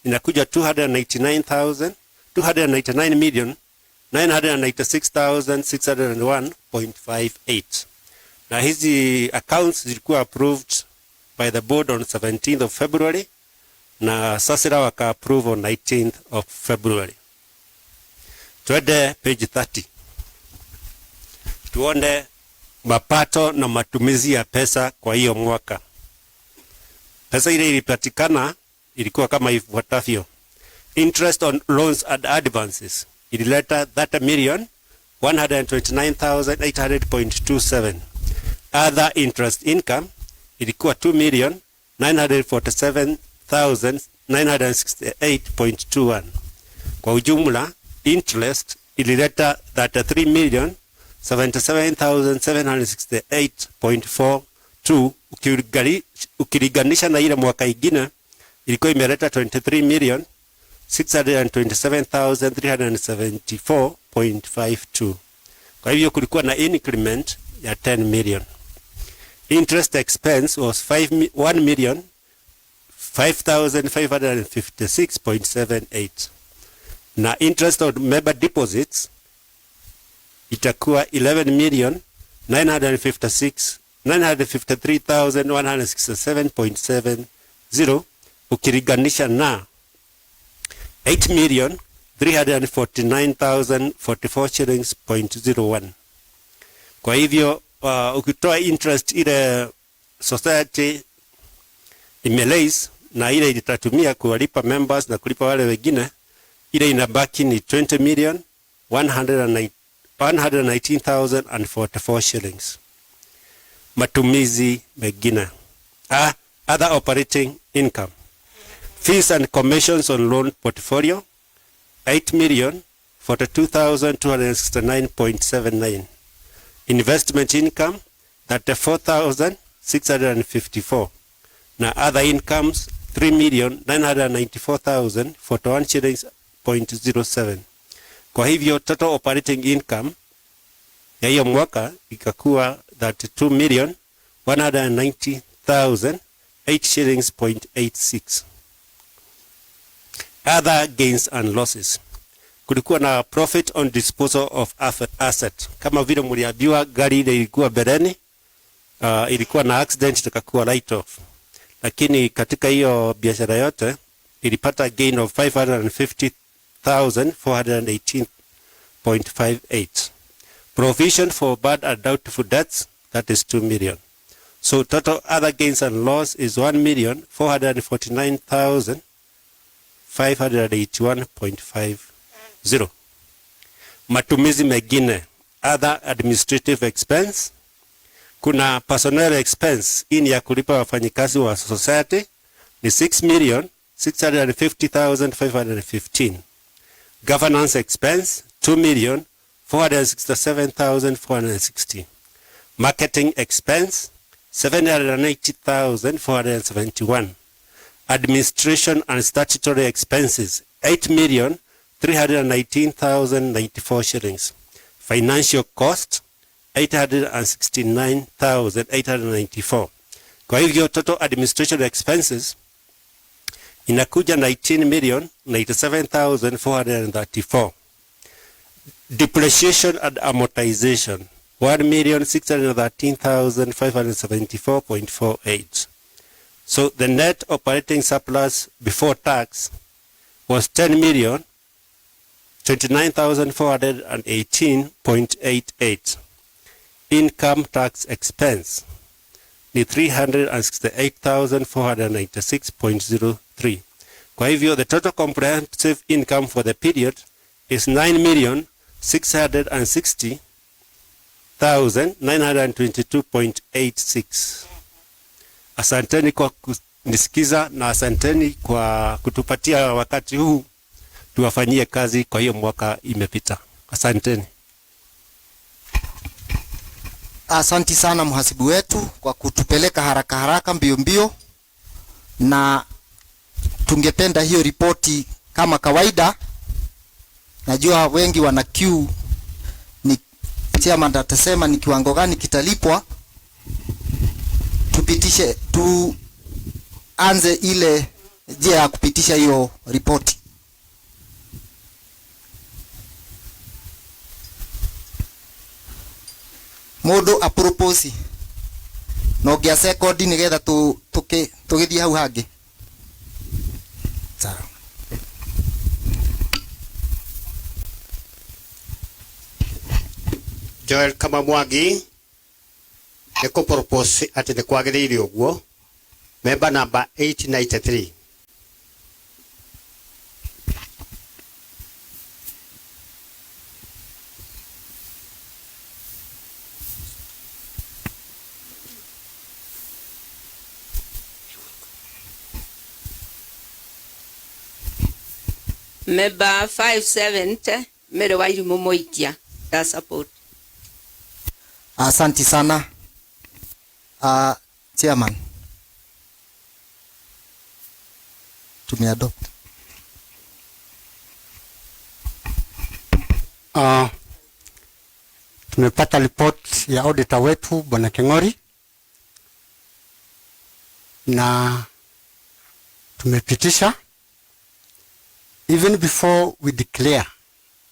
inakuja 299,996,601.58. Na hizi accounts zilikuwa approved by the board on 17th of February na sasira waka approve on 19th of February. Tuende page 30. Tuone mapato na matumizi ya pesa kwa hiyo mwaka. Pesa ile ilipatikana ilikuwa kama ifuatavyo. interest on loans and advances ilileta 30,129,800.27. Other interest income ilikuwa 2,947,968.21. Kwa ujumla interest ilileta 33,077,768.42 ukilinganisha na ile mwaka ingine ilikuwa imeleta 23,627,374.52. Kwa hivyo kulikuwa na increment ya 10 million. Interest expense was 1,556.78. Na interest on member deposits itakuwa 11,953,167.70 ukilinganisha na 8,349,044 shillings.01. Kwa hivyo ukitoa interest ile society imelays na ile itatumia kuwalipa members na kulipa wale wengine, ile inabaki ni 20,119,044 shillings. Matumizi mengine. Other operating income. Fees and commissions on loan portfolio 8,042,269.79. Investment income 34,654. Na other incomes 3,994,041 shillings.07. Kwa hivyo total operating income ya hiyo mwaka ikakuwa 32,190,008 shillings.86. Other gains and losses. Kulikuwa na profit on disposal of asset. Kama vile mliambiwa gari ile ilikuwa bereni, ilikuwa na accident tukakuwa write off. Lakini katika hiyo biashara yote ilipata gain of 550,418.58. Provision for bad and doubtful debts, that is 2 million. So total other gains and loss is 1,449,581.50. Matumizi mengine, other administrative expense. Kuna personnel expense, hii ni ya kulipa wafanyikazi wa society, ni 6,650,515. Governance expense 2,467,460. Marketing expense 780,471. Administration and statutory expenses 8,319,094 shillings. Financial cost 869,894. Kwa hivyo total administration expenses inakuja 19,097,434. Depreciation and amortization 1,613,574.48. So the net operating surplus before tax was 10,029,418.88. Income tax expense ni 368,496.03. Kwa hivyo the total comprehensive income for the period is 9,600,922.86. Asanteni kwa kunisikiza na asanteni kwa kutupatia wakati huu tuwafanyie kazi kwa hiyo mwaka imepita. Asanteni. Asanti sana mhasibu wetu kwa kutupeleka haraka haraka mbio mbio, na tungependa hiyo ripoti kama kawaida. Najua wengi wana queue, ni chairman atasema ni kiwango gani kitalipwa, tupitishe tuanze ile njia ya kupitisha hiyo ripoti. Modo apropose no gya second ni getha tugithie hau hangi. Sawa. Joel kama Mwangi eko propose ati ne kwagiriire uguo. Member number 893. Member 570 Mairo-Inya Moikia. That support. Asante sana. Chairman. Tumeadopt. Tumepata report ya auditor wetu Bwana Keng'ori na tumepitisha even before we declare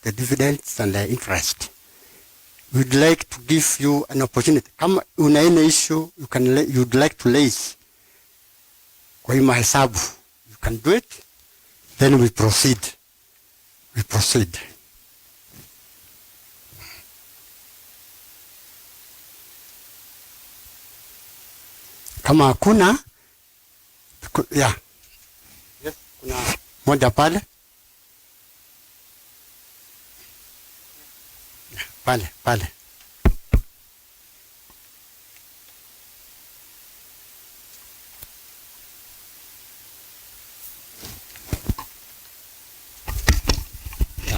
the dividends and the interest. We'd like to give you an opportunity. Kama una any issue you'd like to raise kwa hii mahesabu, you can do it, then we proceed. Kama hakuna, yeah. Yes, kuna moja pale. Pale.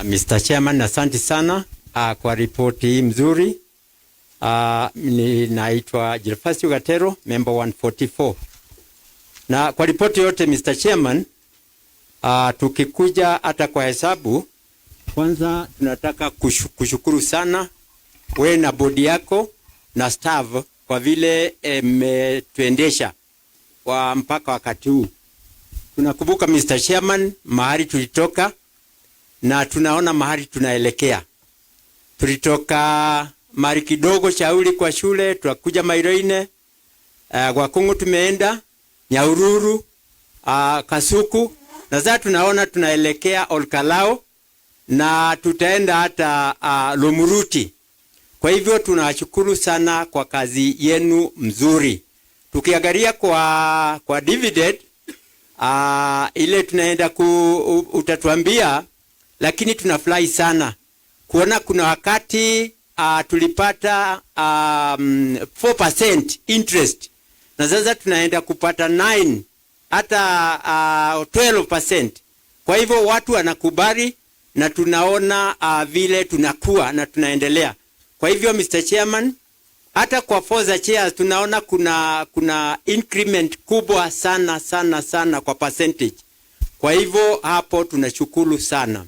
Mr. Chairman, asante sana kwa ripoti hii mzuri. Ninaitwa Gervasio Gatero, member 144. Na kwa ripoti yote Mr. Chairman, tukikuja hata kwa hesabu, kwanza tunataka kushukuru sana we na bodi yako na staff kwa vile mmetuendesha kwa mpaka wakati huu. Tunakumbuka Mr. Chairman mahali tulitoka na tunaona mahali tunaelekea. Tulitoka mari kidogo shauri kwa shule, tukakuja Mairo-Inya, kwa Kungu tumeenda, Nyahururu, Kasuku, na sasa tunaona tunaelekea Olkalao na tutaenda hata Lomuruti. Kwa hivyo tunashukuru sana kwa kazi yenu mzuri. Tukiangalia kwa dividend ile tunaenda utatuambia, lakini tunafurahi sana kuona kuna wakati tulipata 4% interest na sasa tunaenda kupata 9 hata 12%. Kwa hivyo watu wanakubali na tunaona vile tunakuwa na tunaendelea. Kwa hivyo Mr. Chairman, hata kwa forza chairs tunaona kuna increment kubwa sana kwa percentage. Kwa hivyo hapo tunashukuru sana.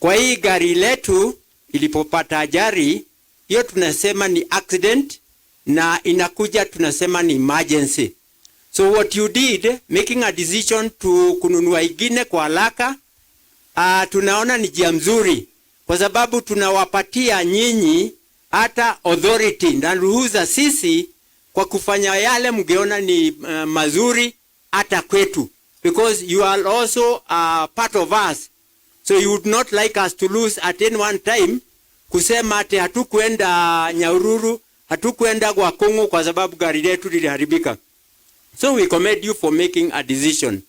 Kwa hii gari letu ilipopata ajali, hiyo tunasema ni accident na inakuja tunasema ni emergency. So what you did, making a decision to kununua ingine kwa haraka, tunaona ni njia mzuri kwa sababu tunawapatia nyinyi hata authority na ruhusa sisi kwa kufanya yale mgeona ni mazuri hata kwetu, because you are also part of us. So you would not like us to lose at any one time kusema ati hatukwenda Nyahururu, hatukwenda kwa Kungu kwa sababu gari letu liliharibika. So we commend you for making a decision.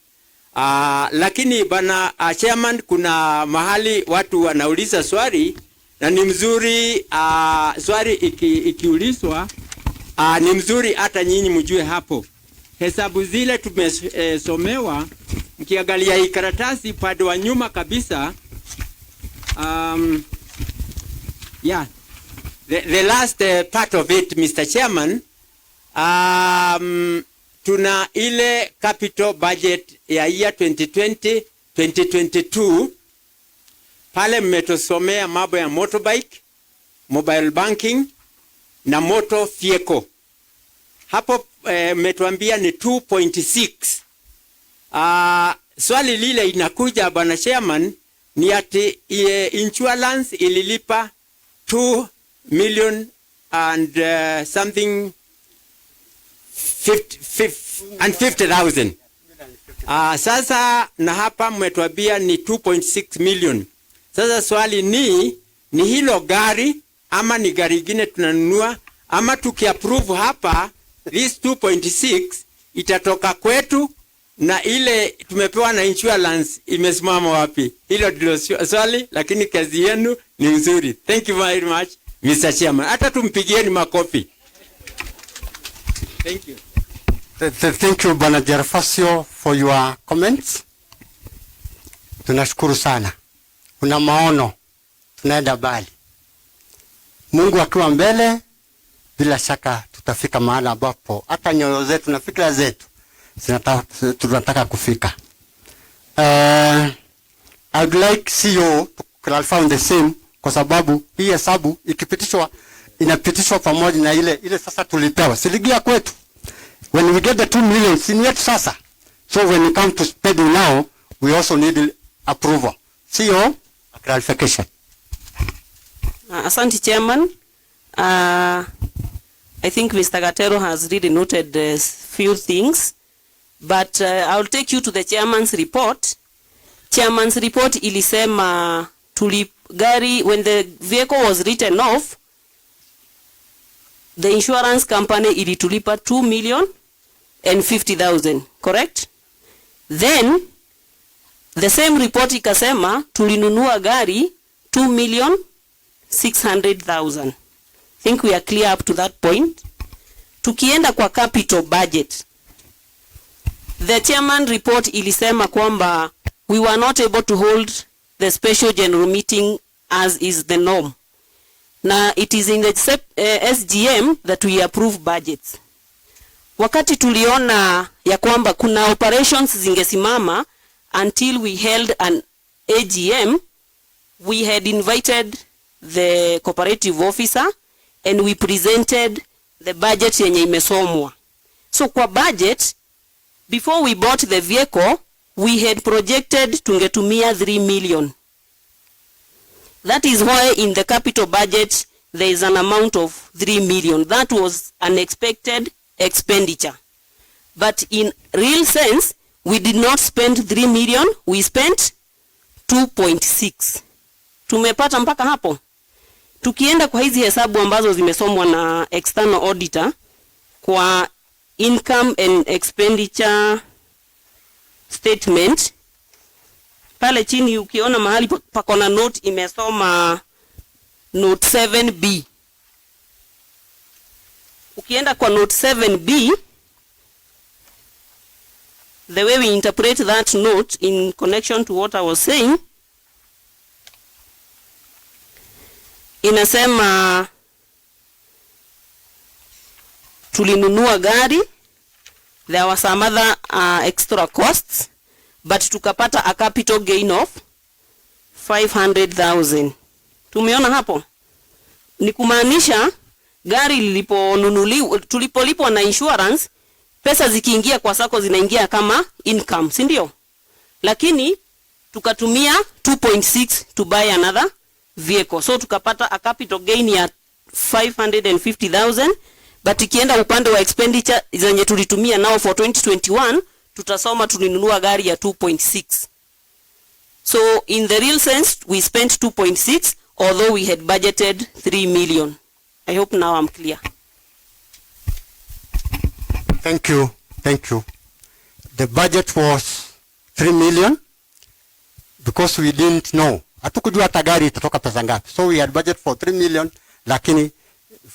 Lakini bana chairman, kuna mahali watu wanauliza swali na ni mzuri swali ikiulizwa ni mzuri hata nyinyi mjue hapo. Hesabu zile tumesomewa, mkiangalia hii karatasi upande wa nyuma kabisa, yeah, the last part of it Mr. Chairman, tuna ile capital budget ya year 2020-2022 pale mmetosomea mambo ya motorbike, mobile banking na motor vehicle. Hapo mmetuambia ni 2.6. Swali lile inakuja bwana chairman, ni ati insurance ililipa 2 million and something 50,000. Sasa na hapa mmetuambia ni 2.6 million. Sasa swali ni hilo gari ama ni gari ingine tunanunua, ama tukiapprove hapa this 2.6 itatoka kwetu na ile tumepewa na insurance imesimama wapi? Hilo ndilo swali, lakini kazi yenu ni nzuri. Thank you very much Mr. Chairman. Hata tumpigieni makofi. Thank you. Thank you Bwana Gervasio for your comments. tunashukuru sana. Una maono, tunaenda mbali. Mungu akiwa mbele, bila shaka tutafika mahali ambapo hata nyoyo zetu na fikra zetu tunataka kufika. I would like CEO to clarify on the same, kwa sababu hii hesabu inapitishwa pamoja na ile sasa tulipewa. Siligia kwetu. When we get the 2 million, si yetu sasa. So when we come to spending now, we also need approval. CEO, a clarification. Asante Chairman. I think Mr. Gatero has really noted a few things, but I'll take you to the Chairman's report. Chairman's report ilisema gari, when the vehicle was written off, the insurance company ilitulipa 2,050,000, correct? Then the same report ikasema tulinunua gari 2,600,000. I think we are clear up to that point. Tukienda kwa capital budget, the chairman report ilisema kwamba we were not able to hold the special general meeting as is the norm. Na it is in the SGM that we approve budgets. Wakati tuliona ya kwamba kuna operations zingesimama until we held an AGM, we had invited the cooperative officer and we presented the budget yenye imesomwa. So kwa budget, before we bought the vehicle, we had projected tungetumia 3 million. That is why in the capital budget there is an amount of 3 million. That was unexpected expenditure. But in real sense, we did not spend 3 million, we spent 2.6. Tumepata mpaka hapo. Tukienda kwa hizi hesabu ambazo zimesomwa na external auditor kwa income and expenditure statement, pale chini ukiona mahali pako na note imesoma note 7B. Ukienda kwa note 7B, the way we interpret that note in connection to what I was saying, inasema tulinunua gari, there were some other extra costs, but tukapata a capital gain of 500,000. Tumeona hapo? Ni kumaanisha gari tulipolipwa na insurance, pesa zikiingia kwa Sacco zinaingia kama income, si ndio? Lakini tukatumia 2.6 to buy another vehicle. So tukapata a capital gain ya 550,000, but ikienda upande wa expenditure zenye tulitumia nao for 2021, tutasoma tulinunua gari ya 2.6. So in the real sense, we spent 2.6, although we had budgeted 3 million. I hope now I'm clear. Thank you. Thank you. The budget was 3 million because we didn't know. Hatukujua hata gari itatoka pesa ngapi. So we had budget for 3 million, lakini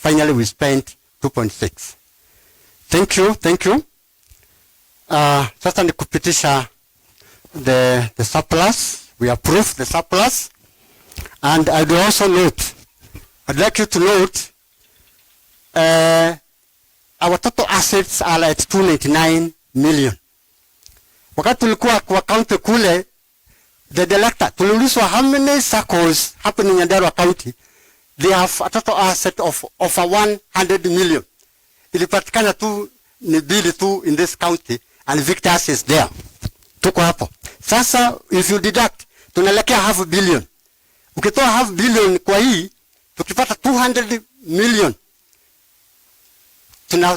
finally we spent 2.6. Thank you. Thank you. Sasa ni kupitisha the surplus. We approve the surplus. And I'd also note, I'd like you to note, our total assets are at 299 million. Wakati tulikuwa kwa county kule, the director, tuliulizwa how many Saccos happen in Nyandarua County. They have a total asset of over 100 million. Ilipatikana tu ni bili tu in this county, and Viktas is there. Tuko hapo. Sasa, if you deduct, tunalekea half a billion. Ukitoa half billion kwa hii, tukipata 200 million,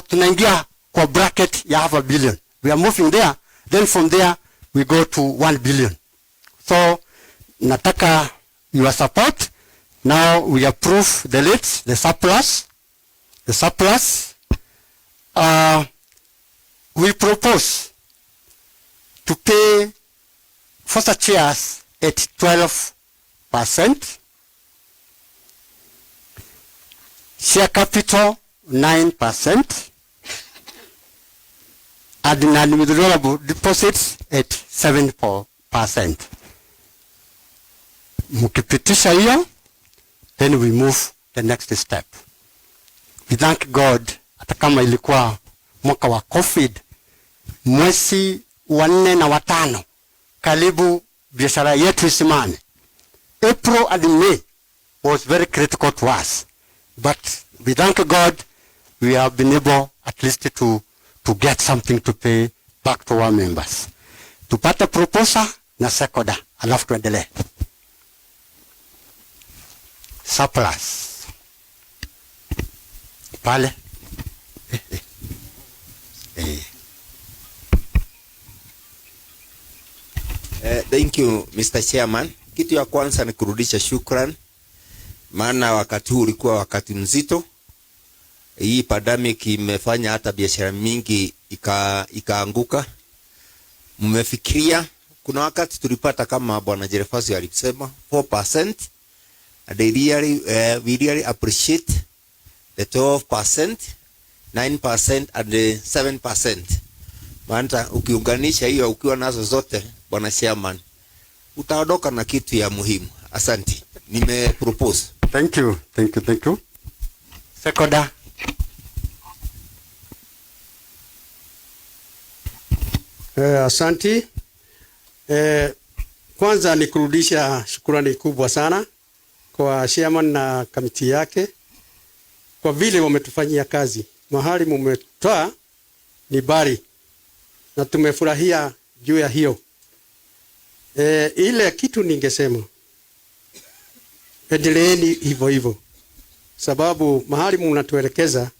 tunaingia kwa bracket ya half a billion. We are moving there, then from there, we go to 1 billion. So, nataka your support. Now we approve the leads, the surplus. The surplus. We propose to pay foster chairs at 12%, share capital 9%, and non-withdrawable deposits at 7%. Mkipitisha hiyo, then we move the next step. We thank God, hata kama ilikuwa mwaka wa COVID, mwezi wa 4 na wa 5, karibu biashara yetu isimame. April and May was very critical to us, but we thank God we have been able at least to get something to pay back to our members. Tupate proposal na sekoda, alafu tuendelee. Surplus. Pale. Thank you Mr. Chairman. Kitu ya kwanza ni kurudisha shukran, maana wakati huu ulikuwa wakati mzito. Hii pandemic imefanya hata biashara mingi ikaanguka. Mmefikiria, kuna wakati tulipata kama Bwana Jerefasi alisema 4%, and we really appreciate the 12%, 9% and the 7%. Maana ukiunganisha hiyo ukiwa nazo zote, Bwana Chairman, utaondoka na kitu ya muhimu. Asante. Propose. Thank you. Sekoda. Asante. Kwanza ni kurudisha shukrani kubwa sana kwa chairman na kamiti yake kwa vile wametufanyia kazi. Mahali mmetoa ni bari na tumefurahia juu ya hiyo. Ile kitu ningesema, endeleeni hivyo hivyo, sababu mahali mnatuelekeza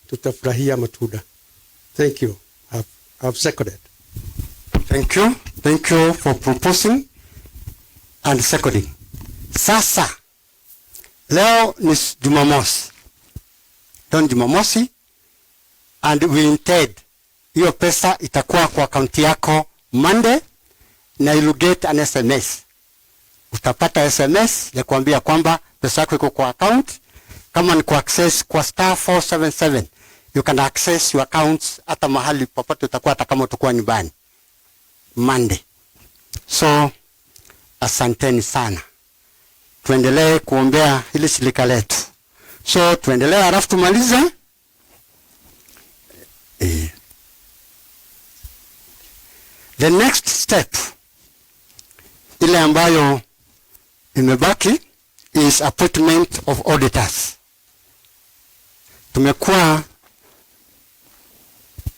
tutafurahia matunda. Thank you. I've seconded. Thank you for proposing and seconding. Sasa leo ni Jumamosi. Don Jumamosi, and we intend hiyo pesa itakuwa kwa akaunti yako Monday, na you get an SMS. Utapata SMS ya kuambia kwamba pesa yako iko kwa account. Kama ni kwa access kwa *477, you can access your accounts hata mahali popote utakuwa, hata kama utakuwa nyumbani Monday. So asanteni sana. Tuendelee kuombea hili shirika letu. So tuendelee, halafu tumalize. The next step ile ambayo imebaki is appointment of auditors. Tumekuwa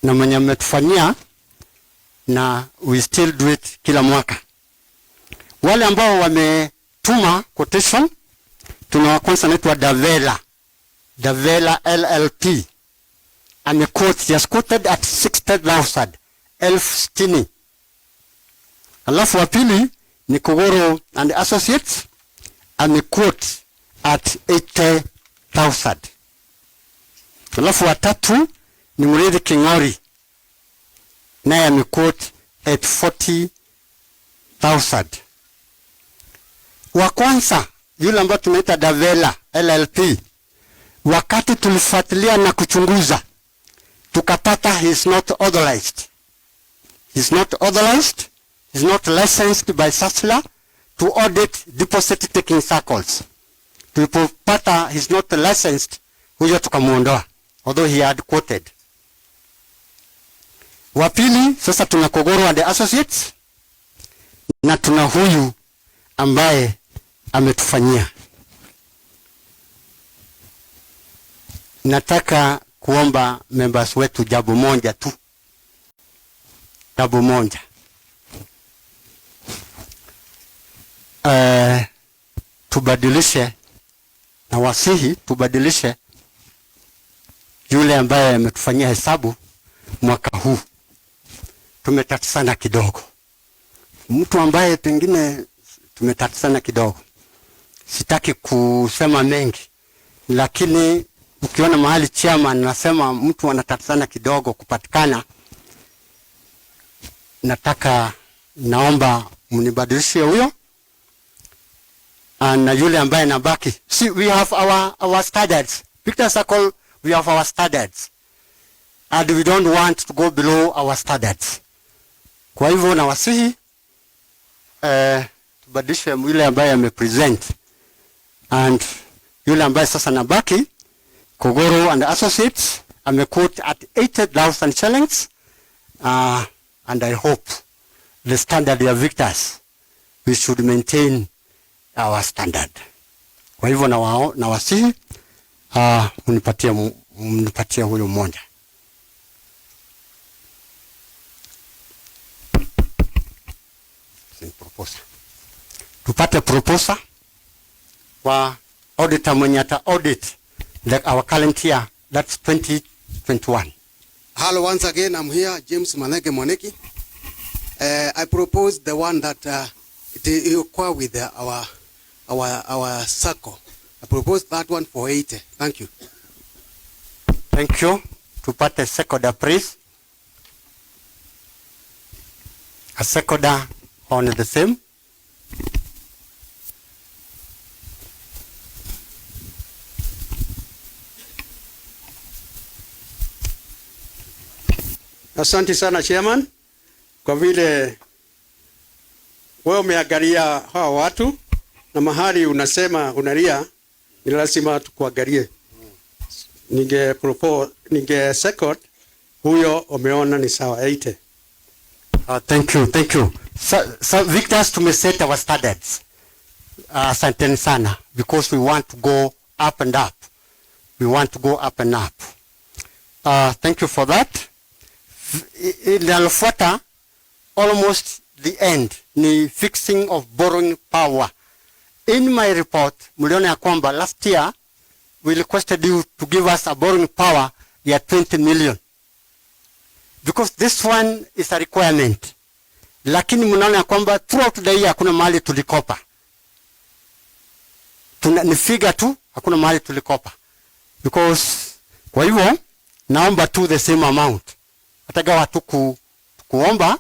na mwenye mmetufanyia na we still do it kila mwaka. Wale ambao wametuma quotation, tuna kwanza naitwa Davela LLP. He has quoted at 60,000, 60,000. Alafu wa pili ni Kogoro and Associates, quote at 80,000. Alafu wa tatu ni Murithi King'ori, naye quote at 40,000. Wa kwanza yule ambaye tunaita Davela LLP, wakati tulifuatilia na kuchunguza tukapata he is not authorized. He's not licensed by SASLA to audit deposit taking circles. Tulipopata he's not licensed, huyo tukamuondoa, although he had quoted. Wa pili sasa tuna Kogoro and Associates, na tuna huyu ambaye ametufanyia. Nataka kuomba members wetu jambo moja tu. Tubadilishe na wasihi, tubadilishe yule ambaye ametufanyia hesabu mwaka huu. Tumetatisana kidogo. Mtu ambaye pengine tumetatisana kidogo, sitaki kusema mengi, lakini ukiona mahali chairman nasema mtu anatatisana kidogo kupatikana, naomba mnibadilishie huyo. Na yule ambaye nabaki, see, we have our standards. Viktas Sacco, we have our standards, and we don't want to go below our standards. Kwa hivyo na wasihi tubadilishe yule ambaye amepresent, and yule ambaye sasa nabaki Kogoro and Associates amequote at 80,000 shillings, and I hope the standard ya Viktas, we should maintain our standard. Kwa hivyo na wasihi mnipatie huyo mmoja. Tupate proposal wa auditor mwenye ata audit our current year, that's 2021. Hello, once again, I'm here, James Manege Moneki. I propose the one that it is equal with our Sacco. I propose that one for 80. Thank you. Thank you. Tupate sekoda, please. A sekoda on the same. Asante sana chairman, kwa vile wewe umeangalia hawa watu na mahali unasema unalia, ni lazima tukuangalie. Ninge second huyo umeona ni sawa 80. Thank you. So Viktas, tumeset our standards. Asanteni sana, because we want to go up and up. Thank you for that. Linalofuata almost the end ni fixing of borrowing power. In my report, mliona ya kwamba last year we requested you to give us a borrowing power ya 20 million. Because this one is a requirement. Lakini mnaona ya kwamba throughout the year hakuna mahali tulikopa. Ni figure tu, hakuna mahali tulikopa. Because kwa hivyo naomba tu the same amount. Atagawa tu kuomba,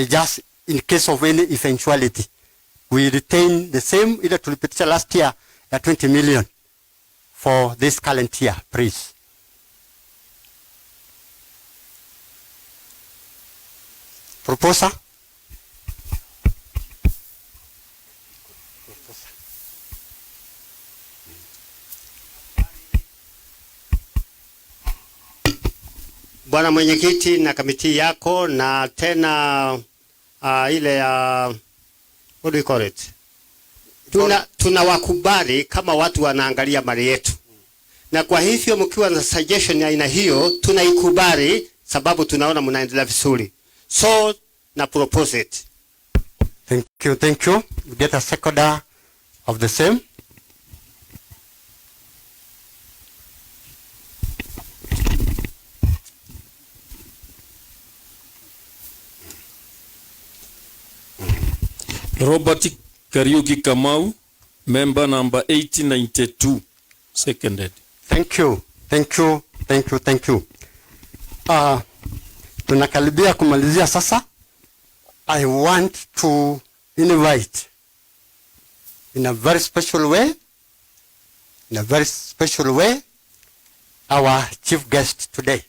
just in case of any eventuality. We retain the same ile tulipitisha last year ya 20 million for this current year, please. Proposal. Bwana mwenyekiti na kamiti yako, na tena ile ya what do you call it? Tunawakubali kama watu wanaangalia mali yetu. Na kwa hivyo mkiwa na suggestion ya aina hiyo tunaikubali, sababu tunaona mnaendelea vizuri. So na propose it. Thank you. We get a seconder of the same. Robert Kariuki Kamau, member number 1892, seconded. Thank you. Tunakaribia kumalizia sasa. I want to invite in a very special way our chief guest today.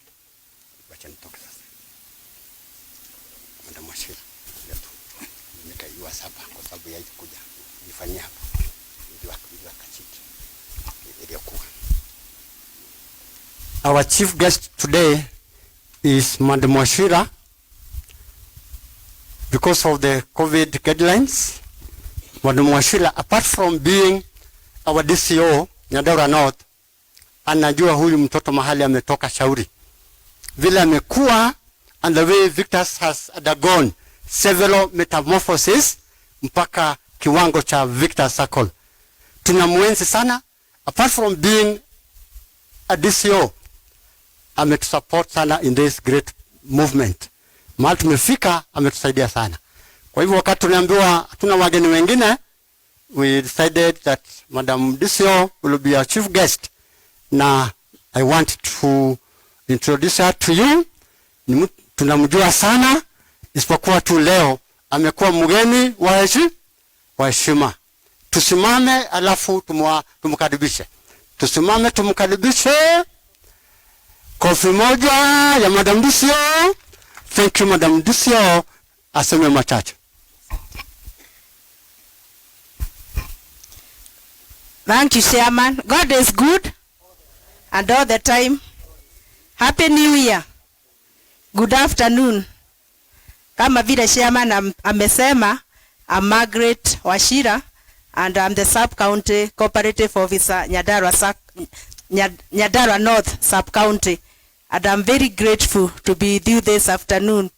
Our chief guest today is Madam Washira. Because of the COVID guidelines, Madam Washira, apart from being our DCO Nyadora North, anajua huyu mtoto mahali ametoka Shauri. Vile amekuwa, and the way Viktas has undergone several metamorphoses mpaka kiwango cha Viktas Sacco. Tunamuenzi sana. Apart from being a DCO, ametusupport sana in this great movement. Mahali tumefika ametusaidia sana. Kwa hivyo wakati tuliambiwa tuna wageni wengine, we decided that Madam DCO will be our chief guest. Na I want to introduce her to you. Tunamjua sana, isipokuwa tu leo amekuwa mgeni wa heshima. Tusimame alafu tumkaribishe. Tumkaribishe. Kofi moja ya Madam DCO. Thank you, Madam DCO. Aseme machache. Thank you, Chairman. God is good and all the time. Happy New Year. Good afternoon. Kama vile Chairman amesema, I'm Margaret Washira and I'm the Sub-County Cooperative Officer Nyandarua North Sub-County. And I'm very grateful to be with you this afternoon.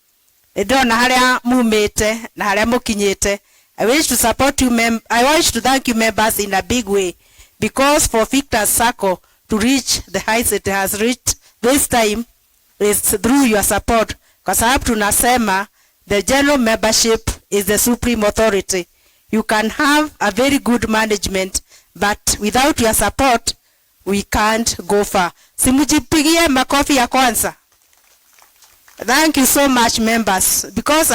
Ndona haria mumete na haria mukinyete. I wish to support you I wish to thank you members in a big way, because for Viktas Sacco to reach the heights it has reached this time is through your support. Kwa sababu tunasema the general membership is the supreme authority. You can have a very good management, but without your support we can't go far. Simujipigie makofi ya kwanza. Thank you so much, members, because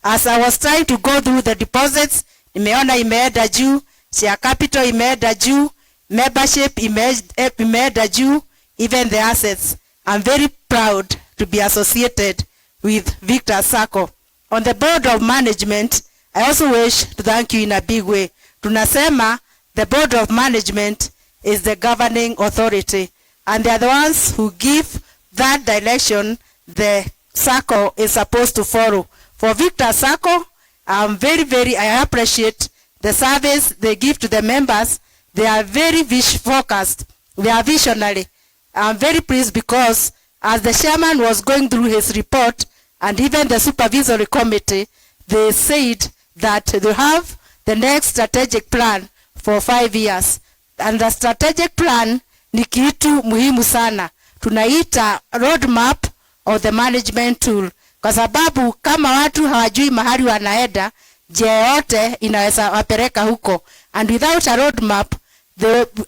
as I was trying to go through the deposits, nimeona imeenda juu, share capital imeenda juu, membership imeenda juu, even the assets. I'm very proud to be associated with Viktas Sacco. On the board of management, I also wish to thank you in a big way. Tunasema the board of management is the governing authority, and they are the ones who give that direction the Sacco is supposed to follow. For Viktas Sacco, I appreciate the service they give to the members. They are very focused. They are visionary. I'm very pleased because as the chairman was going through his report and even the supervisory committee, they said that they have the next strategic plan for 5 years. And the strategic plan ni kitu muhimu sana. Tunaita roadmap of the management tool. Kwa sababu kama watu hawajui mahali wanaenda, njia yote inaweza wapeleka huko. And without a roadmap,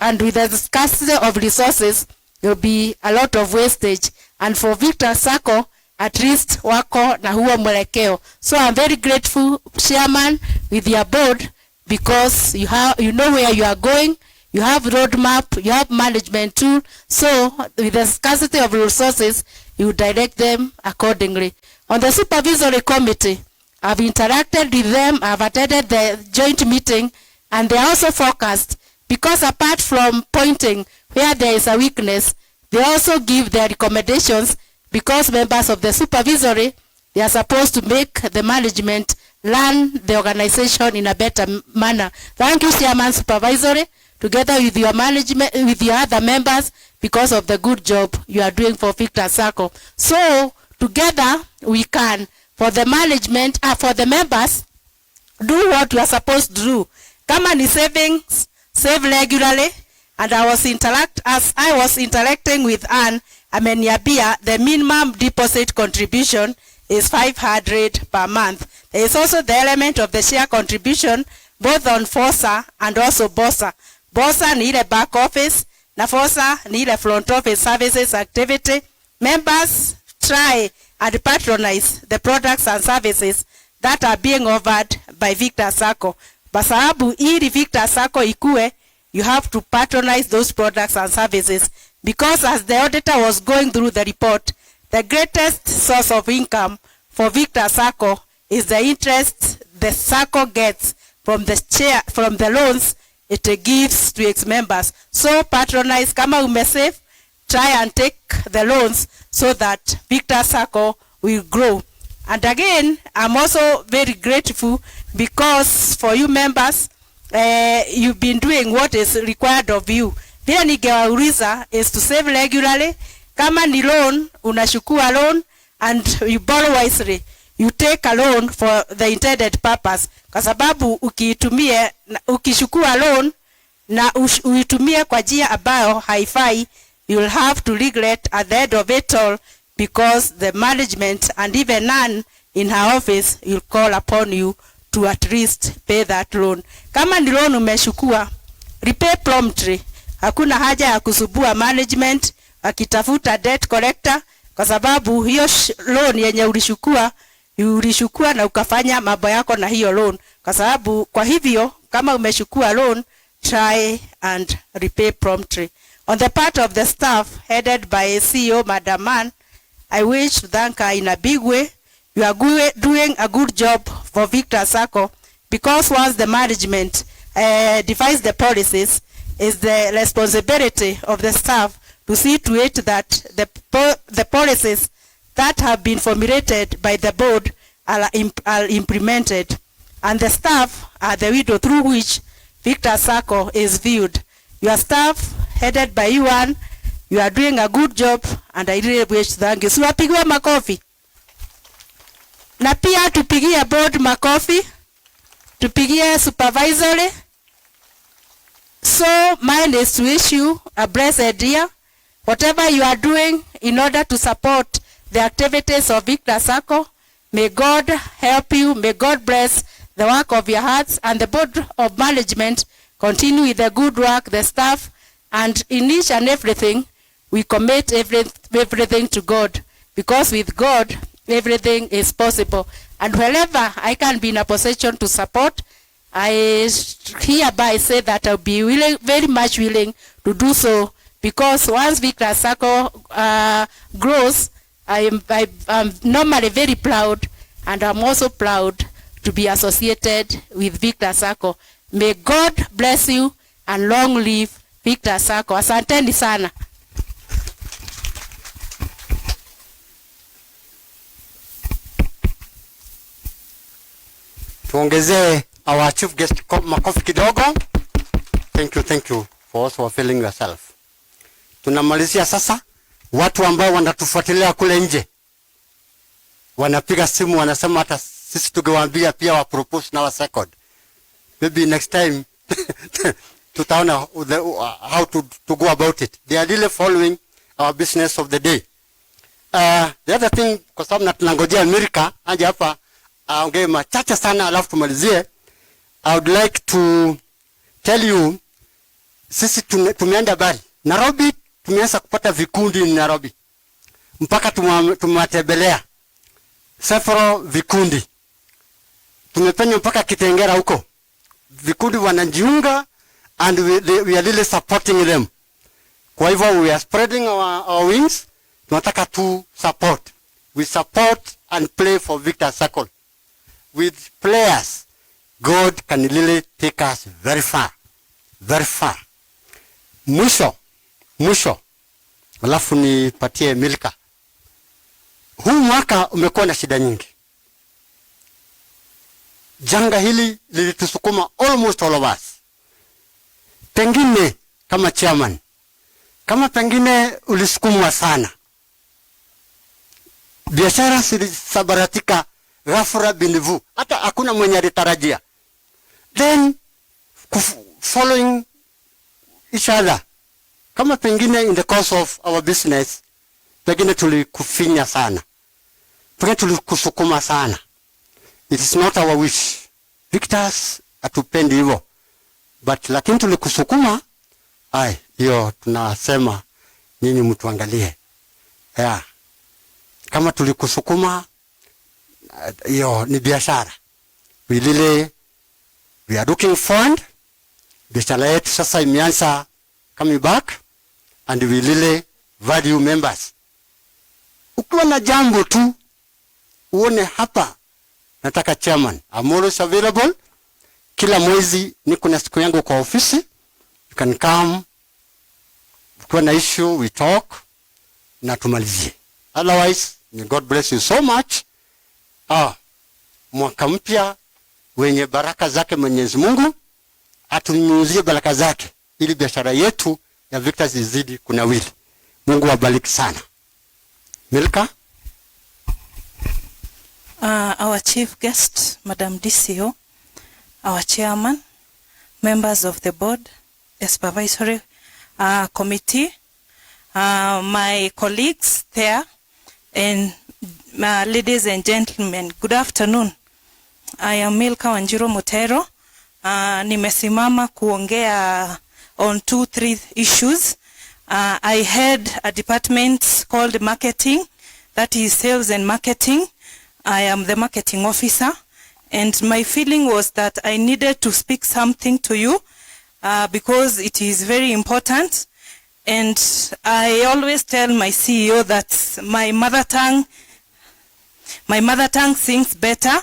and with the scarcity of resources, there will be a lot of wastage. And for Viktas Sacco, at least wako na huo mwelekeo. So I'm very grateful, Chairman, with your board, because you know where you are going. You have roadmap, you have management tool. So with the scarcity of resources, you direct them accordingly. On the supervisory committee, I've interacted with them, I've attended the joint meeting, and they are also focused, because apart from pointing where there is a weakness, they also give their recommendations, because members of the supervisory, they are supposed to make the management learn the organization in a better manner. Thank you, Chairman Supervisory, together with your management, with your other members, because of the good job you are doing for Viktas Sacco. So together we can, for the management, for the members, do what you are supposed to do. Kama ni savings, save regularly. And as I was interacting with Anne, ameniambia the minimum deposit contribution is 500 per month. There is also the element of the share contribution, both on FOSA and also BOSA. BOSA ni ile back office, na FOSA ni ile front office services activity. Members try and patronize the products and services that are being offered by Viktas Sacco. Kwa sababu ili Viktas Sacco ikue, you have to patronize those products and services, because as the auditor was going through the report, the greatest source of income for Viktas Sacco is the interest the Sacco gets from the loans it gives to its members. So patronize, kama umesave, try and take the loans so that Viktas Sacco will grow. And again, I'm also very grateful because for you members, you've been doing what is required of you. Vile ningewauliza is to save regularly. Kama ni loan, unachukua loan and you borrow wisely. You take a loan for the intended purpose. Kwa sababu ukichukua loan na uitumie kwa njia ambayo haifai, you'll have to regret at the end of it all, because the management and even none in her office will call upon you to at least pay that loan. Kama ni loan umeshukua, repay promptly. Hakuna haja ya kusubua management wakitafuta debt collector, kwa sababu hiyo loan yenye ulishukua na ukafanya mambo yako na hiyo loan. Kwa hivyo kama umeshukua loan, try and repay promptly. On the part of the staff headed by CEO Madam Ann, I wish to thank her in a big way. You are doing a good job for Viktas Sacco, because once the management defies the policies, is the responsibility of the staff to see to it that the policies that have been formulated by the board are implemented, and the staff are the window through which Viktas Sacco is viewed. Your staff, headed by you, you are doing a good job, and I really wish to thank you. Siwapigiwe makofi. Na pia tupigie board makofi, tupigie supervisory. So mine is to wish you a blessed year. Whatever you are doing in order to support the activities of Viktas Sacco, may God help you, may God bless the work of your hearts, and the board of management continue with the good work, the staff, and in each and everything, we commit everything to God, because with God, everything is possible. And wherever I can be in a position to support, I hereby say that I'll be very much willing to do so, because once Viktas Sacco grows, I'm normally very proud, and I'm also proud to be associated with Viktas Sacco. May God bless you and long live Viktas Sacco. Asanteni sana. Tuongezee our chief guest makofi kidogo. Thank you for also feeling yourself. Tunamalizia sasa. Watu ambao wanatufuatilia kule nje wanapiga simu, wanasema hata sisi tungewaambia pia wa propose na wa second. Maybe next time tutaona how to go about it. They are really following our business of the day. The other thing, kwa sababu na tunangojea Amerika aje hapa aongee machache sana alafu tumalizie. I would like to tell you, sisi tumeenda bali Nairobi, tumeanza kupata vikundi in Nairobi mpaka tumewatembelea several vikundi, tumepenya mpaka Kitengera huko, vikundi wanajiunga, and we are really supporting them. Kwa hivyo we are spreading our wings. Tunataka to support. We support and play for Viktas Sacco. With players, God can really take us very far, very far. Mwisho, alafu nipatie Milka. Huu mwaka umekuwa na shida nyingi. Janga hili lilitusukuma almost all of us. Pengine kama chairman, kama pengine ulisukumwa sana, biashara zilisabaratika ghafla binivu, hata hakuna mwenye alitarajia. Then following each other, kama pengine in the course of our business, pengine tulikufinya sana, pengine tulikusukuma sana. It is not our wish. Viktas atupendi hivyo, but lakini tulikusukuma. Hiyo tunasema nyinyi mtuangalie. Kama tulikusukuma, hiyo ni biashara. We are looking forward. Biashara yetu sasa imeanza coming back, and we really value members. Ukiwa na jambo tu uone hapa, nataka chairman, I'm always available. Kila mwezi niko na siku yangu kwa ofisi. You can come. Ukiwa na issue, we talk na tumalizie. Otherwise, may God bless you so much. Mwaka mpya wenye baraka zake Mwenyezi Mungu, atunyunyuzie baraka zake ili biashara yetu ya Viktas izidi kunawiri. Mungu awabariki sana. Milka. Our chief guest, Madam DCO, our chairman, members of the board, the supervisory committee, my colleagues there, and ladies and gentlemen, good afternoon. I am Milka Wanjiru Mutero. Nimesimama kuongea on 2-3 issues. I had a department called marketing, that is sales and marketing. I am the marketing officer, and my feeling was that I needed to speak something to you because it is very important. And I always tell my CEO that my mother tongue sings better.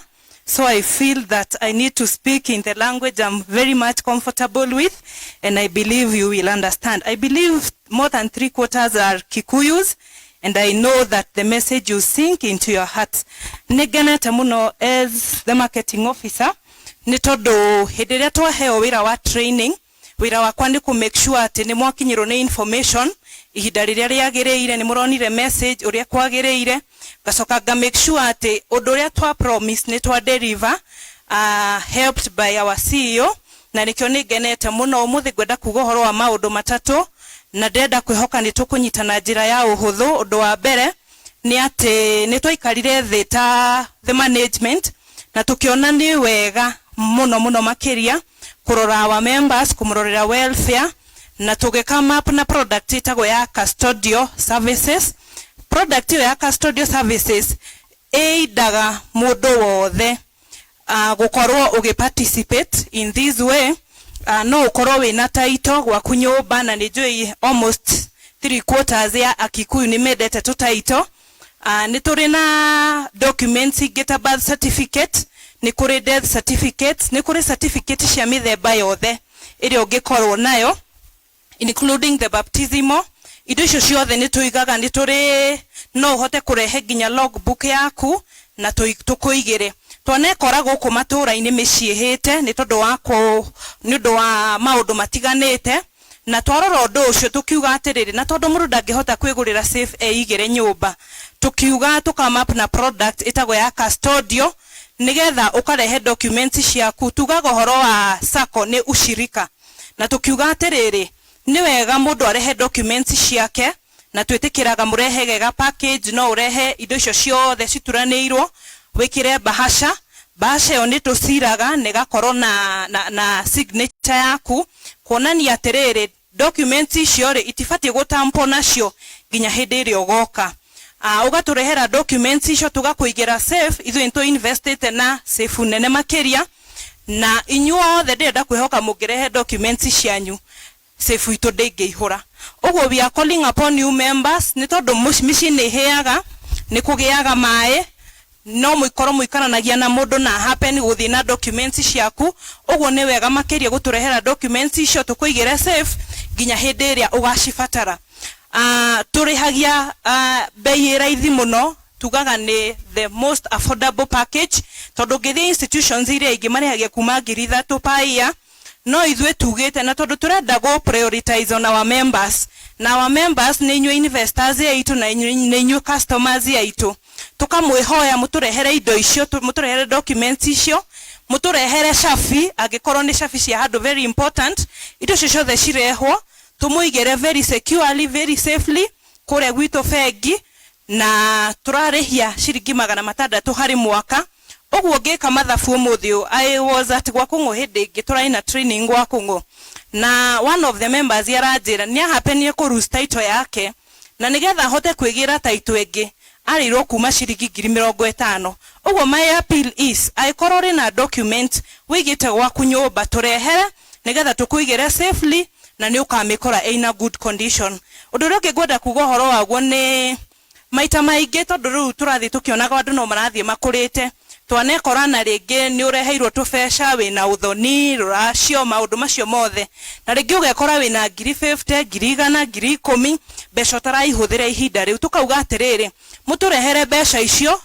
So I feel that I need to speak in the language I'm very much comfortable with, and I believe you will understand. I believe more than 3/4 are Kikuyus, and I know that the message will sink into your heart. Neganete muno as the marketing officer, nitondo hederia twaheo wira wa training, wira wa kwandi ku make sure ati ni mwakinyiro ne information ihinda riria riagireire, ni muronire message uria kwagireire, gacoka ga make sure ati undu uria twa promise ni twa deliver, helped by our CEO. Na nikyo nigenete muno umuthi gwenda kuga horo wa maundu matatu, na ndenda kwihoka ni tukunyitana njira ya uhuthu. Undu wa mbere ni ati ni twaikarire thi ta the management na tukiona ni wega muno makiria kurora our members, kumurorera welfare, na tugikama up na product itago ya custodial services. Product ya custodial services eidaga mundu wothe gukorwo ugiparticipate in this way. No ukorwo wina title gwaku nyumba, na nijui almost 3/4 ya Akikuyu ni medete tu title. Ni turi na documents ingita birth certificate, ni kuri death certificate, ni kuri certificate cia mithemba yothe iria ungikorwo nayo, including the baptismal. Indo icio ciothe ni tuigaga, ni turi no uhote kurehe ginya logbook yaku na tukuigire. Twanekora guku matura-ini miciihite ni tondu wa maundu matiganite, na twarora undu ucio tukiuga atiriri, na tondu mundu ndangihota kwigurira safe eigire nyumba, tukiuga tukama up na product itago ya custodial, nigetha ukarehe documents ciaku. Tugaga horo wa Sacco ni ushirika, na tukiuga atiriri ni wega mundu arehe documents ciake, na twitikiraga murehe ga package, no urehe indo icio ciothe cituranirwo wikire bahasha yo ni tusiraga negakorwo na signature yaku kuonania atiriri documents icio ri itifati gutampo nacio ginya hindi iri ugoka. Ugaturehera documents icio tugakuigira safe, ithu into invested na safe nene makiria, na inyuothe ndenda kwihoka mugirehe documents cianyu safe itu ndingiihura. Uguo we are calling upon you members, ni tondu micii ni heaga ni kugiaga mai, no muikoro muikaranagia na mundu na happen guthi na documents ciaku. Uguo ni wega makiria guturehera documents icio tukuigire safe ginya hindi iria ugacibatara. Turihagia bei raithi muno, tugaga ni the most affordable package, tondu ngithia institutions iria ingi marihagia kuma 3,000 per year. No ithwe tugite na tondu turenda go prioritize on our members, na our members ni inyu investors yaitu na inyu customers yaitu, tukamwihoya muturehere indo icio, muturehere documents icio, muturehere shafi agikorwo ni shafi cia handu very important. Indo icio ciothe cirehwo tumuigere very securely, very safely kure gwitu fegi, na turarihia ciringi 600 hari mwaka. Uguo ngika mathabu umuthi I was at gwakungu hindi ingi turaina training gwakungu, na one of the members yaranjira ni ahapenie ku lose title yake, na nigetha hote kwigira title ingi arirwo kuma ciringi 50,000. Uguo my appeal is aikorore na document wigite gwaku nyumba turehere nigetha tukuigire safely na ni ukamikora ina good condition. Undu uria ngwenda kuga horo waguo ni maita maingi tondu riu turathi tukionaga andu no marathie makurite, twanekora na ringi ni ureheirwo tubesha wina uthoni ruracio maundu macio mothe, na ringi ugekora wina 50,000, 100,000, 10,000 besha taraihũthĩra ihinda riu. Tukauga atiriri muturehere besha icio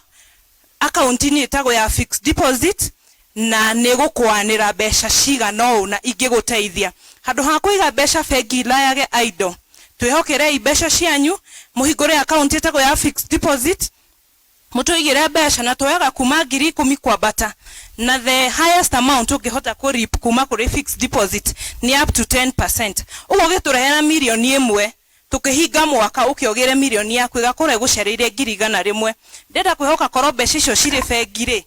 account ni itago ya fixed deposit, na nigukwanira besha cigana ũũ na ingĩgũteithia handu ha kũiga besha bengi ilayage idle. Twihokere besha cianyu muhingũre account itago ya fixed deposit, mutuigire besha na twaga kuma 10,000 kwambata, na the highest amount ungihota ku rip kuma kuri fixed deposit ni up to 10%. Ugo giturehera milioni 1 tukihinga mwaka ukiogire milioni yaku igakora gucereire 100,000. Ndenda kwihoka koro besha icio ciri bengi-ri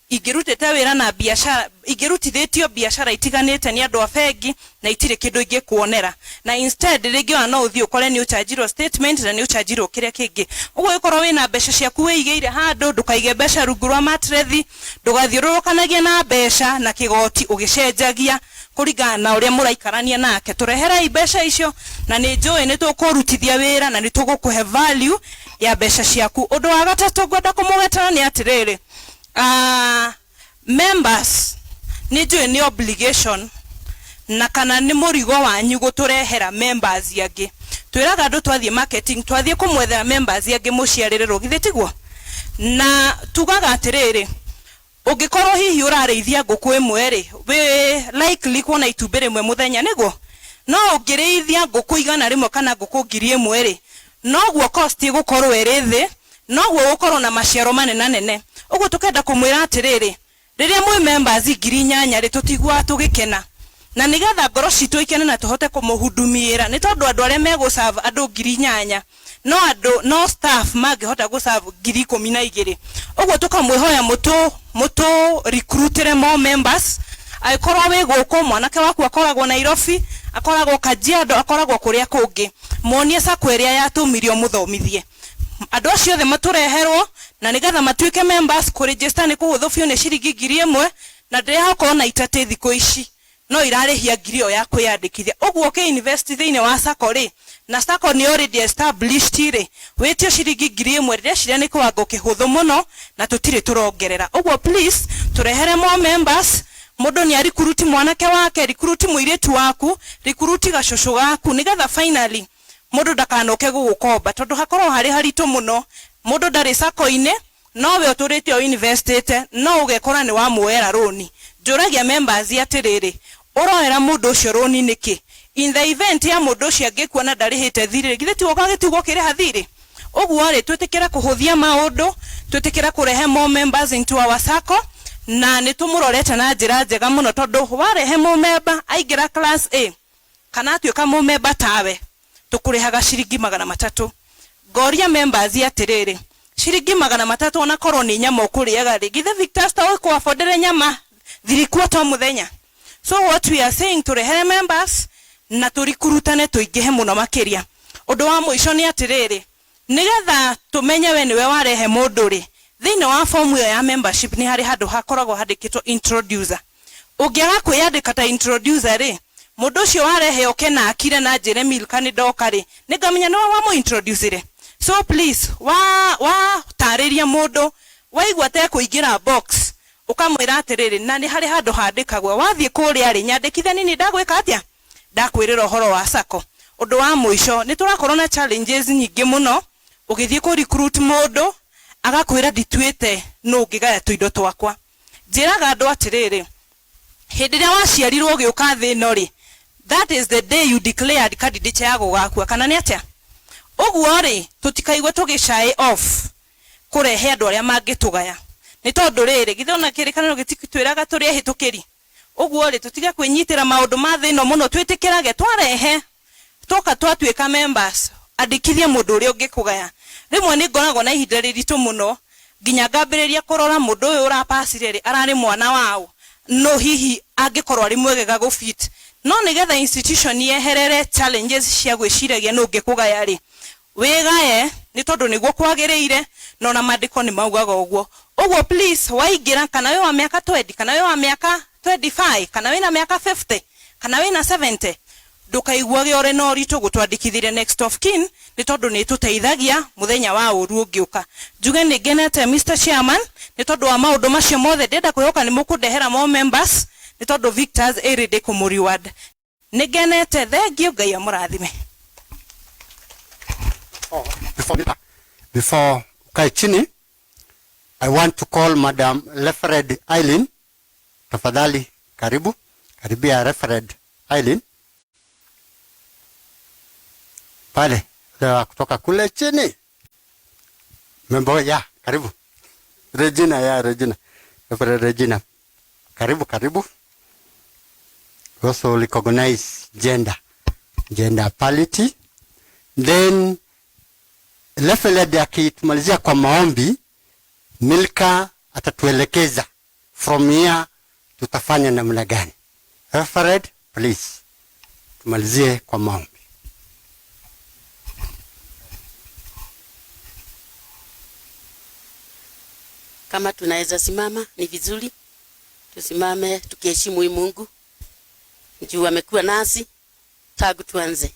ingirutite wira na biashara, ingirutithitio biashara itiganite ni andu a bengi na itire kindu ingikuonera, na instead ringi wana uthi ukore ni uchajiro statement na ni uchajiro kiria kingi. Ugo ikorwo wina besha ciaku wigiire handu, ndukaige besha rungu rwa matrethi, ndugathiururukanagie na besha na kigoti ugicenjagia kuringana na uria muraikarania nake. Turehera besha icio na ni njui ni tukurutithia wira na ni tugukuhe value ya besha ciaku. Undu wa gatatu ngwenda kumugwetera ni atiriri, members nijue ni obligation na kana ni murigo wanyu guturehera members yake twiraga andu twathie marketing twathie kumwethera members yake muciaririro githitiguo na tugaga atiriri ungikorwo hihi urareithia nguku imwe ri we likely kuona itumbĩ rimwe muthenya niguo no ungireithia nguku igana rimwe kana nguku 1000 ri noguo cost igukorwo iri thi noguo gukorwo na maciaro manene uguo tukenda kumwira atiriri riria mwe members 8,000 ri tutigwa tugikena na nigetha ngoro citu ikene na tuhote kumuhudumira ni tondu andu aria meguserve andu 8,000 no staff magihota guserve 12,000 uguo tukamwihoya mutu recruitire more members aikorwo we guku mwanake waku akoragwo Nairobi akoragwo Kajiado akoragwo kuria kungi monie Sacco iria yatumirio muthomithie andu acio othe matureherwo na nigetha matuike members ku register ni kuhuthu biu ni ciringi 1,000 na ndirihokorwo na itete thiko ici no irarihia ngiri ya kwiyandikithia uguo ke invest thiine wa Sacco ri na Sacco ni already established ri wetio ciringi 1,000 riria ciria ni kiwango kihuthu muno na tutire turongerera uguo please turehere more members mundu ni recruit mwanake wake recruit muiritu waku recruit gacucu gaku nigetha finally mundu ndakanoke gugukomba tondu hakorwo hari haritu muno mundu ndari Sacco-ine no we uturite o investite no ugekora ni wa muera roni njuragia members atiriri uroera mundu ucio roni niki in the event ya mundu ucio angikuona ndarihite thiriri githiti ukagitugo kire thiri uguo ri twitikira kuhuthia maundu twitikira kurehe more members into our Sacco na nitumurorete na njira njega muno tondu warehe more member aingira class A kana atuika more member tawe tukurihaga ciringi 300 goria members atiriri ciringi 300 ona korwo ni nyama ukuriaga ri githe Viktas tawe ku affordere nyama thirikwa to muthenya so what we are saying to the members na turikurutane tuingihe muno makiria undu wa muico ni atiriri nigetha tumenye we niwe warehe mundu ri thiine wa form ya membership ni hari handu hakoragwo handikitwo introducer ungiaga kwiyandika ta introducer ri mundu ucio warehe okena akire na njire milk ni ndoka ri ningamenya no wa mu introduce ri so please wa tariria mundu waigwa te kuingira box ukamwira atiriri na ni hari handu handikagwo wathie kuria ri nyandikithia nini ndagwika atia ndakwirira uhoro wa Sacco undu wa muico ni turakorwo na challenges nyingi muno ugithie ku recruit mundu agakwira ndituite no ngigaya tuindo twakwa njiraga andu atiriri hindi ria waciarirwo giuka thino ri that is the day you declared candidate ya gugakua kana ni atia uguo ri tutikaigwe tugishae off kurehe andu aria mangitugaya ni tondu riri githona kirikaniro gitikitwiraga turi hitukiri uguo ri tutiga kwinyitira maundu ma thino muno twitikirage twarehe toka twatuika members andikithie mundu uri ungikugaya rimwe ni ngoragwo na ihinda riritu muno nginya ngambiriria kurora mundu uyu urapasire ri arari mwana wao no hihi angikorwo ari mwegega gufit no nigetha institution yeherere challenges cia gwiciragia no ngikugaya ri wigae ni tondu niguo kwagiriire no na mandiko ni maugaga uguo uguo please waingira kana we wa miaka 20 kana we wa miaka 25 kana we na miaka 50 kana we na 70 ndukaiguage ore no ritu gutwandikithire next of kin ni tondu ni tuteithagia muthenya wa uru ungiuka njuge ni genete Mr Chairman ni tondu wa maundu macio mothe ndenda kwihoka ni mukundehera more members ni tondu Viktas erede kumuriward ni genete thengio Ngai amurathime. Before ukae chini, I want to call Madam Referred Eileen. Tafadhali karibia Referred Eileen. Pale kutoka kule chini. Membo ya karibu. Regina Referred Regina. Karibu. Also recognize gender parity. Then Referred akitumalizia kwa maombi, Milka atatuelekeza from here tutafanya namna gani. Referred, please tumalizie kwa maombi. Kama tunaweza simama ni vizuri tusimame tukiheshimu Mungu juu amekuwa nasi tangu tuanze.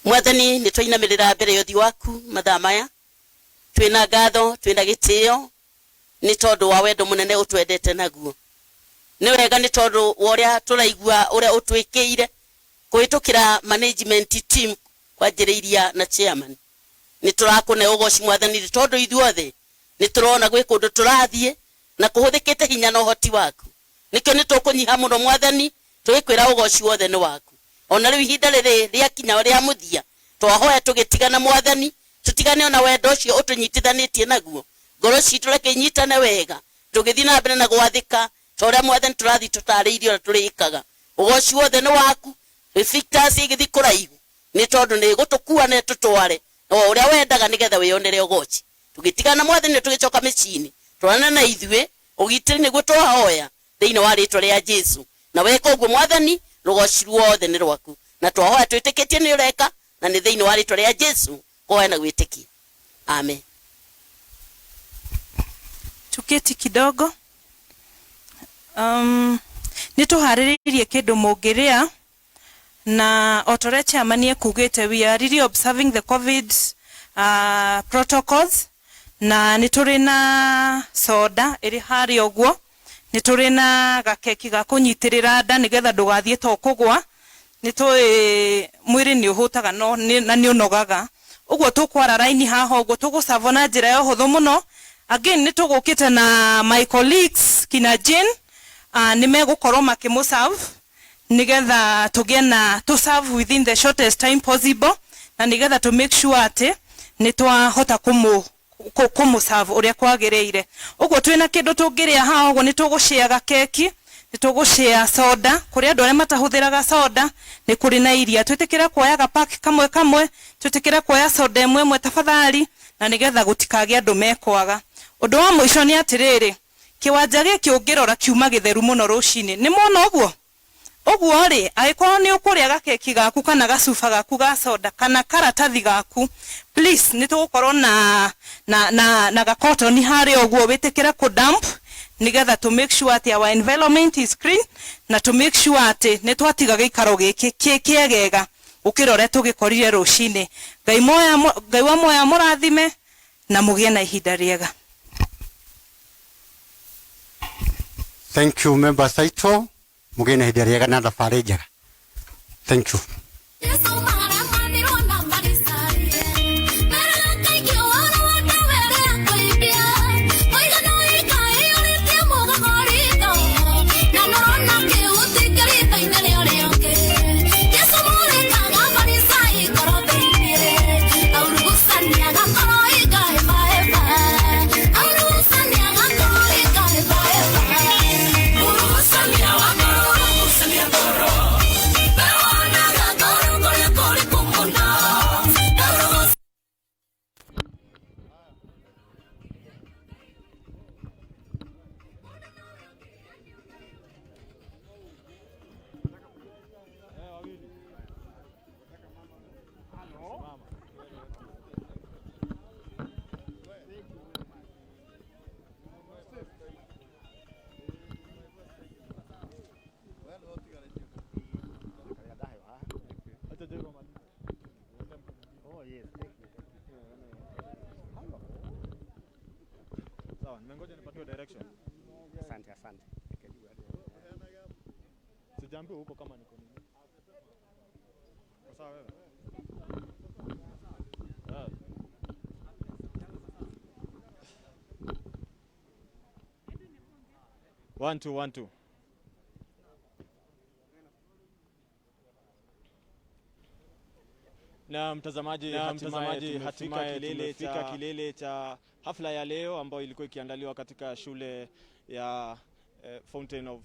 Mwathani nitwainamirira mbere yothi waku mathaa maya twina ngatho twina gitio ni tondu wa wendo munene utwendete naguo. Ni wega ni tondu woria turaigua uria utwikiire kuhitukira management team kwanjiriria na chairman. Ni turakune ugoci mwathani ni tondu ithuothe ni turona gwi kundu turathie na kuhuthikite hinya na uhoti waku. Nikyo ni tukunyiha muno mwathani twikwira ugoci wothe ni waku. Ona riu ihinda riri riakinya ria muthia twahoya tugitigana mwathani tutigane ona wendo ucio utunyitithanitie naguo. Ngoro citu reke nyitane wega tugithii na mbere na gwathika toria mwathani turathi tutariirio na turikaga. Ugoci wothe ni waku. Viktas igithi kuraihu ni tondu ni gutukua na tutware no uria wendaga nigetha wiyonere ugoci. Tugitigana mwathani tugicoka micini turana na ithue ugitiri niguo twahoya thiini wa ritwa ria Jesu. Na weka uguo mwathani rugoci ruothe ni rwaku na twahoya twitikitie ni ureka na ni thiini wa ritwa ria Jesu koe na gwitikia. Amen. Tuketi kidogo. Nituhariririe kindu mungiria na otore chairman kugite we are really observing the COVID protocols na nituri na soda iri hari oguo nituri na gakeki ga kunyitirira nda nigetha ndugathie to kugwa nitui mwiri ni uhutaga no na ni unogaga uguo tukwara raini haha uguo tugusavona njira ya huthu muno. Again nitugukite na my colleagues kina Jane nimegukorwo makimuserve nigetha tugiena to serve within the shortest time possible na nigetha to make sure ati nitwahota kumuserve uria kwagireire. Uguo twina kindu tungiria ha uguo nitugushare keki nitugushare soda kuria andu aria matahuthiraga soda ni kuri na iria twitikira kuoya pack kamwe twitikira kuoya soda imwe tafadhali na nigetha gutikagia andu mekwaga. Undu wa mwisho ni atiriri kiwanja giki ungirora kiuma githeru muno rucini ni mona uguo ri aikorwo ni ukuria gakeki gaku kana gacuba gaku ga soda kana karatathi gaku please nitugukorwo na gakotoni hari uguo witikira ku dump nigetha to make sure ati our environment is clean na to make sure ati nitwatiga gikaro giki kiegega ukirore tugikorire rucini. Ngai wa moya murathime na mugie na ihinda riega. Thank you, Member Saito. Mugene hidariaga na thabari njega. Thank you. Nimengoja nipatiwe direction. Asante. Sijambi huko kama niko nini. Sawa wewe. One, two. Na mtazamaji, hatimaye tumefika kilele cha hafla ya leo ambayo ilikuwa ikiandaliwa katika shule ya Fountain of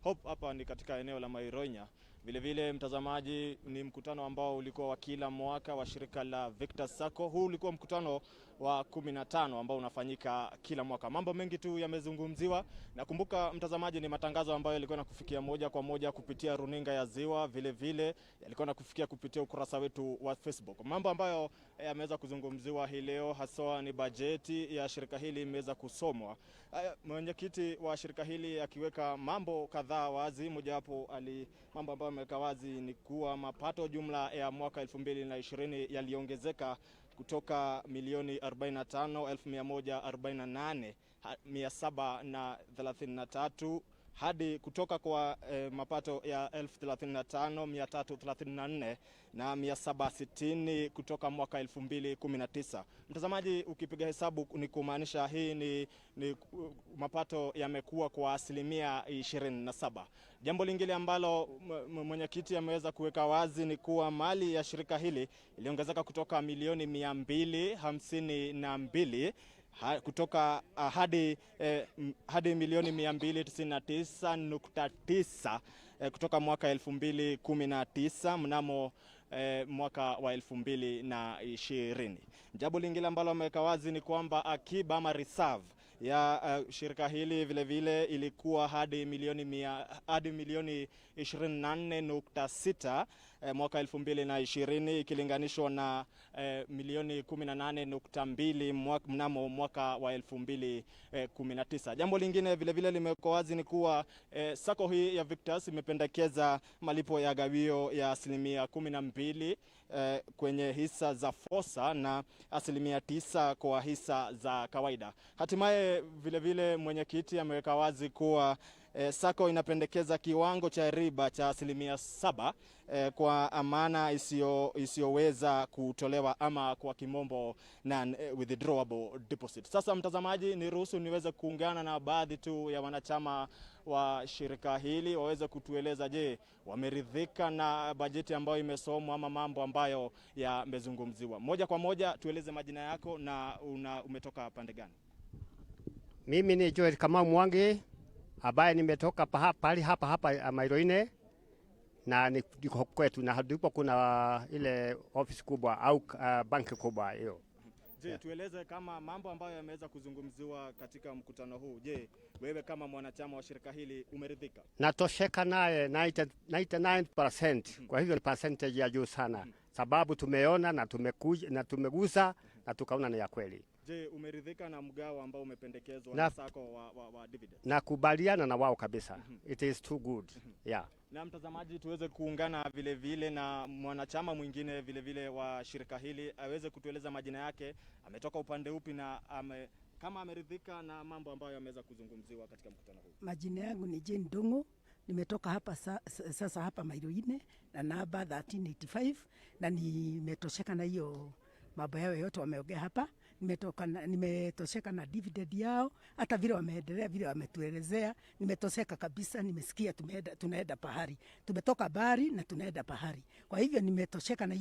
Hope hapa ni katika eneo la Mairo-Inya. Vile vile mtazamaji, ni mkutano ambao ulikuwa wa kila mwaka wa shirika la Viktas Sacco. Huu ulikuwa mkutano wa 15 ambao unafanyika kila mwaka. Mambo mengi tu yamezungumziwa. Nakumbuka mtazamaji, ni matangazo ambayo yalikuwa nakufikia moja kwa moja kupitia runinga ya Ziwa, vile vile yalikuwa nakufikia kupitia ukurasa wetu wa Facebook. Mambo ambayo yameweza kuzungumziwa hii leo haswa ni bajeti ya shirika hili imeweza kusomwa. Mwenyekiti wa shirika hili akiweka mambo kadhaa wazi. Mojawapo mambo ambayo ameweka wazi ni kuwa mapato jumla ya mwaka 2020 yaliongezeka kutoka milioni 45,148,733 hadi kutoka kwa mapato ya 35,334 na 760 kutoka mwaka 2019. Mtazamaji, ukipiga hesabu ni kumaanisha hii ni mapato yamekuwa kwa asilimia 27. Jambo lingine ambalo mwenyekiti ameweza kuweka wazi ni kuwa mali ya shirika hili iliongezeka kutoka milioni 252 kutoka hadi milioni 299.9 kutoka mwaka 2019 mnamo mwaka wa 2020. Jambo lingine ambalo ameweka wazi ni kwamba akiba ama reserve ya shirika hili vile vile ilikuwa hadi milioni 24.6 mwaka 2020 ikilinganishwa na milioni 18.2 mnamo mwaka wa 2019. Jambo lingine vile vile limewekwa wazi ni kuwa Sacco hii ya Viktas imependekeza malipo ya gawio ya asilimia 12 kwenye hisa za Fosa na asilimia 9 kwa hisa za kawaida. Hatimaye vile vile mwenyekiti ameweka wazi kuwa Sacco inapendekeza kiwango cha riba cha asilimia 7 kwa amana isiyoweza kutolewa ama kwa kimombo non-withdrawable deposit. Sasa mtazamaji, niruhusu niweze kuungana na baadhi tu ya wanachama wa shirika hili waweze kutueleza, je, wameridhika na bajeti ambayo imesomwa ama mambo ambayo yamezungumziwa. Moja kwa moja, tueleze majina yako na umetoka pande gani? Mimi ni Joel Kamau Mwangi ambaye nimetoka pahali hapa Mairo-Inya na niko kwetu, na ndipo kuna ile ofisi kubwa au banki kubwa hiyo. Je, tueleze kama mambo ambayo yameweza kuzungumziwa katika mkutano huu. Je, wewe kama mwanachama wa shirika hili umeridhika? Natosheka naye 99%. Kwa hivyo ni percentage ya juu sana. Sababu tumeona na tumekuja na tumegusa na tukaona ni ya kweli. Je, umeridhika na mgao ambao umependekezwa na Sacco wa dividend? Nakubaliana na wao kabisa. It is too good. Yeah. Na mtazamaji, tuweze kuungana vile vile na mwanachama mwingine vile vile wa shirika hili aweze kutueleza majina yake, ametoka upande upi na kama ameridhika na mambo ambayo yameweza kuzungumziwa katika mkutano huu. Majina yangu ni Jane Dongo, nimetoka hapa sasa hapa Mairo-Inya na namba 1385 na nimetosheka na hiyo mambo yao yote wameongea hapa. Nimetosheka na dividend yao, hata vile wameendelea, vile wametuelezea, nimetosheka kabisa. Nimesikia tunaenda pahari, tumetoka bahari na tunaenda pahari. Kwa hivyo nimetosheka na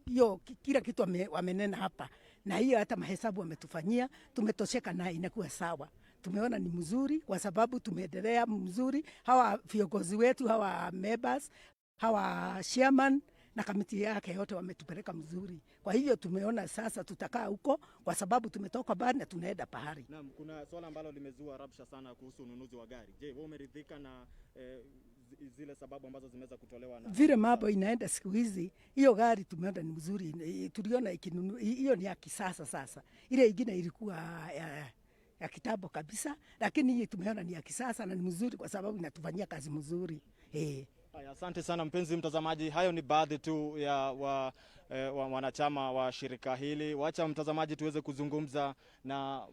hiyo kila kitu wamenena hapa, na hiyo hata mahesabu wametufanyia, tumetosheka na inakuwa sawa. Tumeona ni mzuri kwa sababu tumeendelea mzuri. Hawa viongozi wetu, hawa members, hawa chairman na kamiti yake yote wametupeleka mzuri. Kwa hivyo tumeona sasa tutakaa huko kwa sababu tumetoka bahari na tunaenda pahari. Naam, kuna swala ambalo limezua rabsha sana kuhusu ununuzi wa gari. Je, wewe umeridhika na zile sababu ambazo zimeweza kutolewa na vile mambo inaenda siku hizi? Hiyo gari tumeona ni mzuri. Tuliona hiyo ni ya kisasa sasa. Ile ingine ilikuwa ya kitambo kabisa, lakini hii tumeona ni ya kisasa na ni mzuri kwa sababu inatufanyia kazi mzuri. Asante sana mpenzi mtazamaji, hayo ni baadhi tu ya wanachama wa shirika hili. Wacha mtazamaji tuweze kuzungumza na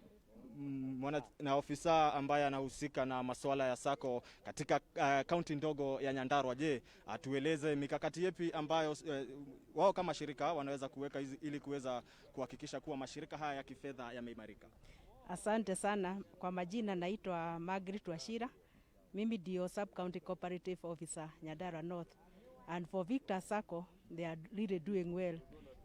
ofisa ambaye anahusika na masuala ya Sacco katika kaunti ndogo ya Nyandarua. Je, atueleze mikakati yepi ambayo wao kama shirika wanaweza kuweka ili kuweza kuhakikisha kuwa mashirika haya ya kifedha yameimarika. Asante sana. Kwa majina naitwa Margaret Washira. Mimi ndio Sub-County Cooperative Officer Nyandarua North. And for Viktas Sacco, they are really doing well.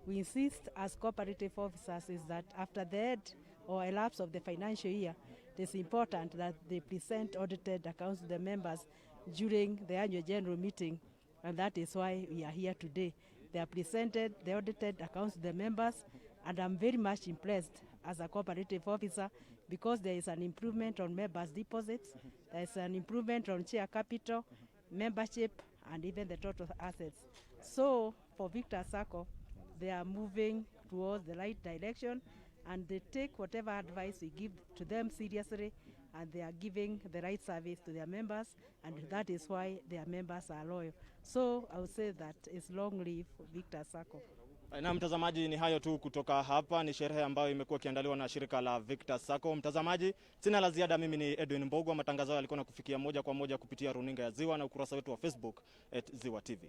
We insist as cooperative officers is that after the end or a lapse of the financial year, it is important that they present audited accounts to the members during the annual general meeting, and that is why we are here today. They have presented the audited accounts to the members, and I'm very much impressed as a cooperative officer because there is an improvement on members' deposits, there is an improvement on share capital, membership, and even the total assets. So for Viktas Sacco, they are moving towards the right direction, and they take whatever advice we give to them seriously, and they are giving the right service to their members, and that is why their members are loyal. So I would say that it's long live Viktas Sacco. Na mtazamaji, ni hayo tu kutoka hapa. Ni sherehe ambayo imekuwa ikiandaliwa na shirika la Viktas Sacco. Mtazamaji, sina la ziada. Mimi ni Edwin Mbogwa. Matangazo yalikuwa na kufikia moja kwa moja kupitia runinga ya Ziwa na ukurasa wetu wa Facebook @Ziwa TV.